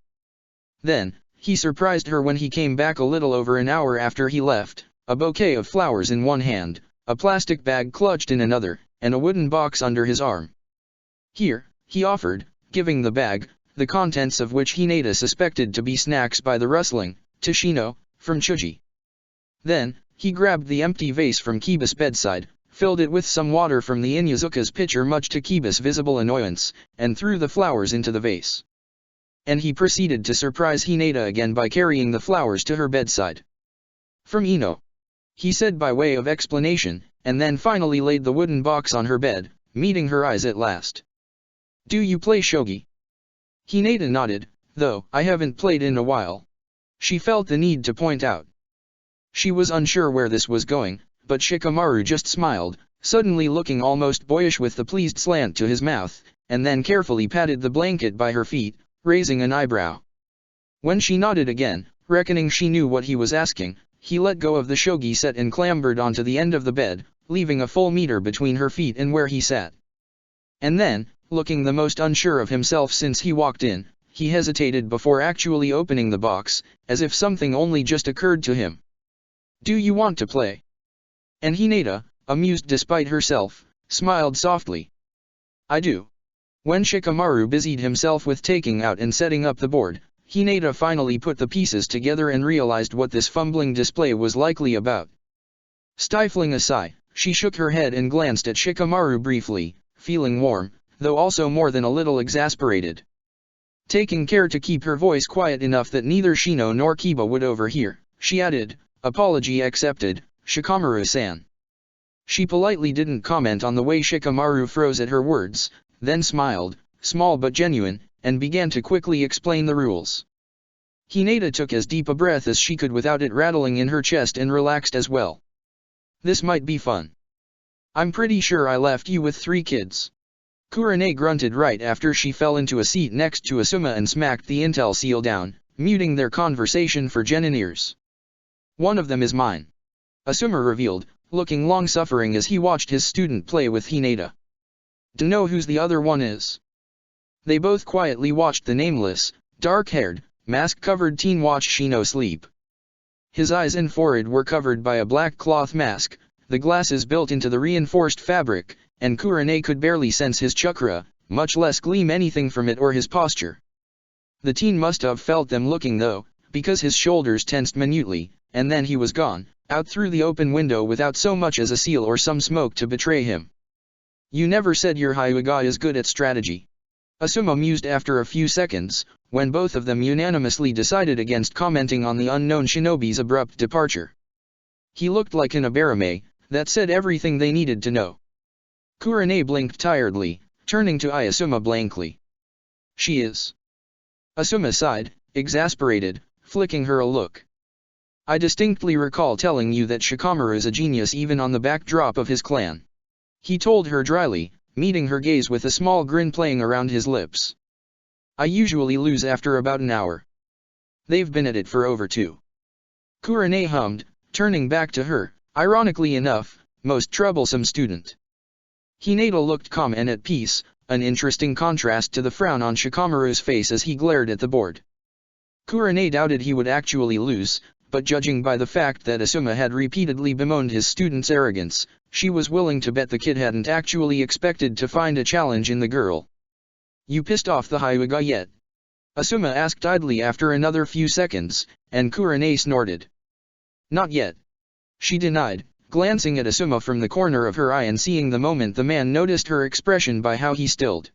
Then, he surprised her when he came back a little over an hour after he left, a bouquet of flowers in one hand, a plastic bag clutched in another, and a wooden box under his arm. "Here," he offered, giving the bag, the contents of which Hinata suspected to be snacks by the rustling, to Shino, from Chuji. Then, he grabbed the empty vase from Kiba's bedside, filled it with some water from the Inyazuka's pitcher much to Kiba's visible annoyance, and threw the flowers into the vase. And he proceeded to surprise Hinata again by carrying the flowers to her bedside. "From Ino," he said by way of explanation, and then finally laid the wooden box on her bed, meeting her eyes at last. "Do you play shogi?" Hinata nodded, "though I haven't played in a while." She felt the need to point out. She was unsure where this was going, but Shikamaru just smiled, suddenly looking almost boyish with the pleased slant to his mouth, and then carefully patted the blanket by her feet, raising an eyebrow. When she nodded again, reckoning she knew what he was asking, he let go of the shogi set and clambered onto the end of the bed, leaving a full meter between her feet and where he sat. And then, looking the most unsure of himself since he walked in, he hesitated before actually opening the box, as if something only just occurred to him. "Do you want to play?" And Hinata, amused despite herself, smiled softly. "I do." When Shikamaru busied himself with taking out and setting up the board, Hinata finally put the pieces together and realized what this fumbling display was likely about. Stifling a sigh, she shook her head and glanced at Shikamaru briefly, feeling warm, though also more than a little exasperated. Taking care to keep her voice quiet enough that neither Shino nor Kiba would overhear, she added, "Apology accepted, Shikamaru-san." She politely didn't comment on the way Shikamaru froze at her words, then smiled, small but genuine, and began to quickly explain the rules. Hinata took as deep a breath as she could without it rattling in her chest and relaxed as well. "This might be fun. I'm pretty sure I left you with 3 kids." Kurane grunted right after she fell into a seat next to Asuma and smacked the intel seal down, muting their conversation for Genin ears. "One of them is mine," Asuma revealed, looking long-suffering as he watched his student play with Hinata. "Do you know whose the other one is?" They both quietly watched the nameless, dark-haired, mask-covered teen watch Shino sleep. His eyes and forehead were covered by a black cloth mask, the glasses built into the reinforced fabric, and Kurane could barely sense his chakra, much less glean anything from it or his posture. The teen must have felt them looking though, because his shoulders tensed minutely, and then he was gone, out through the open window without so much as a seal or some smoke to betray him. You never said your Hyuga is good at strategy. Asuma mused after a few seconds, when both of them unanimously decided against commenting on the unknown shinobi's abrupt departure. He looked like an Abarame, that said everything they needed to know. Kurane blinked tiredly, turning to Asuma blankly. She is. Asuma sighed, exasperated, flicking her a look. I distinctly recall telling you that Shikamaru is a genius even on the backdrop of his clan. He told her dryly, meeting her gaze with a small grin playing around his lips. I usually lose after about an hour. They've been at it for over 2. Kurane hummed, turning back to her, ironically enough, most troublesome student. Hinata looked calm and at peace, an interesting contrast to the frown on Shikamaru's face as he glared at the board. Kurane doubted he would actually lose, but judging by the fact that Asuma had repeatedly bemoaned his student's arrogance, she was willing to bet the kid hadn't actually expected to find a challenge in the girl. You pissed off the Hyuga yet? Asuma asked idly after another few seconds, and Kurane snorted. Not yet. She denied, glancing at Asuma from the corner of her eye and seeing the moment the man noticed her expression by how he stilled.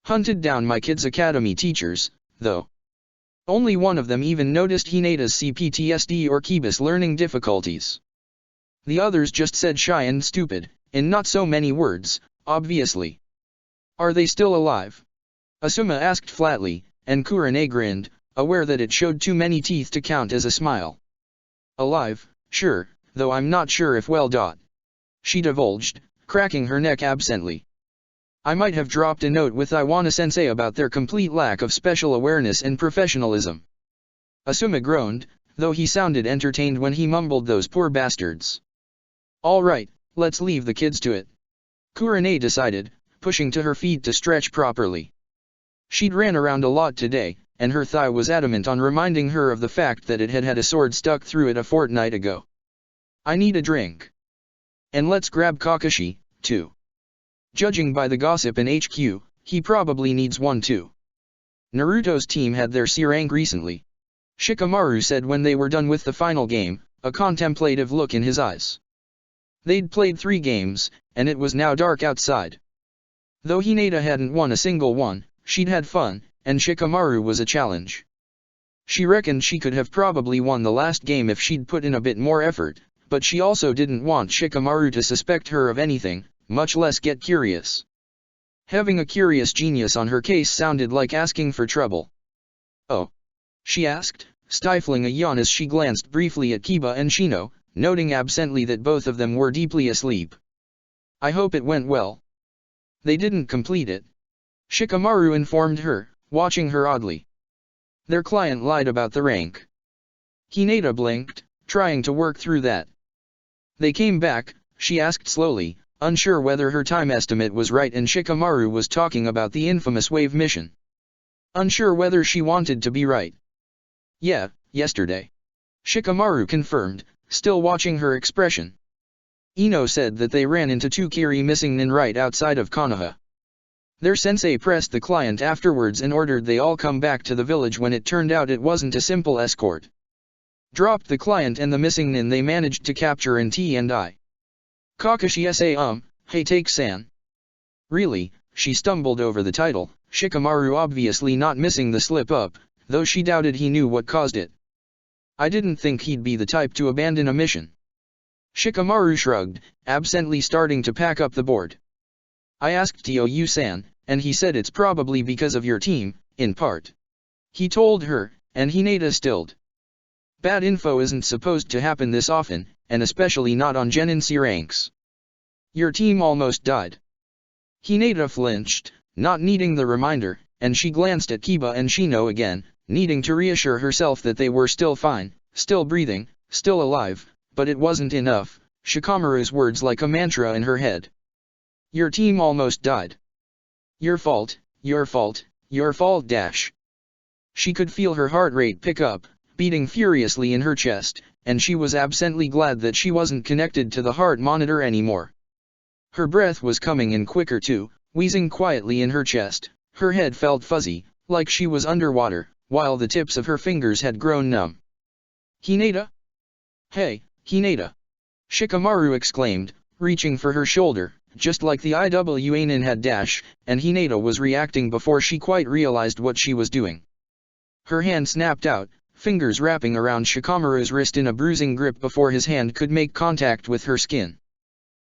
Hunted down my kids' academy teachers, though. Only one of them even noticed Hinata's CPTSD or Kibis learning difficulties. The others just said shy and stupid, in not so many words, obviously. Are they still alive? Asuma asked flatly, and Kurane grinned, aware that it showed too many teeth to count as a smile. Alive, sure, though I'm not sure if well. She divulged, cracking her neck absently. I might have dropped a note with Iwana-sensei about their complete lack of special awareness and professionalism. Asuma groaned, though he sounded entertained when he mumbled those poor bastards. All right, let's leave the kids to it. Kurane decided, pushing to her feet to stretch properly. She'd ran around a lot today, and her thigh was adamant on reminding her of the fact that it had had a sword stuck through it a fortnight ago. I need a drink. And let's grab Kakashi, too. Judging by the gossip in HQ, he probably needs one too. Naruto's team had their C rank recently. Shikamaru said when they were done with the final game, a contemplative look in his eyes. They'd played 3 games, and it was now dark outside. Though Hinata hadn't won a single one, she'd had fun, and Shikamaru was a challenge. She reckoned she could have probably won the last game if she'd put in a bit more effort, but she also didn't want Shikamaru to suspect her of anything, much less get curious. Having a curious genius on her case sounded like asking for trouble. Oh? She asked, stifling a yawn as she glanced briefly at Kiba and Shino, noting absently that both of them were deeply asleep. I hope it went well. They didn't complete it. Shikamaru informed her, watching her oddly. Their client lied about the rank. Hinata blinked, trying to work through that. They came back, she asked slowly, unsure whether her time estimate was right and Shikamaru was talking about the infamous wave mission. Unsure whether she wanted to be right. Yeah, yesterday. Shikamaru confirmed, still watching her expression. Ino said that they ran into 2 Kiri missing nin right outside of Konoha. Their sensei pressed the client afterwards and ordered they all come back to the village when it turned out it wasn't a simple escort. Dropped the client and the missing nin they managed to capture in T&I. Kakashi sa hey take-san. Really, she stumbled over the title, Shikamaru obviously not missing the slip-up, though she doubted he knew what caused it. I didn't think he'd be the type to abandon a mission. Shikamaru shrugged, absently starting to pack up the board. I asked Tio-san, and he said it's probably because of your team, in part. He told her, and Hinata stilled. Bad info isn't supposed to happen this often, and especially not on Genin C ranks. Your team almost died. Hinata flinched, not needing the reminder, and she glanced at Kiba and Shino again, needing to reassure herself that they were still fine, still breathing, still alive, but it wasn't enough, Shikamaru's words like a mantra in her head. Your team almost died. Your fault, your fault, your fault dash. She could feel her heart rate pick up, beating furiously in her chest, and she was absently glad that she wasn't connected to the heart monitor anymore. Her breath was coming in quicker too, wheezing quietly in her chest. Her head felt fuzzy, like she was underwater, while the tips of her fingers had grown numb. Hinata? Hey, Hinata! Shikamaru exclaimed, reaching for her shoulder, just like the Iwanin had dash, and Hinata was reacting before she quite realized what she was doing. Her hand snapped out, fingers wrapping around Shikamaru's wrist in a bruising grip before his hand could make contact with her skin.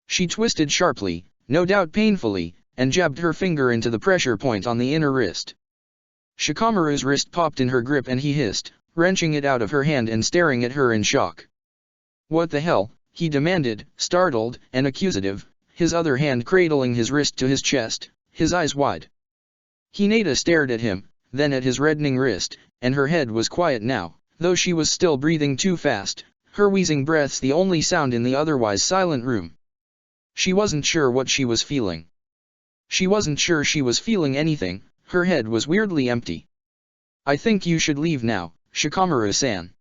She twisted sharply, no doubt painfully, and jabbed her finger into the pressure point on the inner wrist. Shikamaru's wrist popped in her grip and he hissed, wrenching it out of her hand and staring at her in shock. "What the hell?" he demanded, startled and accusative, his other hand cradling his wrist to his chest, his eyes wide. Hinata stared at him, then at his reddening wrist, and her head was quiet now, though she was still breathing too fast, her wheezing breaths the only sound in the otherwise silent room. She wasn't sure what she was feeling. She wasn't sure she was feeling anything, her head was weirdly empty. "I think you should leave now, Shikamaru-san,"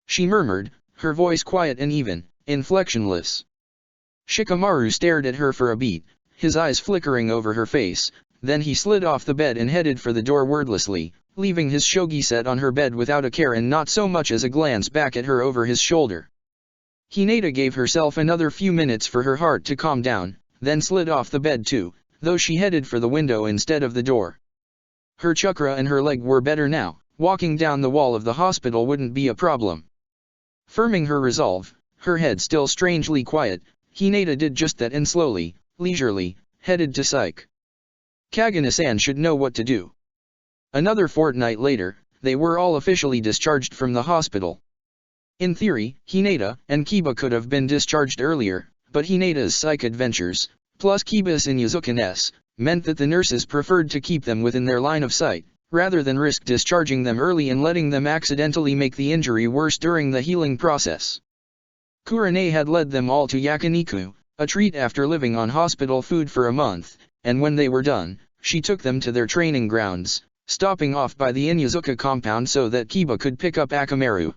she murmured, her voice quiet and even, inflectionless. Shikamaru stared at her for a beat, his eyes flickering over her face, then he slid off the bed and headed for the door wordlessly, leaving his shogi set on her bed without a care and not so much as a glance back at her over his shoulder. Hinata gave herself another few minutes for her heart to calm down, then slid off the bed too, though she headed for the window instead of the door. Her chakra and her leg were better now, walking down the wall of the hospital wouldn't be a problem. Firming her resolve, her head still strangely quiet, Hinata did just that and slowly, leisurely, headed to Psych. Kagane-san should know what to do. Another fortnight later, they were all officially discharged from the hospital. In theory, Hinata and Kiba could have been discharged earlier, but Hinata's psych adventures, plus Kiba's and Yuzuki-ness, meant that the nurses preferred to keep them within their line of sight, rather than risk discharging them early and letting them accidentally make the injury worse during the healing process. Kurane had led them all to yakiniku, a treat after living on hospital food for a month, and when they were done, she took them to their training grounds, stopping off by the Inuzuka compound so that Kiba could pick up Akamaru.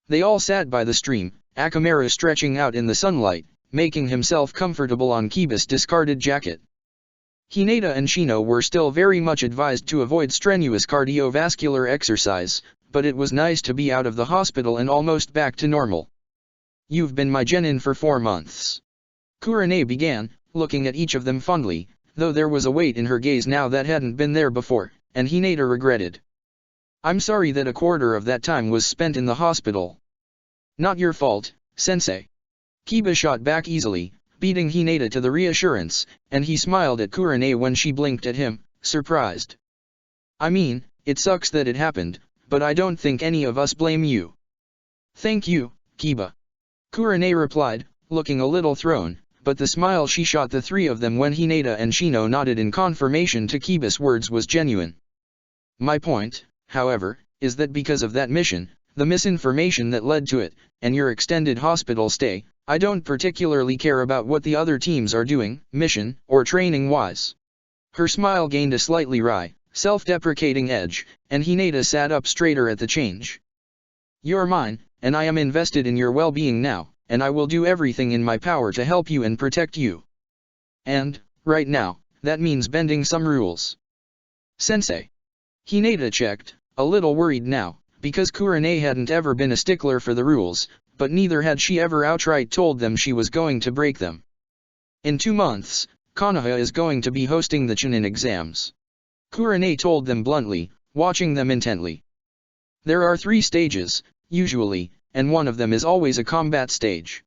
They all sat by the stream, Akamaru stretching out in the sunlight, making himself comfortable on Kiba's discarded jacket. Hinata and Shino were still very much advised to avoid strenuous cardiovascular exercise, but it was nice to be out of the hospital and almost back to normal. "You've been my genin for 4 months." Kurane began, looking at each of them fondly, though there was a weight in her gaze now that hadn't been there before, and Hinata regretted. "I'm sorry that a quarter of that time was spent in the hospital." "Not your fault, sensei." Kiba shot back easily, beating Hinata to the reassurance, and he smiled at Kurane when she blinked at him, surprised. "I mean, it sucks that it happened, but I don't think any of us blame you." "Thank you, Kiba." Kurane replied, looking a little thrown, but the smile she shot the three of them when Hinata and Shino nodded in confirmation to Kiba's words was genuine. "My point, however, is that because of that mission, the misinformation that led to it, and your extended hospital stay, I don't particularly care about what the other teams are doing, mission or training-wise." Her smile gained a slightly wry, self-deprecating edge, and Hinata sat up straighter at the change. "You're mine, and I am invested in your well-being now, and I will do everything in my power to help you and protect you. And, right now, that means bending some rules." "Sensei." Hinata checked, a little worried now, because Kurane hadn't ever been a stickler for the rules, but neither had she ever outright told them she was going to break them. "In 2 months, Konoha is going to be hosting the Chunin exams." Kurane told them bluntly, watching them intently. "There are 3 stages, usually, and one of them is always a combat stage."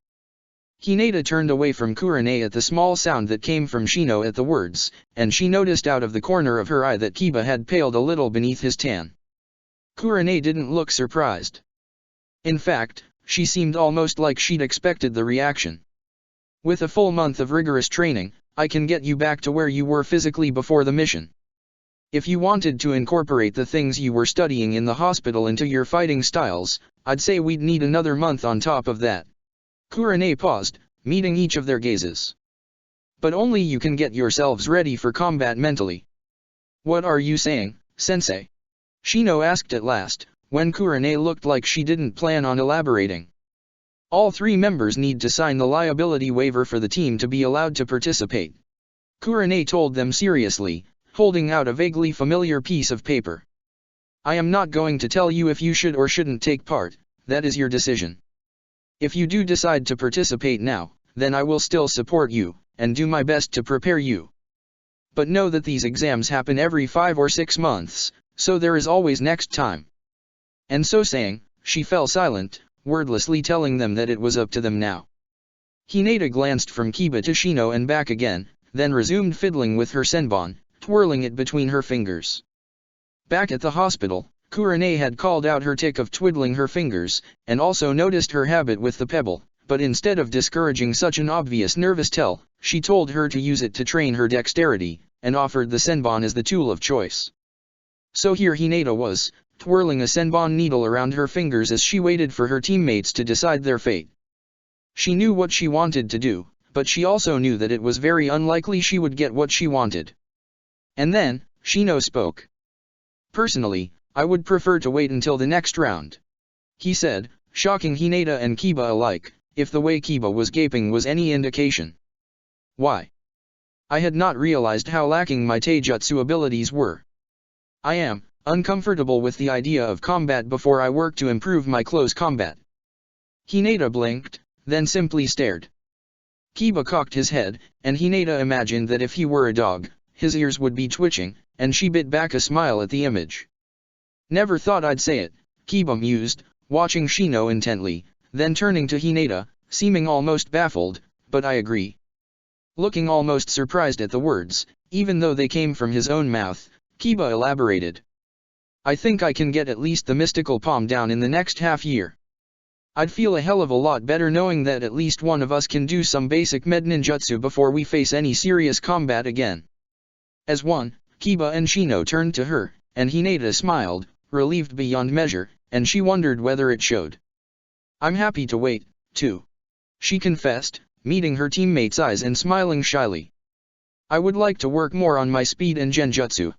Hinata turned away from Kurane at the small sound that came from Shino at the words, and she noticed out of the corner of her eye that Kiba had paled a little beneath his tan. Kurane didn't look surprised. In fact, she seemed almost like she'd expected the reaction. "With a full month of rigorous training, I can get you back to where you were physically before the mission. If you wanted to incorporate the things you were studying in the hospital into your fighting styles, I'd say we'd need another month on top of that." Kurane paused, meeting each of their gazes. "But only you can get yourselves ready for combat mentally." "What are you saying, sensei?" Shino asked at last, when Kurane looked like she didn't plan on elaborating. All 3 members need to sign the liability waiver for the team to be allowed to participate. Kurane told them seriously, holding out a vaguely familiar piece of paper. I am not going to tell you if you should or shouldn't take part, that is your decision. If you do decide to participate now, then I will still support you, and do my best to prepare you. But know that these exams happen every 5 or 6 months, so there is always next time. And so saying, she fell silent, wordlessly telling them that it was up to them now. Hinata glanced from Kiba to Shino and back again, then resumed fiddling with her senbon, twirling it between her fingers. Back at the hospital, Kurane had called out her tic of twiddling her fingers, and also noticed her habit with the pebble, but instead of discouraging such an obvious nervous tell, she told her to use it to train her dexterity, and offered the senbon as the tool of choice. So here Hinata was, twirling a senbon needle around her fingers as she waited for her teammates to decide their fate. She knew what she wanted to do, but she also knew that it was very unlikely she would get what she wanted. And then, Shino spoke. Personally, I would prefer to wait until the next round. He said, shocking Hinata and Kiba alike, if the way Kiba was gaping was any indication. Why? I had not realized how lacking my taijutsu abilities were. I am uncomfortable with the idea of combat before I work to improve my close combat. Hinata blinked, then simply stared. Kiba cocked his head, and Hinata imagined that if he were a dog, his ears would be twitching, and she bit back a smile at the image. Never thought I'd say it, Kiba mused, watching Shino intently, then turning to Hinata, seeming almost baffled, but I agree. Looking almost surprised at the words, even though they came from his own mouth, Kiba elaborated. I think I can get at least the mystical palm down in the next half year. I'd feel a hell of a lot better knowing that at least one of us can do some basic med ninjutsu before we face any serious combat again. As one, Kiba and Shino turned to her, and Hinata smiled, relieved beyond measure, and she wondered whether it showed. I'm happy to wait, too. She confessed, meeting her teammates' eyes and smiling shyly. I would like to work more on my speed and genjutsu.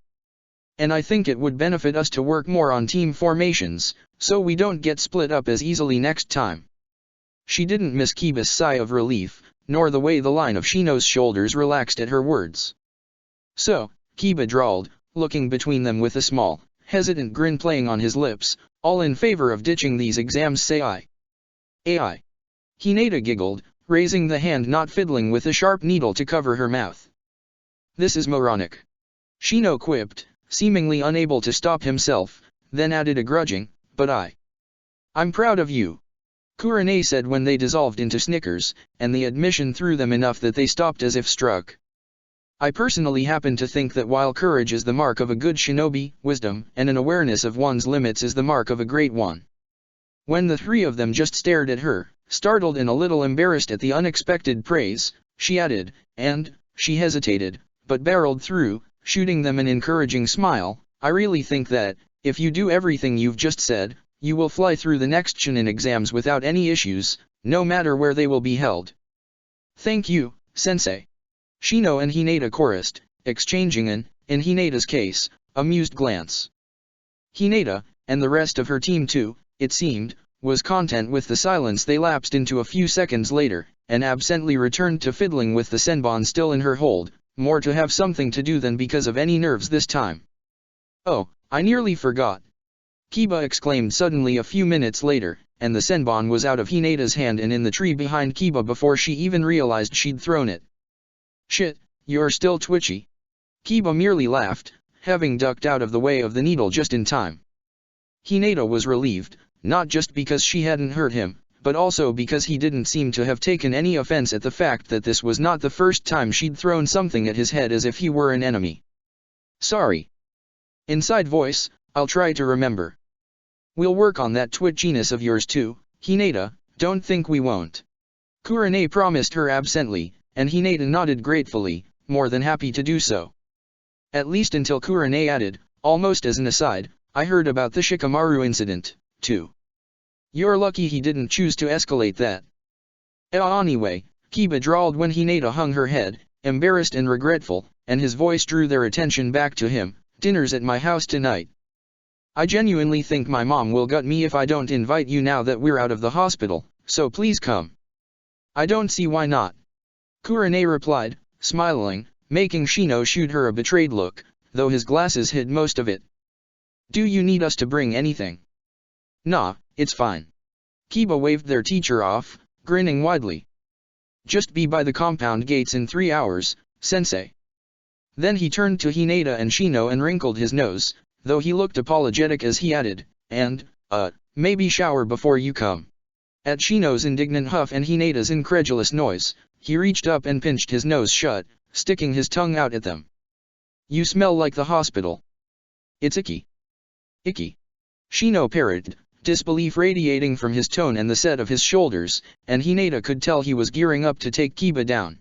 And I think it would benefit us to work more on team formations, so we don't get split up as easily next time. She didn't miss Kiba's sigh of relief, nor the way the line of Shino's shoulders relaxed at her words. So, Kiba drawled, looking between them with a small, hesitant grin playing on his lips, all in favor of ditching these exams say I. Ai. Hinata giggled, raising the hand not fiddling with a sharp needle to cover her mouth. This is moronic. Shino quipped, seemingly unable to stop himself, then added a grudging, but I'm proud of you. Kurane said when they dissolved into snickers, and the admission threw them enough that they stopped as if struck. I personally happen to think that while courage is the mark of a good shinobi, wisdom and an awareness of one's limits is the mark of a great one. When the 3 of them just stared at her, startled and a little embarrassed at the unexpected praise, she added, and, she hesitated, but barreled through, shooting them an encouraging smile, I really think that, if you do everything you've just said, you will fly through the next Chunin exams without any issues, no matter where they will be held. Thank you, sensei. Shino and Hinata chorused, exchanging an, in Hinata's case, amused glance. Hinata, and the rest of her team too, it seemed, was content with the silence they lapsed into a few seconds later, and absently returned to fiddling with the senbon still in her hold, more to have something to do than because of any nerves this time. Oh, I nearly forgot. Kiba exclaimed suddenly a few minutes later, and the senbon was out of Hinata's hand and in the tree behind Kiba before she even realized she'd thrown it. Shit, you're still twitchy. Kiba merely laughed, having ducked out of the way of the needle just in time. Hinata was relieved, not just because she hadn't hurt him, but also because he didn't seem to have taken any offense at the fact that this was not the first time she'd thrown something at his head as if he were an enemy. Sorry. Inside voice, I'll try to remember. We'll work on that twitchiness of yours too, Hinata, don't think we won't. Kurane promised her absently, and Hinata nodded gratefully, more than happy to do so. At least until Kurane added, almost as an aside, I heard about the Shikamaru incident, too. You're lucky he didn't choose to escalate that. Anyway, Kiba drawled when Hinata hung her head, embarrassed and regretful, and his voice drew their attention back to him, dinner's at my house tonight. I genuinely think my mom will gut me if I don't invite you now that we're out of the hospital, so please come. I don't see why not. Kurane replied, smiling, making Shino shoot her a betrayed look, though his glasses hid most of it. Do you need us to bring anything? Nah, it's fine. Kiba waved their teacher off, grinning widely. Just be by the compound gates in 3 hours, sensei. Then he turned to Hinata and Shino and wrinkled his nose, though he looked apologetic as he added, and, maybe shower before you come. At Shino's indignant huff and Hinata's incredulous noise, he reached up and pinched his nose shut, sticking his tongue out at them. You smell like the hospital. It's icky. Icky. Shino parried, disbelief radiating from his tone and the set of his shoulders, and Hinata could tell he was gearing up to take Kiba down.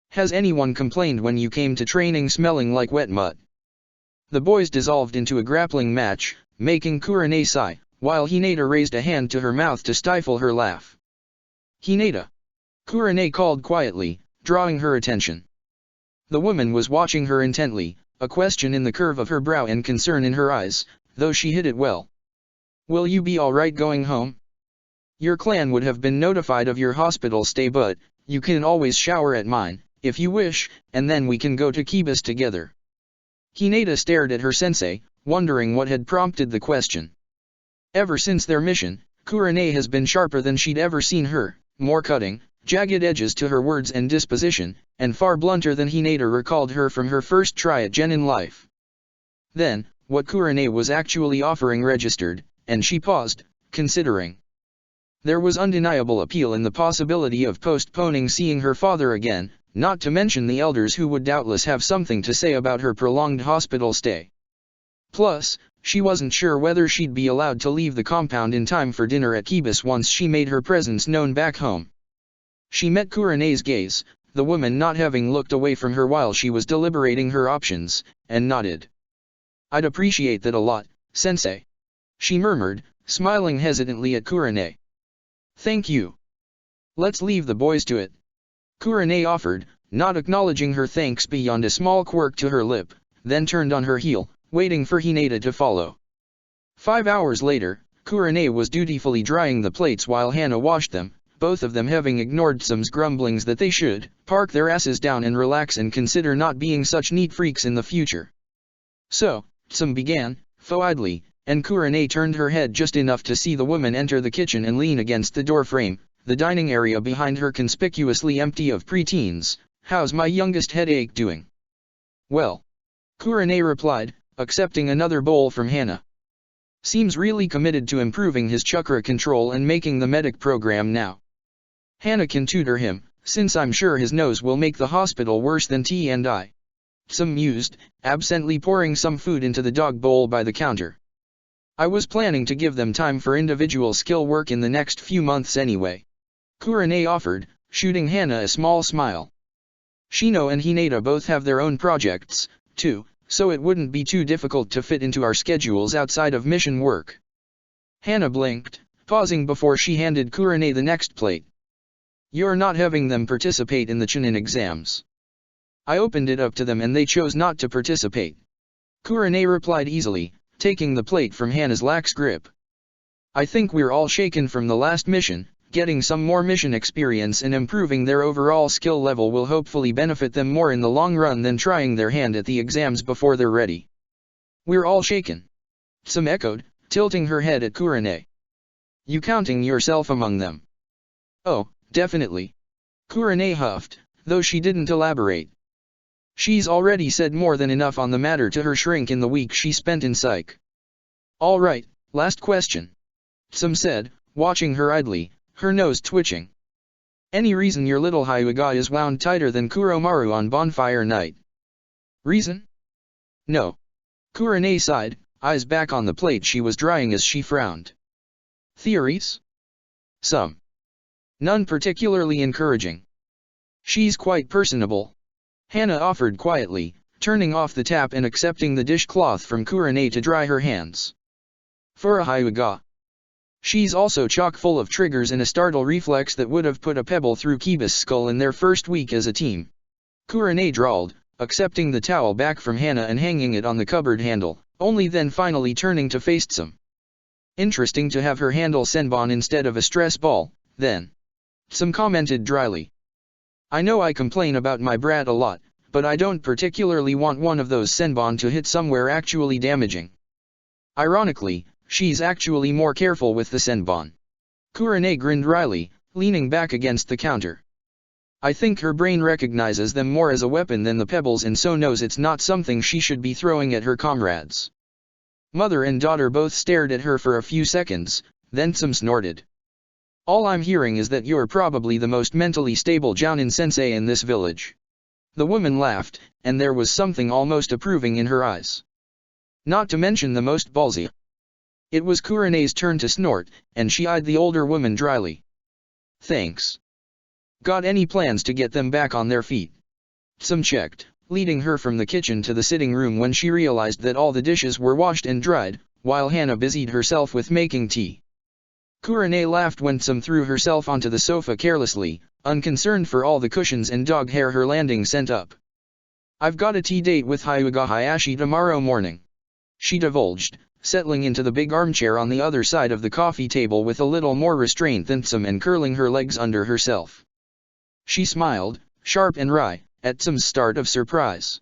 Has anyone complained when you came to training smelling like wet mud? The boys dissolved into a grappling match, making Kurane sigh, while Hinata raised a hand to her mouth to stifle her laugh. Hinata! Kurane called quietly, drawing her attention. The woman was watching her intently, a question in the curve of her brow and concern in her eyes, though she hid it well. Will you be alright going home? Your clan would have been notified of your hospital stay, but you can always shower at mine, if you wish, and then we can go to Kiba's together. Hinata stared at her sensei, wondering what had prompted the question. Ever since their mission, Kurane has been sharper than she'd ever seen her, more cutting, jagged edges to her words and disposition, and far blunter than Hinata recalled her from her first try at genin life. Then, what Kurane was actually offering registered, and she paused, considering. There was undeniable appeal in the possibility of postponing seeing her father again, not to mention the elders who would doubtless have something to say about her prolonged hospital stay. Plus, she wasn't sure whether she'd be allowed to leave the compound in time for dinner at Kibis once she made her presence known back home. She met Kurane's gaze, the woman not having looked away from her while she was deliberating her options, and nodded. I'd appreciate that a lot, sensei. She murmured, smiling hesitantly at Kurane. Thank you. Let's leave the boys to it. Kurane offered, not acknowledging her thanks beyond a small quirk to her lip, then turned on her heel, waiting for Hinata to follow. 5 hours later, Kurane was dutifully drying the plates while Hana washed them, both of them having ignored Tsume's grumblings that they should park their asses down and relax and consider not being such neat freaks in the future. So, Tsume began, idly, and Kurane turned her head just enough to see the woman enter the kitchen and lean against the doorframe, the dining area behind her conspicuously empty of preteens. How's my youngest headache doing? Well, Kurane replied, accepting another bowl from Hana. Seems really committed to improving his chakra control and making the medic program now. Hana can tutor him, since I'm sure his nose will make the hospital worse than T&I. Tsume mused, absently pouring some food into the dog bowl by the counter. I was planning to give them time for individual skill work in the next few months anyway. Kurane offered, shooting Hana a small smile. Shino and Hinata both have their own projects, too, so it wouldn't be too difficult to fit into our schedules outside of mission work. Hana blinked, pausing before she handed Kurane the next plate. You're not having them participate in the Chunin exams. I opened it up to them and they chose not to participate. Kurane replied easily, taking the plate from Hana's lax grip. I think we're all shaken from the last mission. Getting some more mission experience and improving their overall skill level will hopefully benefit them more in the long run than trying their hand at the exams before they're ready. We're all shaken. Tsume echoed, tilting her head at Kurane. You counting yourself among them? Oh, definitely. Kurane huffed, though she didn't elaborate. She's already said more than enough on the matter to her shrink in the week she spent in psych. All right, last question. Tsume said, watching her idly, her nose twitching. Any reason your little Hyuga is wound tighter than Kuromaru on bonfire night? Reason? No. Kurane sighed, eyes back on the plate she was drying as she frowned. Theories? Some. None particularly encouraging. She's quite personable. Hana offered quietly, turning off the tap and accepting the dishcloth from Kurane to dry her hands. For a Hyuga. She's also chock full of triggers and a startle reflex that would have put a pebble through Kiba's skull in their first week as a team. Kurane drawled, accepting the towel back from Hana and hanging it on the cupboard handle, only then finally turning to face Tsume. Interesting to have her handle senbon instead of a stress ball, then. Some commented dryly. I know I complain about my brat a lot, but I don't particularly want one of those senbon to hit somewhere actually damaging. Ironically, she's actually more careful with the senbon. Kurane grinned wryly, leaning back against the counter. I think her brain recognizes them more as a weapon than the pebbles and so knows it's not something she should be throwing at her comrades. Mother and daughter both stared at her for a few seconds, then some snorted. All I'm hearing is that you're probably the most mentally stable Jounin sensei in this village. The woman laughed, and there was something almost approving in her eyes. Not to mention the most ballsy. It was Kurane's turn to snort, and she eyed the older woman dryly. Thanks. Got any plans to get them back on their feet? Some checked, leading her from the kitchen to the sitting room when she realized that all the dishes were washed and dried, while Hannah busied herself with making tea. Kurane laughed when Some threw herself onto the sofa carelessly, unconcerned for all the cushions and dog hair her landing sent up. I've got a tea date with Hyuga Hayashi tomorrow morning. She divulged, settling into the big armchair on the other side of the coffee table with a little more restraint than Some and curling her legs under herself. She smiled, sharp and wry, at Some's start of surprise.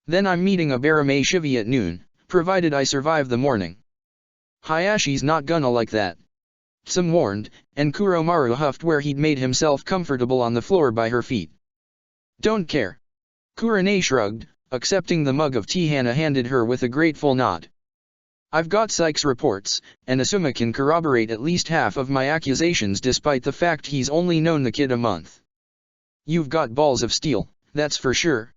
Then I'm meeting a Barame Shivi at noon, provided I survive the morning. Hayashi's not gonna like that. Some warned, and Kuromaru huffed where he'd made himself comfortable on the floor by her feet. Don't care. Kurane shrugged, accepting the mug of tea Hannah handed her with a grateful nod. I've got Sykes reports, and Asuma can corroborate at least half of my accusations despite the fact he's only known the kid a month. You've got balls of steel, that's for sure.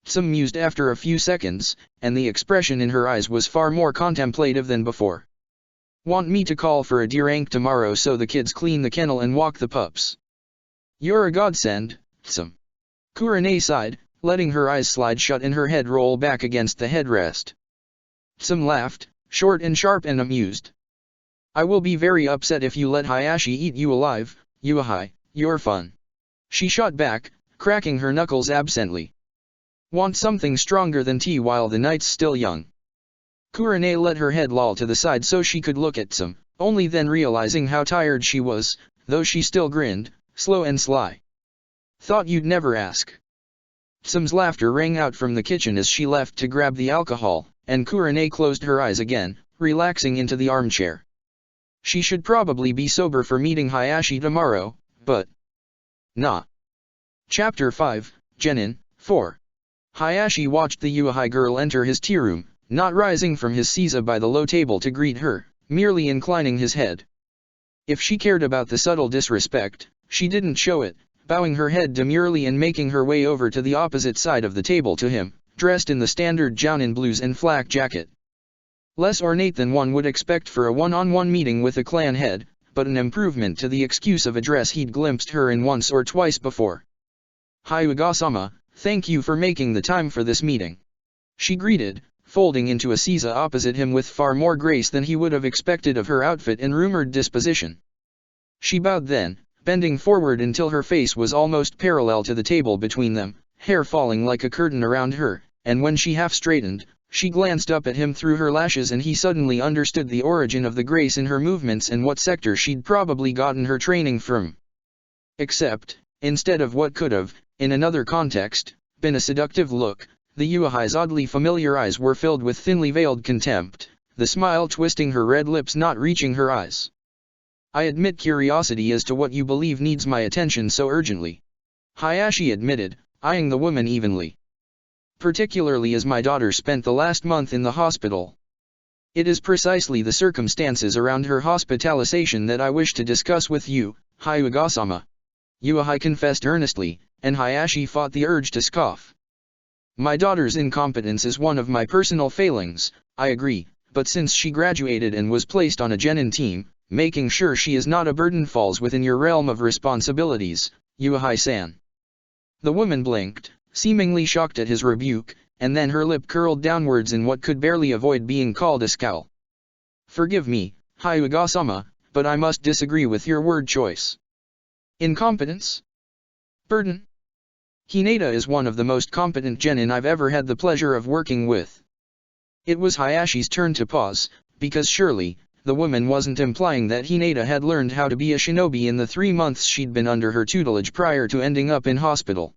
Some mused after a few seconds, and the expression in her eyes was far more contemplative than before. Want me to call for a derank tomorrow so the kids clean the kennel and walk the pups? You're a godsend, Some. Kurane sighed, letting her eyes slide shut and her head roll back against the headrest. Some laughed, short and sharp and amused. I will be very upset if you let Hayashi eat you alive, Yuahai, you're fun. She shot back, cracking her knuckles absently. Want something stronger than tea while the night's still young. Kurane let her head loll to the side so she could look at Some, only then realizing how tired she was, though she still grinned, slow and sly. Thought you'd never ask. Some's laughter rang out from the kitchen as she left to grab the alcohol, and Kurane closed her eyes again, relaxing into the armchair. She should probably be sober for meeting Hayashi tomorrow, but... Nah. Chapter 5, Genin, 4. Hayashi watched the Yuahai girl enter his tea room, not rising from his seiza by the low table to greet her, merely inclining his head. If she cared about the subtle disrespect, she didn't show it, bowing her head demurely and making her way over to the opposite side of the table to him, dressed in the standard Jounin blues and flak jacket. Less ornate than one would expect for a one-on-one meeting with a clan head, but an improvement to the excuse of a dress he'd glimpsed her in once or twice before. Hyuga-sama, thank you for making the time for this meeting. She greeted, folding into a seiza opposite him with far more grace than he would have expected of her outfit and rumored disposition. She bowed then, bending forward until her face was almost parallel to the table between them, hair falling like a curtain around her, and when she half straightened, she glanced up at him through her lashes and he suddenly understood the origin of the grace in her movements and what sector she'd probably gotten her training from. Except, instead of what could have, in another context, been a seductive look, the Yuahai's oddly familiar eyes were filled with thinly veiled contempt, the smile twisting her red lips not reaching her eyes. I admit curiosity as to what you believe needs my attention so urgently. Hayashi admitted, eyeing the woman evenly. Particularly as my daughter spent the last month in the hospital. It is precisely the circumstances around her hospitalization that I wish to discuss with you, Hyuga-sama. Yuahai confessed earnestly, and Hayashi fought the urge to scoff. My daughter's incompetence is one of my personal failings, I agree, but since she graduated and was placed on a Genin team, making sure she is not a burden falls within your realm of responsibilities, Yuahai-san. The woman blinked, seemingly shocked at his rebuke, and then her lip curled downwards in what could barely avoid being called a scowl. Forgive me, Hyuga-sama, but I must disagree with your word choice. Incompetence? Burden? Hinata is one of the most competent genin I've ever had the pleasure of working with. It was Hayashi's turn to pause, because surely, the woman wasn't implying that Hinata had learned how to be a shinobi in the 3 months she'd been under her tutelage prior to ending up in hospital.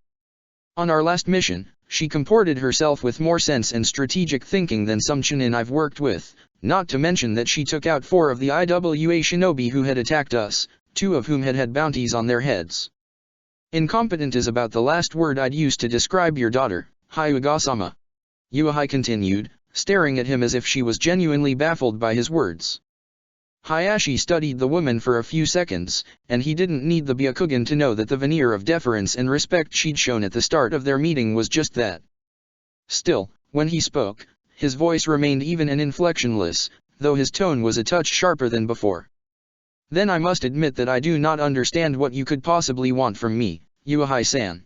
On our last mission, she comported herself with more sense and strategic thinking than some chunin I've worked with, not to mention that she took out 4 of the IWA shinobi who had attacked us, 2 of whom had had bounties on their heads. Incompetent is about the last word I'd use to describe your daughter, Hyuga-sama. Yuahai continued, staring at him as if she was genuinely baffled by his words. Hayashi studied the woman for a few seconds, and he didn't need the Byakugan to know that the veneer of deference and respect she'd shown at the start of their meeting was just that. Still, when he spoke, his voice remained even and inflectionless, though his tone was a touch sharper than before. Then I must admit that I do not understand what you could possibly want from me, Yuahai-san.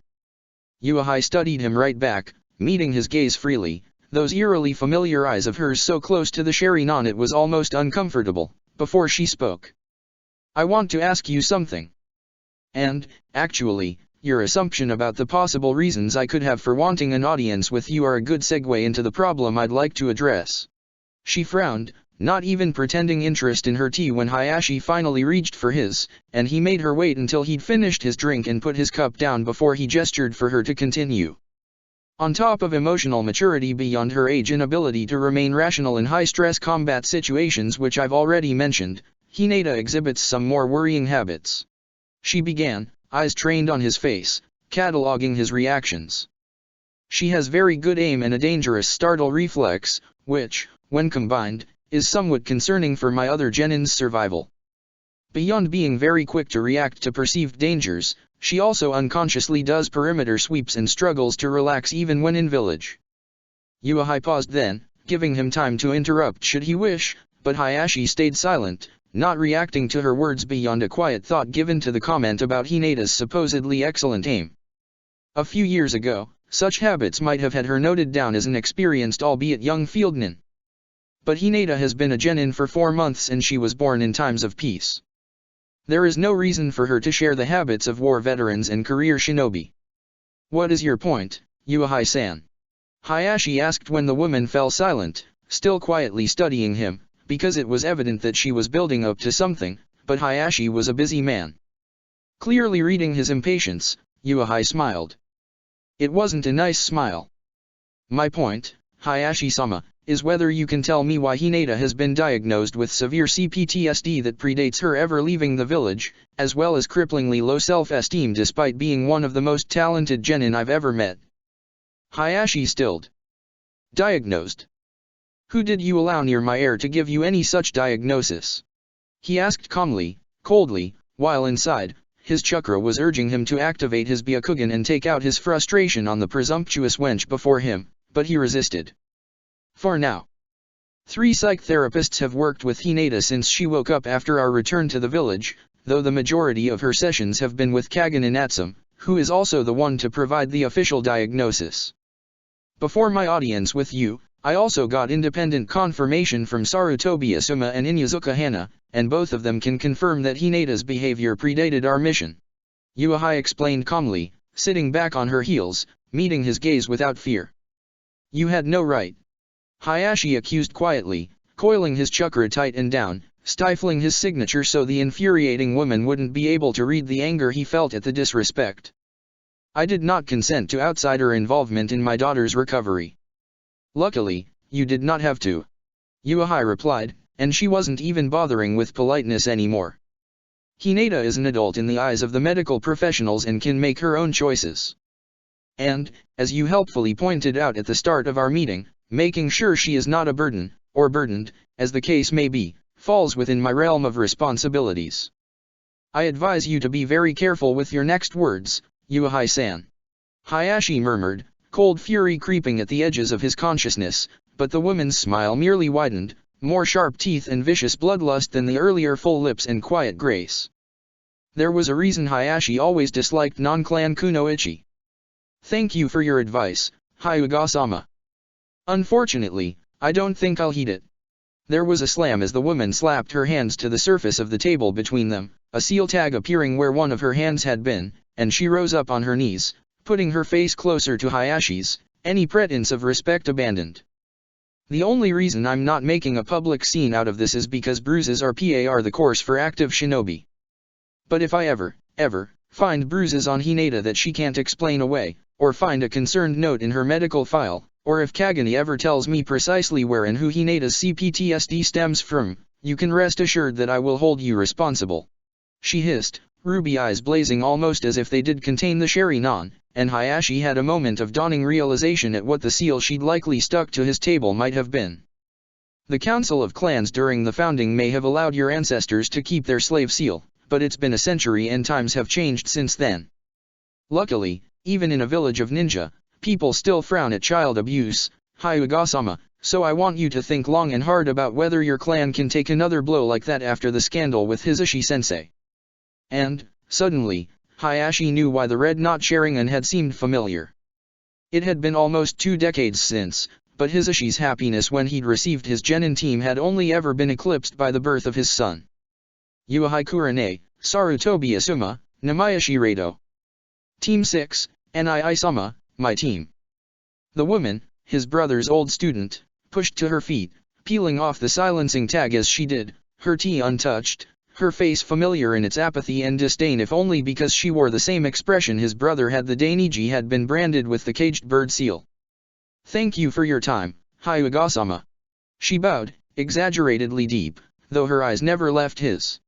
Yuahai studied him right back, meeting his gaze freely, those eerily familiar eyes of hers so close to the Sharingan it was almost uncomfortable, before she spoke. I want to ask you something. And, actually, your assumption about the possible reasons I could have for wanting an audience with you are a good segue into the problem I'd like to address. She frowned, not even pretending interest in her tea when Hayashi finally reached for his, and he made her wait until he'd finished his drink and put his cup down before he gestured for her to continue. On top of emotional maturity beyond her age and ability to remain rational in high-stress combat situations which I've already mentioned, Hinata exhibits some more worrying habits. She began, eyes trained on his face, cataloging his reactions. She has very good aim and a dangerous startle reflex, which, when combined, is somewhat concerning for my other genin's survival. Beyond being very quick to react to perceived dangers, she also unconsciously does perimeter sweeps and struggles to relax even when in village. Yuahai paused then, giving him time to interrupt should he wish, but Hayashi stayed silent, not reacting to her words beyond a quiet thought given to the comment about Hinata's supposedly excellent aim. A few years ago, such habits might have had her noted down as an experienced albeit young fieldnin. But Hinata has been a genin for 4 months and she was born in times of peace. There is no reason for her to share the habits of war veterans and career shinobi. What is your point, Yuahai-san? Hayashi asked when the woman fell silent, still quietly studying him, because it was evident that she was building up to something, but Hayashi was a busy man. Clearly reading his impatience, Yuahai smiled. It wasn't a nice smile. My point, Hayashi-sama, is whether you can tell me why Hinata has been diagnosed with severe CPTSD that predates her ever leaving the village, as well as cripplingly low self-esteem despite being one of the most talented genin I've ever met. Hayashi stilled. Diagnosed? Who did you allow near my heir to give you any such diagnosis? He asked calmly, coldly, while inside, his chakra was urging him to activate his Byakugan and take out his frustration on the presumptuous wench before him, but he resisted. For now. 3 psych therapists have worked with Hinata since she woke up after our return to the village, though the majority of her sessions have been with Kagan Inatsum, who is also the one to provide the official diagnosis. Before my audience with you, I also got independent confirmation from Sarutobi Asuma and Inyazuka Hana, and both of them can confirm that Hinata's behavior predated our mission. Yuahai explained calmly, sitting back on her heels, meeting his gaze without fear. You had no right. Hayashi accused quietly, coiling his chakra tight and down, stifling his signature so the infuriating woman wouldn't be able to read the anger he felt at the disrespect. I did not consent to outsider involvement in my daughter's recovery. Luckily, you did not have to. Yuahai replied, and she wasn't even bothering with politeness anymore. Hinata is an adult in the eyes of the medical professionals and can make her own choices. And, as you helpfully pointed out at the start of our meeting, making sure she is not a burden, or burdened, as the case may be, falls within my realm of responsibilities. I advise you to be very careful with your next words, Yuahai-san. Hayashi murmured, cold fury creeping at the edges of his consciousness, but the woman's smile merely widened, more sharp teeth and vicious bloodlust than the earlier full lips and quiet grace. There was a reason Hayashi always disliked non-clan kunoichi. Thank you for your advice, Hyuga-sama. Unfortunately, I don't think I'll heed it. There was a slam as the woman slapped her hands to the surface of the table between them, a seal tag appearing where one of her hands had been, and she rose up on her knees, putting her face closer to Hayashi's, any pretense of respect abandoned. The only reason I'm not making a public scene out of this is because bruises are the course for active shinobi. But if I ever find bruises on Hinata that she can't explain away, or find a concerned note in her medical file, or if Kagami ever tells me precisely where and who Hinata's CPTSD stems from, you can rest assured that I will hold you responsible. She hissed, ruby eyes blazing almost as if they did contain the sherry non, and Hayashi had a moment of dawning realization at what the seal she'd likely stuck to his table might have been. The Council of Clans during the founding may have allowed your ancestors to keep their slave seal, but it's been a century and times have changed since then. Luckily, even in a village of ninja, people still frown at child abuse, Hyuga-sama, so I want you to think long and hard about whether your clan can take another blow like that after the scandal with Hisashi-sensei. And, suddenly, Hayashi knew why the red knot Sharingan had seemed familiar. It had been almost 2 decades since, but Hisashi's happiness when he'd received his genin team had only ever been eclipsed by the birth of his son. Uehai Kurane, Sarutobi Asuma, Namayashi Rado. Team 6, Nii-sama, my team. The woman, his brother's old student, pushed to her feet, peeling off the silencing tag as she did, her tea untouched, her face familiar in its apathy and disdain if only because she wore the same expression his brother had the day Niji had been branded with the caged bird seal. Thank you for your time, Hyuga-sama. She bowed, exaggeratedly deep, though her eyes never left his.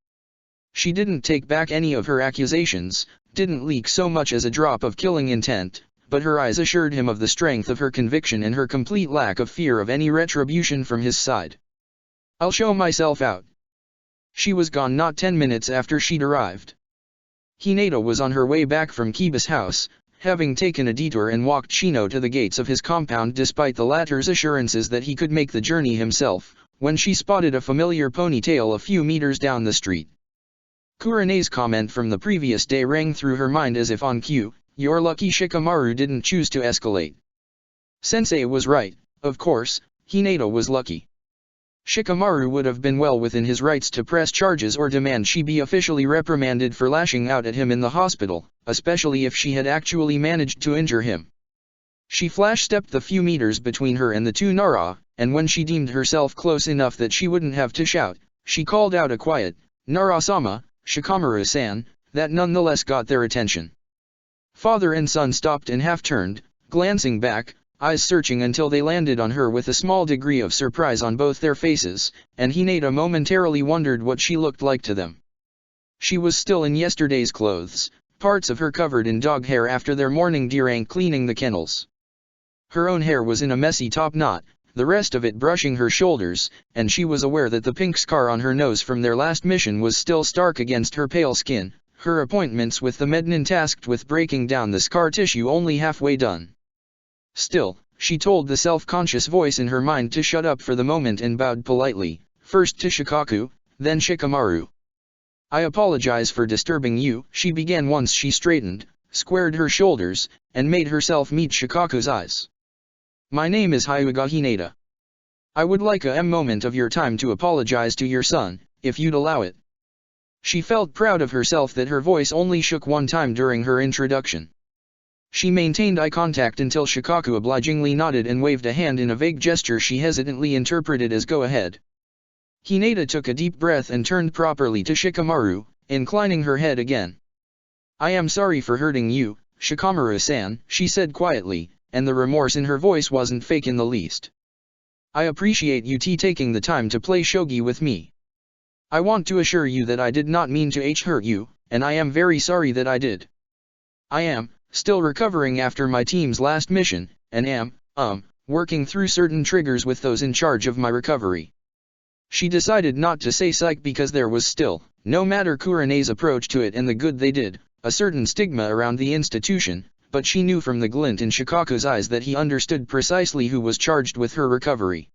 She didn't take back any of her accusations, didn't leak so much as a drop of killing intent, but her eyes assured him of the strength of her conviction and her complete lack of fear of any retribution from his side. I'll show myself out. She was gone not 10 minutes after she'd arrived. Hinata was on her way back from Kiba's house, having taken a detour and walked Shino to the gates of his compound despite the latter's assurances that he could make the journey himself, when she spotted a familiar ponytail a few meters down the street. Kurane's comment from the previous day rang through her mind as if on cue. You're lucky Shikamaru didn't choose to escalate. Sensei was right, of course, Hinata was lucky. Shikamaru would have been well within his rights to press charges or demand she be officially reprimanded for lashing out at him in the hospital, especially if she had actually managed to injure him. She flash-stepped the few meters between her and the two Nara, and when she deemed herself close enough that she wouldn't have to shout, she called out a quiet, Nara-sama, Shikamaru-san, that nonetheless got their attention. Father and son stopped and half-turned, glancing back, eyes searching until they landed on her with a small degree of surprise on both their faces, and Hinata momentarily wondered what she looked like to them. She was still in yesterday's clothes, parts of her covered in dog hair after their morning dirang cleaning the kennels. Her own hair was in a messy top knot, the rest of it brushing her shoulders, and she was aware that the pink scar on her nose from their last mission was still stark against her pale skin, her appointments with the Mednin tasked with breaking down the scar tissue only halfway done. Still, she told the self-conscious voice in her mind to shut up for the moment and bowed politely, first to Shikaku, then Shikamaru. I apologize for disturbing you, she began once she straightened, squared her shoulders, and made herself meet Shikaku's eyes. My name is Hyuga Hinata. I would like a moment of your time to apologize to your son, if you'd allow it. She felt proud of herself that her voice only shook one time during her introduction. She maintained eye contact until Shikaku obligingly nodded and waved a hand in a vague gesture she hesitantly interpreted as go ahead. Hinata took a deep breath and turned properly to Shikamaru, inclining her head again. I am sorry for hurting you, Shikamaru-san, she said quietly, and the remorse in her voice wasn't fake in the least. I appreciate you taking the time to play shogi with me. I want to assure you that I did not mean to hurt you, and I am very sorry that I did. I am still recovering after my team's last mission, and am working through certain triggers with those in charge of my recovery. She decided not to say psych because there was still, no matter Kurane's approach to it and the good they did, a certain stigma around the institution, but she knew from the glint in Shikaku's eyes that he understood precisely who was charged with her recovery.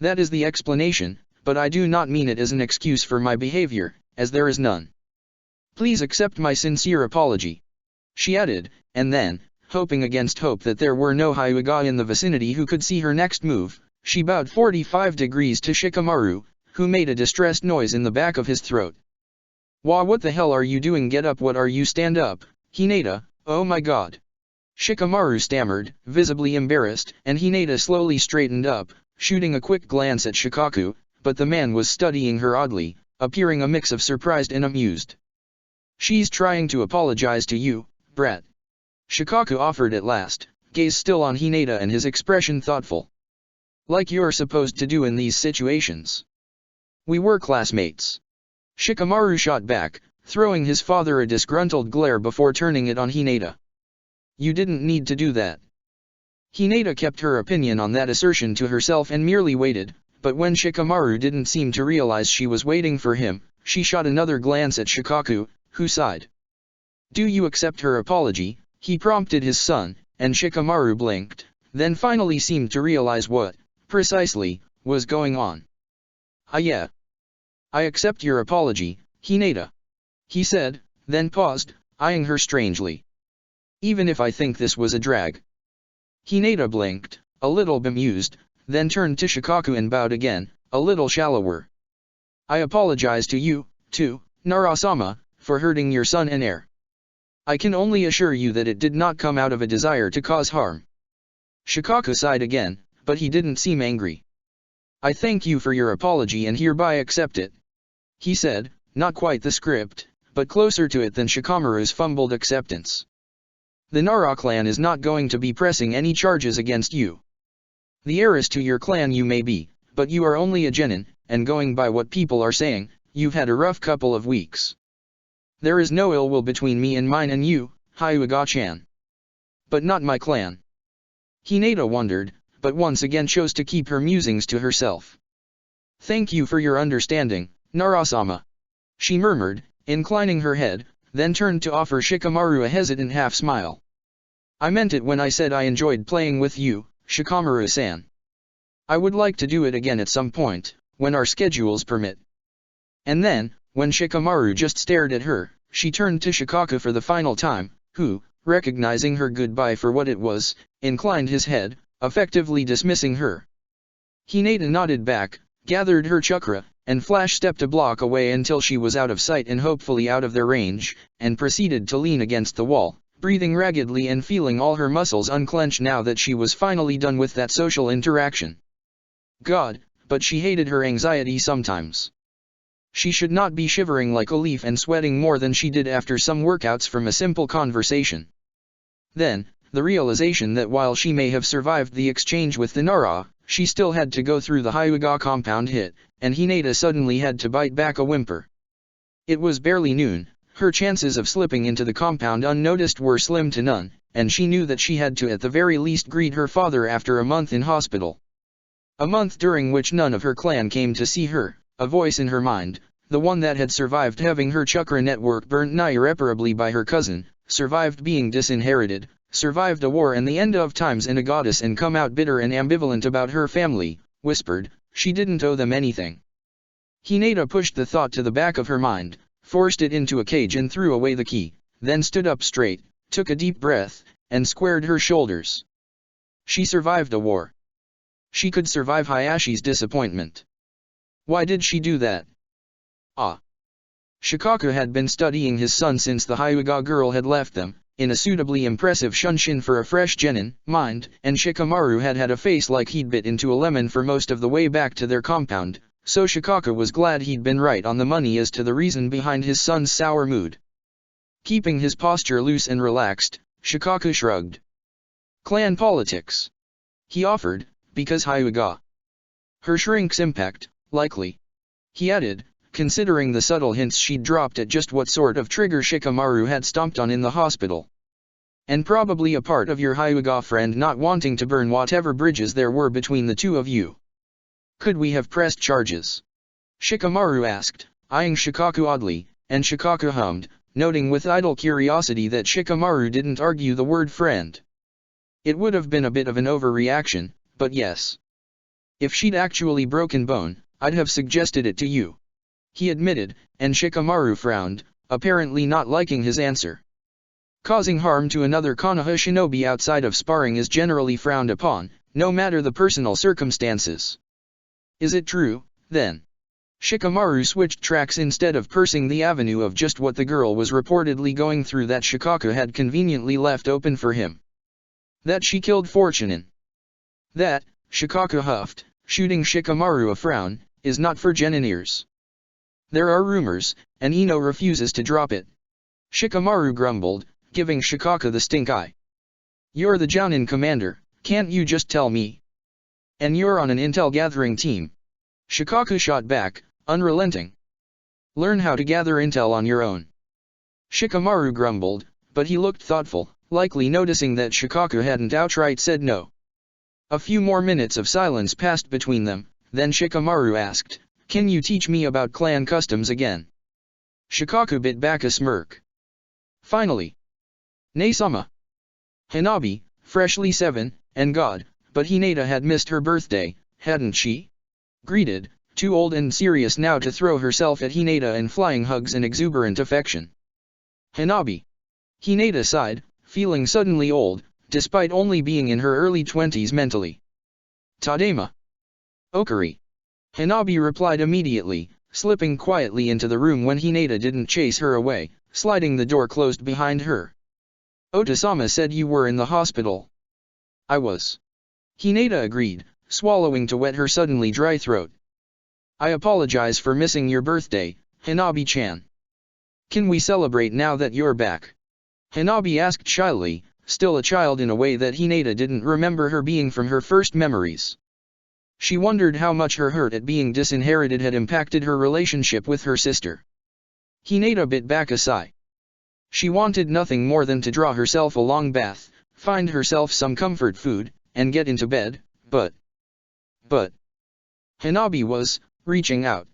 That is the explanation, but I do not mean it as an excuse for my behavior, as there is none. Please accept my sincere apology. She added, and then, hoping against hope that there were no Hyuga in the vicinity who could see her next move, she bowed 45 degrees to Shikamaru, who made a distressed noise in the back of his throat. What the hell are you doing? Get up! What are you? Stand up, Hinata, oh my god. Shikamaru stammered, visibly embarrassed, and Hinata slowly straightened up, shooting a quick glance at Shikaku, but the man was studying her oddly, appearing a mix of surprised and amused. "She's trying to apologize to you, brat," Shikaku offered at last, gaze still on Hinata and his expression thoughtful. "Like you're supposed to do in these situations. We were classmates." Shikamaru shot back, throwing his father a disgruntled glare before turning it on Hinata. "You didn't need to do that." Hinata kept her opinion on that assertion to herself and merely waited, but when Shikamaru didn't seem to realize she was waiting for him, she shot another glance at Shikaku, who sighed. "Do you accept her apology?" he prompted his son, and Shikamaru blinked, then finally seemed to realize what, precisely, was going on. Yeah. I accept your apology, Hinata," he said, then paused, eyeing her strangely. "Even if I think this was a drag." Hinata blinked, a little bemused, then turned to Shikaku and bowed again, a little shallower. "I apologize to you, too, Nara-sama, for hurting your son and heir. I can only assure you that it did not come out of a desire to cause harm." Shikaku sighed again, but he didn't seem angry. "I thank you for your apology and hereby accept it," he said, not quite the script, but closer to it than Shikamaru's fumbled acceptance. "The Nara clan is not going to be pressing any charges against you. The heiress to your clan you may be, but you are only a genin, and going by what people are saying, you've had a rough couple of weeks. There is no ill will between me and mine and you, Hyuga-chan. But not my clan." Hinata wondered, but once again chose to keep her musings to herself. "Thank you for your understanding, Nara-sama," she murmured, inclining her head, then turned to offer Shikamaru a hesitant half-smile. "I meant it when I said I enjoyed playing with you, Shikamaru-san. I would like to do it again at some point, when our schedules permit." And then, when Shikamaru just stared at her, she turned to Shikaku for the final time, who, recognizing her goodbye for what it was, inclined his head, effectively dismissing her. Hinata nodded back, gathered her chakra, and flash-stepped a block away until she was out of sight and hopefully out of their range, and proceeded to lean against the wall, breathing raggedly and feeling all her muscles unclench now that she was finally done with that social interaction. God, but she hated her anxiety sometimes. She should not be shivering like a leaf and sweating more than she did after some workouts from a simple conversation. Then, the realization that while she may have survived the exchange with the Nara, she still had to go through the Hyuga compound hit, and Hinata suddenly had to bite back a whimper. It was barely noon, her chances of slipping into the compound unnoticed were slim to none, and she knew that she had to at the very least greet her father after a month in hospital. A month during which none of her clan came to see her, a voice in her mind, the one that had survived having her chakra network burnt nigh irreparably by her cousin, survived being disinherited, survived a war and the end of times in a goddess and come out bitter and ambivalent about her family, whispered, she didn't owe them anything. Hinata pushed the thought to the back of her mind, forced it into a cage and threw away the key, then stood up straight, took a deep breath, and squared her shoulders. She survived a war. She could survive Hayashi's disappointment. Why did she do that? Shikaku had been studying his son since the Hyuga girl had left them, in a suitably impressive shunshin for a fresh genin, mind, and Shikamaru had had a face like he'd bit into a lemon for most of the way back to their compound, so Shikaku was glad he'd been right on the money as to the reason behind his son's sour mood. Keeping his posture loose and relaxed, Shikaku shrugged. Clan politics, he offered, because Hyuga. Her shrink's impact, likely. He added, considering the subtle hints she'd dropped at just what sort of trigger Shikamaru had stomped on in the hospital. And probably a part of your Hyuga friend not wanting to burn whatever bridges there were between the two of you. Could we have pressed charges? Shikamaru asked, eyeing Shikaku oddly, and Shikaku hummed, noting with idle curiosity that Shikamaru didn't argue the word friend. It would have been a bit of an overreaction, but yes. If she'd actually broken bone, I'd have suggested it to you. He admitted, and Shikamaru frowned, apparently not liking his answer. Causing harm to another Konoha shinobi outside of sparring is generally frowned upon, no matter the personal circumstances. Is it true, then? Shikamaru switched tracks instead of pursing the avenue of just what the girl was reportedly going through that Shikaku had conveniently left open for him. That she killed Fortunin. That, Shikaku huffed, shooting Shikamaru a frown, is not for genin ears. There are rumors, and Ino refuses to drop it. Shikamaru grumbled, giving Shikaka the stink eye. You're the Jounin commander, can't you just tell me? And you're on an intel gathering team. Shikaka shot back, unrelenting. Learn how to gather intel on your own. Shikamaru grumbled, but he looked thoughtful, likely noticing that Shikaka hadn't outright said no. A few more minutes of silence passed between them, then Shikamaru asked, "Can you teach me about clan customs again?" Shikaka bit back a smirk. Finally. "Ne-sama." Hanabi, freshly 7, and God, but Hinata had missed her birthday, hadn't she? Greeted, too old and serious now to throw herself at Hinata and flying hugs and exuberant affection. Hanabi. Hinata sighed, feeling suddenly old, despite only being in her early 20s mentally. Tadema. Okari. Hanabi replied immediately, slipping quietly into the room when Hinata didn't chase her away, sliding the door closed behind her. Otasama said you were in the hospital. I was. Hinata agreed, swallowing to wet her suddenly dry throat. I apologize for missing your birthday, Hanabi-chan. Can we celebrate now that you're back? Hanabi asked shyly, still a child in a way that Hinata didn't remember her being from her first memories. She wondered how much her hurt at being disinherited had impacted her relationship with her sister. Hinata bit back a sigh. She wanted nothing more than to draw herself a long bath, find herself some comfort food, and get into bed, but Hanabi was reaching out.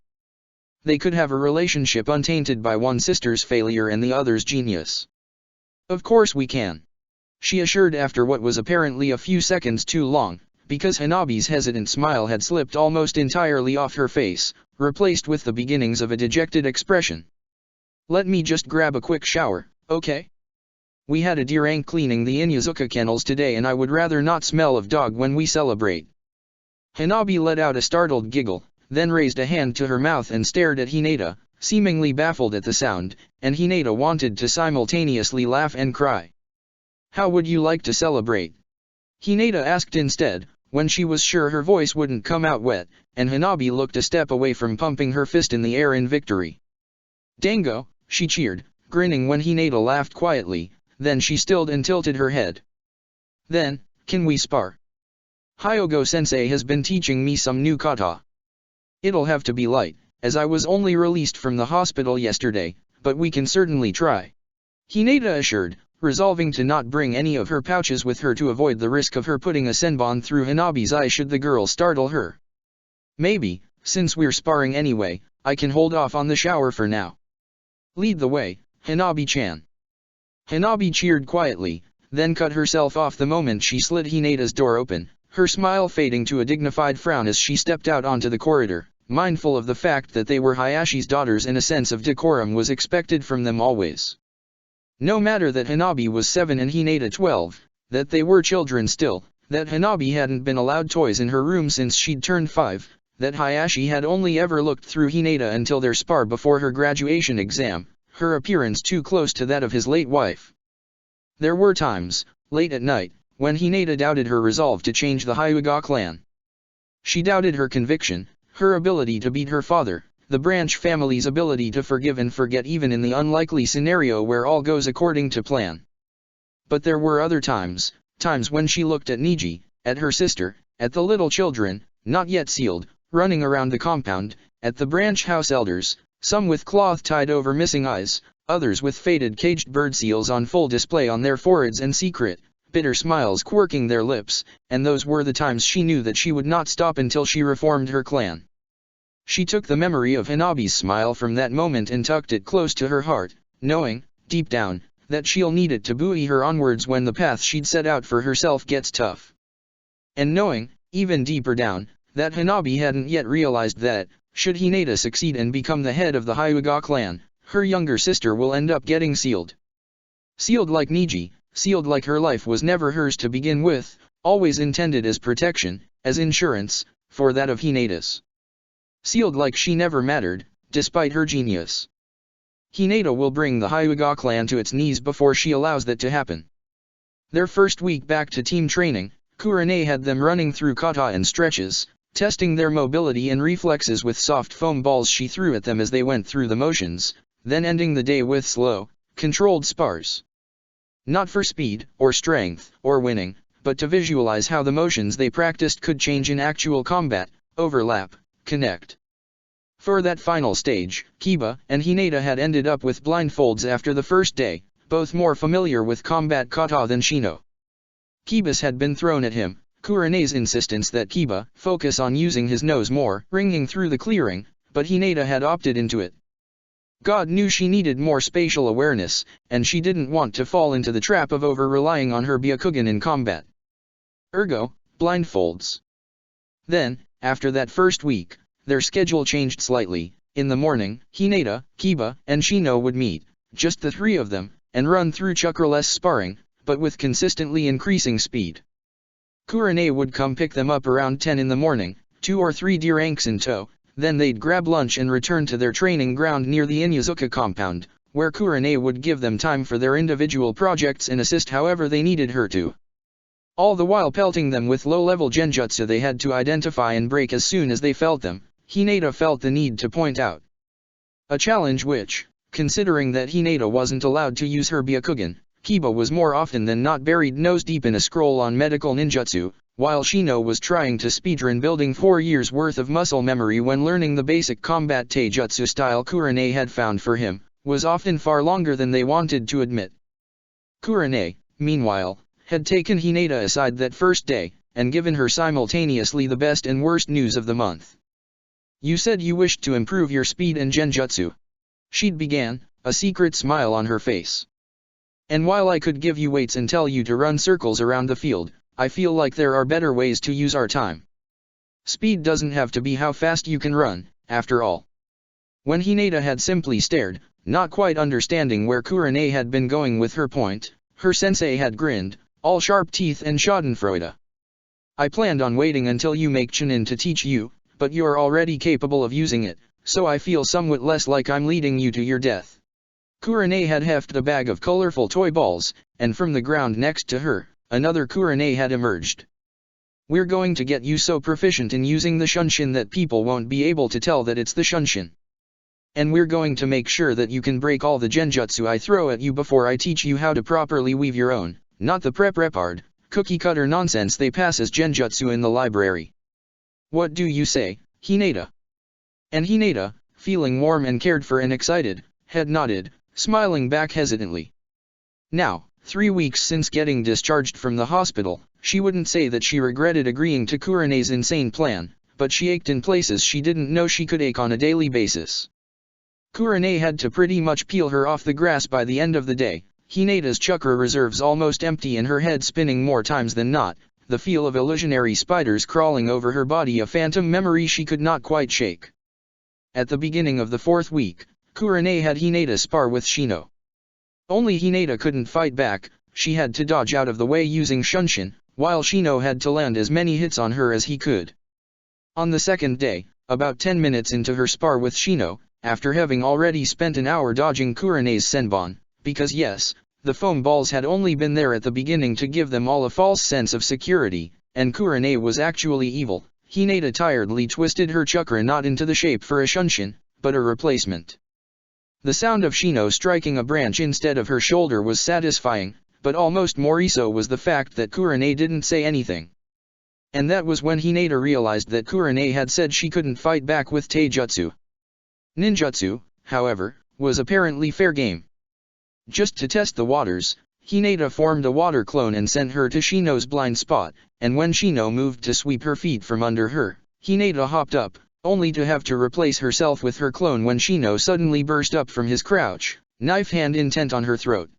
They could have a relationship untainted by one sister's failure and the other's genius. Of course we can. She assured after what was apparently a few seconds too long, because Hanabi's hesitant smile had slipped almost entirely off her face, replaced with the beginnings of a dejected expression. Let me just grab a quick shower, okay? We had a deer cleaning the Inyazuka kennels today and I would rather not smell of dog when we celebrate. Hanabi let out a startled giggle, then raised a hand to her mouth and stared at Hinata, seemingly baffled at the sound, and Hinata wanted to simultaneously laugh and cry. How would you like to celebrate? Hinata asked instead, when she was sure her voice wouldn't come out wet, and Hanabi looked a step away from pumping her fist in the air in victory. Dango, she cheered, grinning when Hinata laughed quietly, then she stilled and tilted her head. Then, can we spar? Hyogo-sensei has been teaching me some new kata. It'll have to be light, as I was only released from the hospital yesterday, but we can certainly try. Hinata assured, resolving to not bring any of her pouches with her to avoid the risk of her putting a senbon through Hanabi's eye should the girl startle her. Maybe, since we're sparring anyway, I can hold off on the shower for now. Lead the way, Hanabi-chan. Hanabi cheered quietly, then cut herself off the moment she slid Hinata's door open, her smile fading to a dignified frown as she stepped out onto the corridor, mindful of the fact that they were Hayashi's daughters and a sense of decorum was expected from them always. No matter that Hanabi was 7 and Hinata 12, that they were children still, that Hanabi hadn't been allowed toys in her room since she'd turned 5, that Hayashi had only ever looked through Hinata until their spar before her graduation exam, her appearance too close to that of his late wife. There were times, late at night, when Hinata doubted her resolve to change the Hyuga clan. She doubted her conviction, her ability to beat her father, the Branch family's ability to forgive and forget even in the unlikely scenario where all goes according to plan. But there were other times when she looked at Niji, at her sister, at the little children, not yet sealed, running around the compound, at the Branch house elders, some with cloth tied over missing eyes, others with faded caged bird seals on full display on their foreheads and secret, bitter smiles quirking their lips, and those were the times she knew that she would not stop until she reformed her clan. She took the memory of Hanabi's smile from that moment and tucked it close to her heart, knowing, deep down, that she'll need it to buoy her onwards when the path she'd set out for herself gets tough. And knowing, even deeper down, that Hanabi hadn't yet realized that, should Hinata succeed and become the head of the Hyuga clan, her younger sister will end up getting sealed. Sealed like Niji, sealed like her life was never hers to begin with, always intended as protection, as insurance, for that of Hinata's. Sealed like she never mattered, despite her genius. Hinata will bring the Hyuga clan to its knees before she allows that to happen. Their first week back to team training, Kurane had them running through kata and stretches, testing their mobility and reflexes with soft foam balls she threw at them as they went through the motions, then ending the day with slow, controlled spars. Not for speed, or strength, or winning, but to visualize how the motions they practiced could change in actual combat, overlap, connect. For that final stage, Kiba and Hinata had ended up with blindfolds after the first day, both more familiar with combat kata than Shino. Kiba's had been thrown at him, Kurene's insistence that Kiba focus on using his nose more, ringing through the clearing, but Hinata had opted into it. God knew she needed more spatial awareness, and she didn't want to fall into the trap of over-relying on her Byakugan in combat. Ergo, blindfolds. Then, after that first week, their schedule changed slightly. In the morning, Hinata, Kiba, and Shino would meet, just the three of them, and run through chakraless sparring, but with consistently increasing speed. Kurene would come pick them up around 10 in the morning, 2 or 3 deer ranks in tow, then they'd grab lunch and return to their training ground near the Inyazuka compound, where Kurene would give them time for their individual projects and assist however they needed her to. All the while pelting them with low-level genjutsu they had to identify and break as soon as they felt them, Hinata felt the need to point out. A challenge which, considering that Hinata wasn't allowed to use her Byakugan, Kiba was more often than not buried nose-deep in a scroll on medical ninjutsu, while Shino was trying to speedrun building 4 years' worth of muscle memory when learning the basic combat taijutsu style Kurene had found for him, was often far longer than they wanted to admit. Kurene, meanwhile, had taken Hinata aside that first day, and given her simultaneously the best and worst news of the month. "You said you wished to improve your speed and genjutsu," she'd began, a secret smile on her face. "And while I could give you weights and tell you to run circles around the field, I feel like there are better ways to use our time. Speed doesn't have to be how fast you can run, after all." When Hinata had simply stared, not quite understanding where Kurene had been going with her point, her sensei had grinned, all sharp teeth and schadenfreude. "I planned on waiting until you make Chunin to teach you, but you're already capable of using it, so I feel somewhat less like I'm leading you to your death." Kurene had hefted a bag of colorful toy balls, and from the ground next to her, another Kurene had emerged. "We're going to get you so proficient in using the Shunshin that people won't be able to tell that it's the Shunshin. And we're going to make sure that you can break all the genjutsu I throw at you before I teach you how to properly weave your own, not the prep-repard, cookie-cutter nonsense they pass as genjutsu in the library. What do you say, Hinata?" And Hinata, feeling warm and cared for and excited, had nodded, smiling back hesitantly. Now, 3 weeks since getting discharged from the hospital, she wouldn't say that she regretted agreeing to Kurene's insane plan, but she ached in places she didn't know she could ache on a daily basis. Kurene had to pretty much peel her off the grass by the end of the day, Hinata's chakra reserves almost empty and her head spinning more times than not, the feel of illusionary spiders crawling over her body a phantom memory she could not quite shake. At the beginning of the 4th week, Kurene had Hinata spar with Shino. Only Hinata couldn't fight back, she had to dodge out of the way using Shunshin, while Shino had to land as many hits on her as he could. On the 2nd day, about 10 minutes into her spar with Shino, after having already spent an hour dodging Kurene's senbon, because yes, the foam balls had only been there at the beginning to give them all a false sense of security, and Kurene was actually evil, Hinata tiredly twisted her chakra not into the shape for a Shunshin, but a replacement. The sound of Shino striking a branch instead of her shoulder was satisfying, but almost more so was the fact that Kurene didn't say anything. And that was when Hinata realized that Kurene had said she couldn't fight back with taijutsu. Ninjutsu, however, was apparently fair game. Just to test the waters, Hinata formed a water clone and sent her to Shino's blind spot, and when Shino moved to sweep her feet from under her, Hinata hopped up, only to have to replace herself with her clone when Shino suddenly burst up from his crouch, knife hand intent on her throat.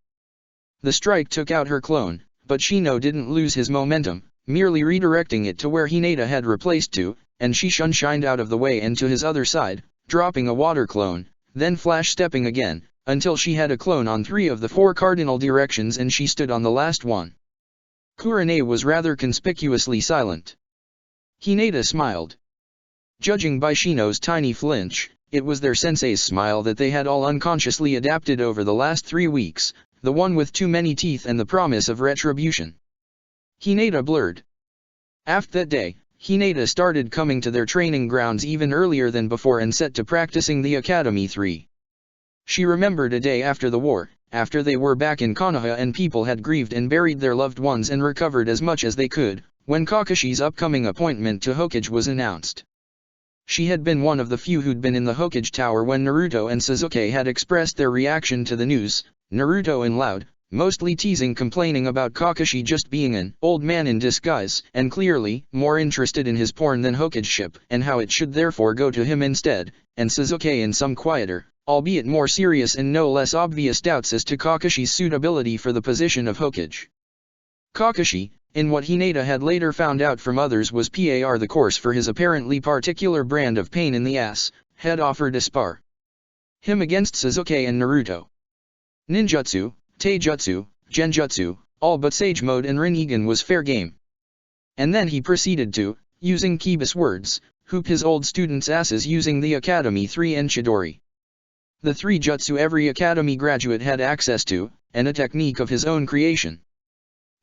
The strike took out her clone, but Shino didn't lose his momentum, merely redirecting it to where Hinata had replaced to, and she shunshined out of the way and to his other side, dropping a water clone, then flash-stepping again, until she had a clone on 3 of the 4 cardinal directions and she stood on the last one. Kurene was rather conspicuously silent. Hinata smiled. Judging by Shino's tiny flinch, it was their sensei's smile that they had all unconsciously adapted over the last 3 weeks, the one with too many teeth and the promise of retribution. Hinata blurred. After that day, Hinata started coming to their training grounds even earlier than before and set to practicing the Academy 3. She remembered a day after the war, after they were back in Konoha and people had grieved and buried their loved ones and recovered as much as they could, when Kakashi's upcoming appointment to Hokage was announced. She had been one of the few who'd been in the Hokage Tower when Naruto and Sasuke had expressed their reaction to the news, Naruto in loud, mostly teasing complaining about Kakashi just being an old man in disguise and clearly more interested in his porn than Hokageship and how it should therefore go to him instead, and Sasuke in some quieter, albeit more serious and no less obvious doubts as to Kakashi's suitability for the position of Hokage. Kakashi, in what Hinata had later found out from others was par the course for his apparently particular brand of pain in the ass, had offered to spar him against Sasuke and Naruto. Ninjutsu, Taijutsu, Genjutsu, all but Sage Mode and Rinnegan was fair game. And then he proceeded to, using Kiba's words, hoop his old students' asses using the Academy 3 and Chidori. The 3 jutsu every Academy graduate had access to, and a technique of his own creation.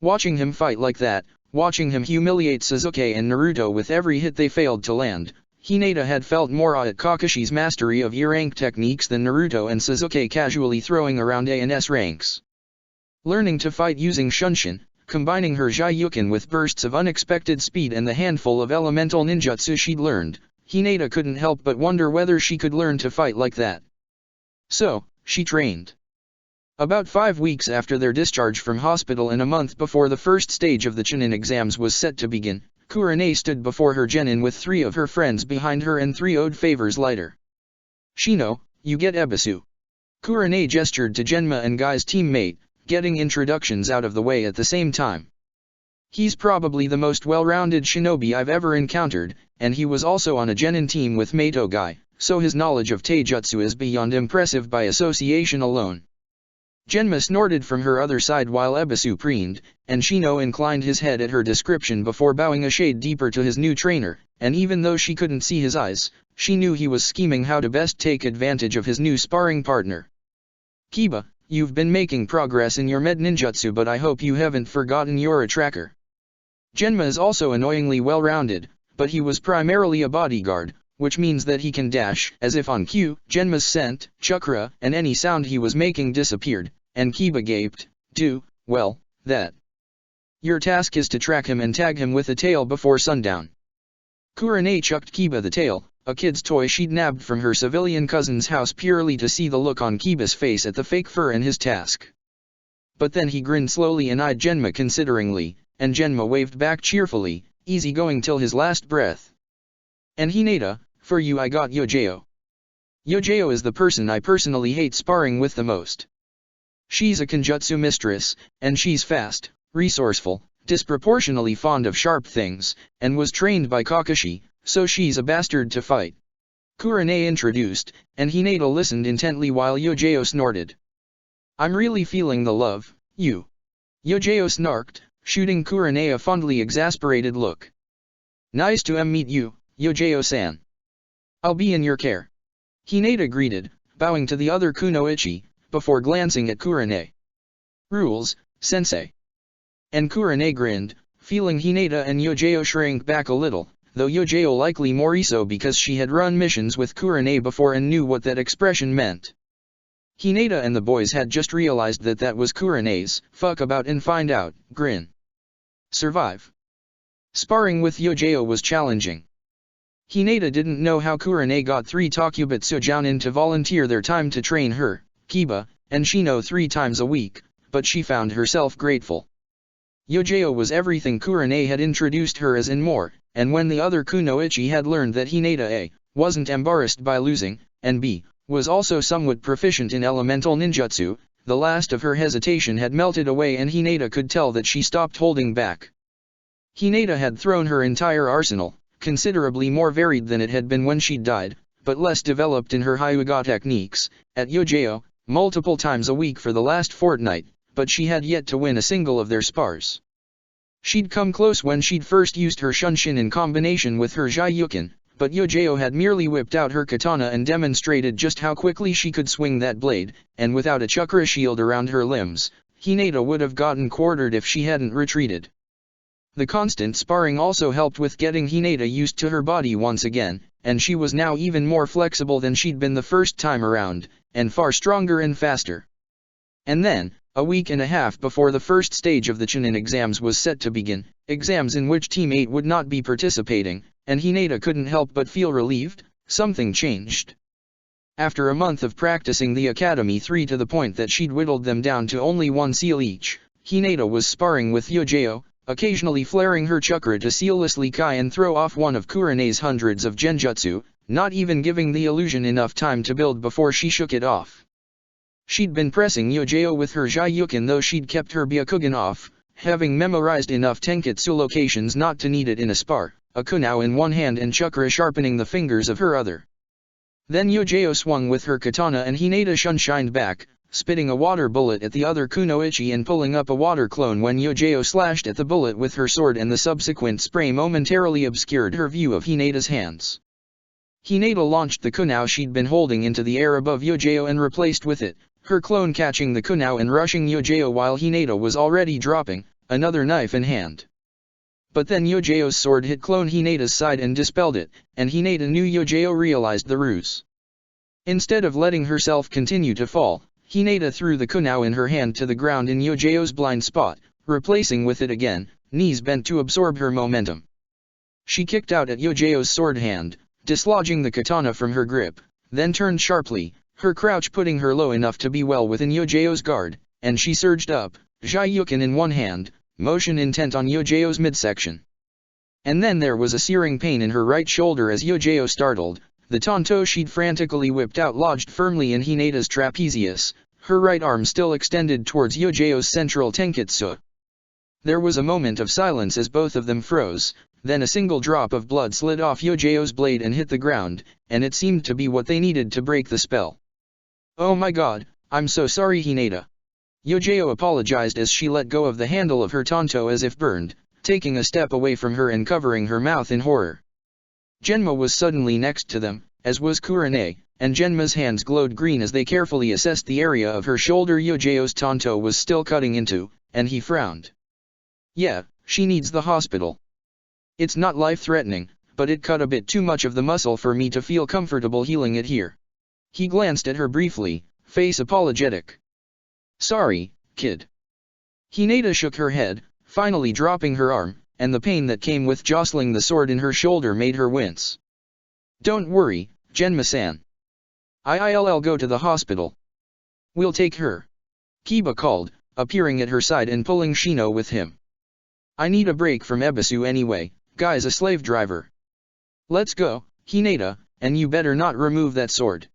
Watching him fight like that, watching him humiliate Sasuke and Naruto with every hit they failed to land, Hinata had felt more awe at Kakashi's mastery of E-rank techniques than Naruto and Sasuke casually throwing around A and S ranks. Learning to fight using Shunshin, combining her Jyuken with bursts of unexpected speed and the handful of elemental ninjutsu she'd learned, Hinata couldn't help but wonder whether she could learn to fight like that. So, she trained. About 5 weeks after their discharge from hospital and a month before the first stage of the Chunin exams was set to begin, Kurane stood before her genin with 3 of her friends behind her and 3 owed favors lighter. Shino, you get Ebisu. Kurane gestured to Genma and Guy's teammate, getting introductions out of the way at the same time. He's probably the most well-rounded shinobi I've ever encountered, and he was also on a genin team with Meito Guy, so his knowledge of taijutsu is beyond impressive by association alone. Genma snorted from her other side while Ebisu preened, and Shino inclined his head at her description before bowing a shade deeper to his new trainer, and even though she couldn't see his eyes, she knew he was scheming how to best take advantage of his new sparring partner. Kiba, you've been making progress in your med ninjutsu, but I hope you haven't forgotten you're a tracker. Genma is also annoyingly well-rounded, but he was primarily a bodyguard, which means that he can dash as if on cue. Genma's scent, chakra, and any sound he was making disappeared, and Kiba gaped, well, that. Your task is to track him and tag him with a tail before sundown. Kurane chucked Kiba the tail, a kid's toy she'd nabbed from her civilian cousin's house purely to see the look on Kiba's face at the fake fur and his task. But then he grinned slowly and eyed Genma consideringly, and Genma waved back cheerfully, easygoing till his last breath. And Hinata, for you I got Yojeo. Yojeo is the person I personally hate sparring with the most. She's a Kenjutsu mistress, and she's fast, resourceful, disproportionately fond of sharp things, and was trained by Kakashi, so she's a bastard to fight. Kurane introduced, and Hinata listened intently while Yojeo snorted. I'm really feeling the love, you. Yojeo snarked, shooting Kurane a fondly exasperated look. Nice to meet you, Yojeo-san. I'll be in your care. Hinata greeted, bowing to the other kunoichi, before glancing at Kurane. Rules, sensei. And Kurane grinned, feeling Hinata and Yojeo shrink back a little, though Yojeo likely more so because she had run missions with Kurane before and knew what that expression meant. Hinata and the boys had just realized that that was Kurane's fuck about and find out grin. Survive. Sparring with Yojeo was challenging. Hinata didn't know how Kurane got 3 Takubutsu Jounin to volunteer their time to train her, Kiba, and Shino 3 times a week, but she found herself grateful. Yojeo was everything Kurane had introduced her as and more, and when the other kunoichi had learned that Hinata A. wasn't embarrassed by losing, and B. was also somewhat proficient in elemental ninjutsu, the last of her hesitation had melted away and Hinata could tell that she stopped holding back. Hinata had thrown her entire arsenal, considerably more varied than it had been when she'd died, but less developed in her Hyuga techniques, at Yojeo, multiple times a week for the last fortnight, but she had yet to win a single of their spars. She'd come close when she'd first used her Shunshin in combination with her Jyuken, but Yojeo had merely whipped out her katana and demonstrated just how quickly she could swing that blade, and without a chakra shield around her limbs, Hinata would have gotten quartered if she hadn't retreated. The constant sparring also helped with getting Hinata used to her body once again, and she was now even more flexible than she'd been the first time around, and far stronger and faster. And then, a week and a half before the first stage of the Chunin exams was set to begin, exams in which Team 8 would not be participating, and Hinata couldn't help but feel relieved. Something changed. After a month of practicing the Academy 3 to the point that she'd whittled them down to only one seal each, Hinata was sparring with Yojeo, occasionally flaring her chakra to seallessly kai and throw off one of Kurene's hundreds of genjutsu, not even giving the illusion enough time to build before she shook it off. She'd been pressing Yojeo with her Jyuken, though she'd kept her Byakugan off, having memorized enough Tenketsu locations not to need it in a spar, a kunao in one hand and chakra sharpening the fingers of her other. Then Yojeo swung with her katana and Hinata shunshined back, spitting a water bullet at the other kunoichi and pulling up a water clone when Yojeo slashed at the bullet with her sword, and the subsequent spray momentarily obscured her view of Hinata's hands. Hinata launched the kunao she'd been holding into the air above Yojeo and replaced with it, her clone catching the kunao and rushing Yojeo while Hinata was already dropping, another knife in hand. But then Yojeo's sword hit clone Hinata's side and dispelled it, and Hinata knew Yojeo realized the ruse. Instead of letting herself continue to fall, Hinata threw the kunao in her hand to the ground in Yojeo's blind spot, replacing with it again, knees bent to absorb her momentum. She kicked out at Yojeo's sword hand, dislodging the katana from her grip, then turned sharply, her crouch putting her low enough to be well within Yojeo's guard, and she surged up, Jyuken in one hand, motion intent on Yojeo's midsection. And then there was a searing pain in her right shoulder as Yojeo startled. The tanto she'd frantically whipped out lodged firmly in Hinata's trapezius, her right arm still extended towards Yojeo's central tenketsu. There was a moment of silence as both of them froze, then a single drop of blood slid off Yojeo's blade and hit the ground, and it seemed to be what they needed to break the spell. "Oh my god, I'm so sorry, Hinata." Yojeo apologized as she let go of the handle of her tanto as if burned, taking a step away from her and covering her mouth in horror. Genma was suddenly next to them, as was Kurane, and Genma's hands glowed green as they carefully assessed the area of her shoulder Yojeo's tanto was still cutting into, and he frowned. "Yeah, she needs the hospital. It's not life-threatening, but it cut a bit too much of the muscle for me to feel comfortable healing it here." He glanced at her briefly, face apologetic. "Sorry, kid." Hinata shook her head, finally dropping her arm, and the pain that came with jostling the sword in her shoulder made her wince. "Don't worry, Genma-san. I'll go to the hospital. We'll take her," Kiba called, appearing at her side and pulling Shino with him. "I need a break from Ebisu anyway, guy's a slave driver." "Let's go, Hinata, and you better not remove that sword."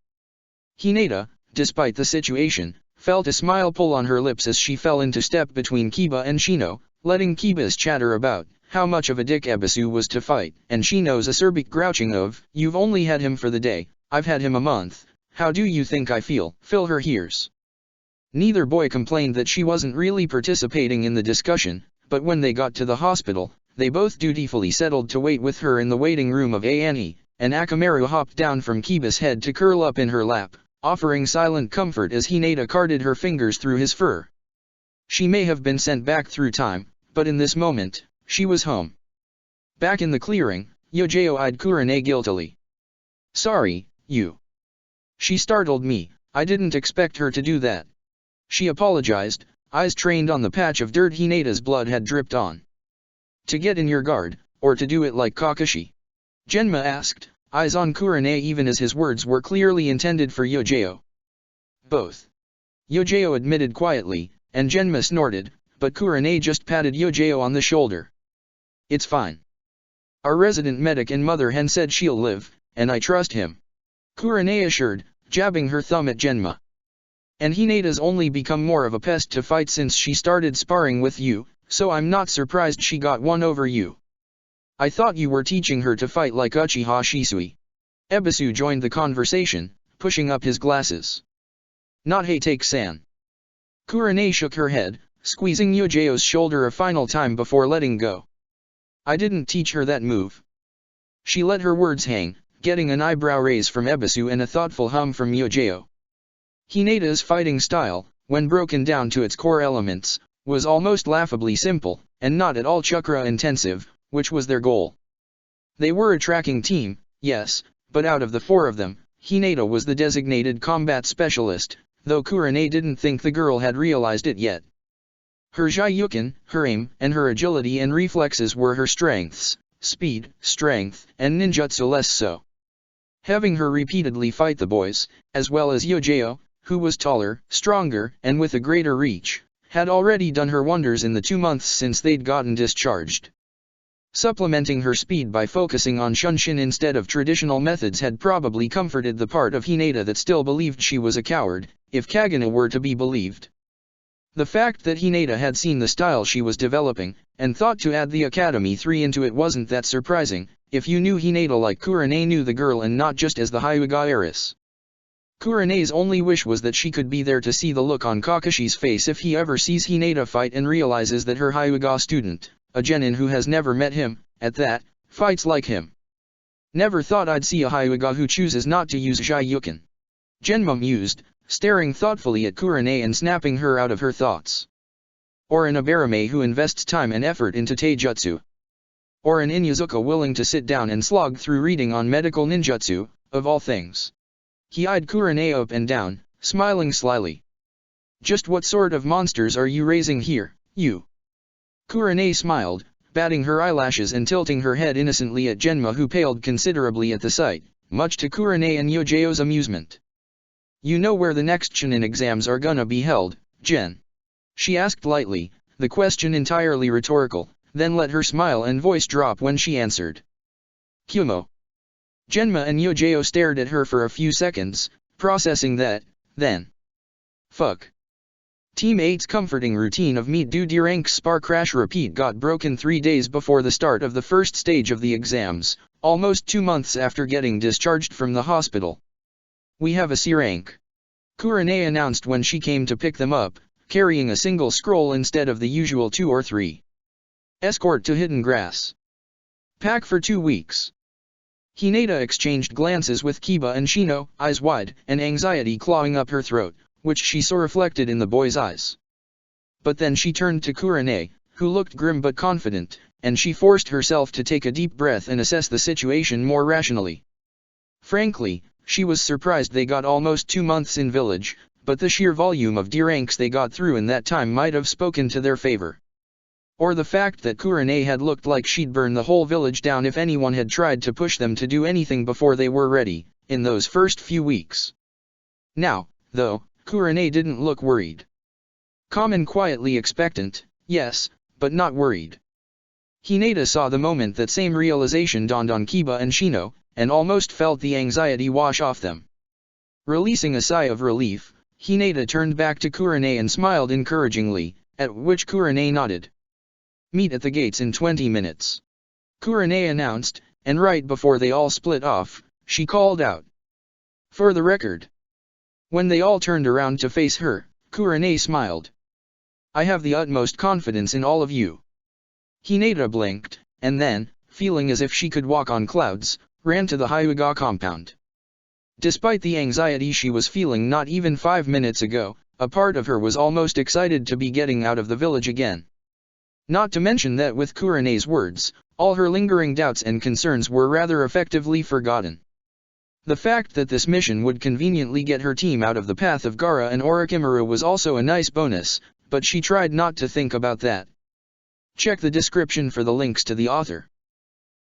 Hinata, despite the situation, felt a smile pull on her lips as she fell into step between Kiba and Shino, letting Kiba's chatter about how much of a dick Ebisu was to fight, and Shino's acerbic grouching of, "You've only had him for the day, I've had him a month, how do you think I feel?" fill her ears. Neither boy complained that she wasn't really participating in the discussion, but when they got to the hospital, they both dutifully settled to wait with her in the waiting room of Ane, and Akamaru hopped down from Kiba's head to curl up in her lap, offering silent comfort as Hinata carted her fingers through his fur. She may have been sent back through time, but in this moment, she was home. Back in the clearing, Yojeo eyed Kurane guiltily. "Sorry, you." "She startled me, I didn't expect her to do that." She apologized, eyes trained on the patch of dirt Hinata's blood had dripped on. "To get in your guard, or to do it like Kakashi?" Genma asked, eyes on Kurane even as his words were clearly intended for Yojeo. "Both." Yojeo admitted quietly, and Genma snorted, but Kurane just patted Yojeo on the shoulder. "It's fine. Our resident medic and mother hen said she'll live, and I trust him," Kurane assured, jabbing her thumb at Genma. "And Hinata's only become more of a pest to fight since she started sparring with you, so I'm not surprised she got one over you. I thought you were teaching her to fight like Uchiha Shisui." Ebisu joined the conversation, pushing up his glasses. "Not Hatake-san." Kurane shook her head, squeezing Yojeo's shoulder a final time before letting go. "I didn't teach her that move." She let her words hang, getting an eyebrow raise from Ebisu and a thoughtful hum from Yojeo. Hinata's fighting style, when broken down to its core elements, was almost laughably simple, and not at all chakra intensive, which was their goal. They were a tracking team, yes, but out of the 4 of them, Hinata was the designated combat specialist, though Kurane didn't think the girl had realized it yet. Her Jyuken, her aim, and her agility and reflexes were her strengths, speed, strength, and ninjutsu less so. Having her repeatedly fight the boys, as well as Yojao, who was taller, stronger, and with a greater reach, had already done her wonders in the 2 months since they'd gotten discharged. Supplementing her speed by focusing on Shunshin instead of traditional methods had probably comforted the part of Hinata that still believed she was a coward, if Kaguna were to be believed. The fact that Hinata had seen the style she was developing, and thought to add the Academy 3 into it wasn't that surprising, if you knew Hinata like Kurane knew the girl and not just as the Hyuga heiress. Kurane's only wish was that she could be there to see the look on Kakashi's face if he ever sees Hinata fight and realizes that her Hyuga student, a genin who has never met him, at that, fights like him. Never thought I'd see a Hyuga who chooses not to use Jyuken. Genma mused, staring thoughtfully at Kurane and snapping her out of her thoughts. Or an Abarame who invests time and effort into Taijutsu. Or an Inyazuka willing to sit down and slog through reading on medical ninjutsu, of all things. He eyed Kurane up and down, smiling slyly. Just what sort of monsters are you raising here, you? Kurane smiled, batting her eyelashes and tilting her head innocently at Genma, who paled considerably at the sight, much to Kurane and Yojao's amusement. You know where the next Chunin exams are gonna be held, Gen? She asked lightly, the question entirely rhetorical, then let her smile and voice drop when she answered. Kumo. Genma and Yojao stared at her for a few seconds, processing that, then. Fuck. Team 8's comforting routine of meet do D-rank spar crash repeat got broken 3 days before the start of the first stage of the exams, almost 2 months after getting discharged from the hospital. We have a C rank. Kurane announced when she came to pick them up, carrying a single scroll instead of the usual 2 or 3. Escort to Hidden Grass. Pack for 2 weeks. Hinata exchanged glances with Kiba and Shino, eyes wide, and anxiety clawing up her throat, which she saw reflected in the boy's eyes. But then she turned to Kurane, who looked grim but confident, and she forced herself to take a deep breath and assess the situation more rationally. Frankly, she was surprised they got almost 2 months in village, but the sheer volume of D-ranks they got through in that time might have spoken to their favor. Or the fact that Kurane had looked like she'd burn the whole village down if anyone had tried to push them to do anything before they were ready, in those first few weeks. Now, though, Kurane didn't look worried. Calm and quietly expectant, yes, but not worried. Hinata saw the moment that same realization dawned on Kiba and Shino, and almost felt the anxiety wash off them. Releasing a sigh of relief, Hinata turned back to Kurane and smiled encouragingly, at which Kurane nodded. Meet at the gates in 20 minutes. Kurane announced, and right before they all split off, she called out. For the record. When they all turned around to face her, Kurane smiled. I have the utmost confidence in all of you. Hinata blinked, and then, feeling as if she could walk on clouds, ran to the Hyuga compound. Despite the anxiety she was feeling not even 5 minutes ago, a part of her was almost excited to be getting out of the village again. Not to mention that with Kurane's words, all her lingering doubts and concerns were rather effectively forgotten. The fact that this mission would conveniently get her team out of the path of Gaara and Orochimaru was also a nice bonus, but she tried not to think about that. Check the description for the links to the author.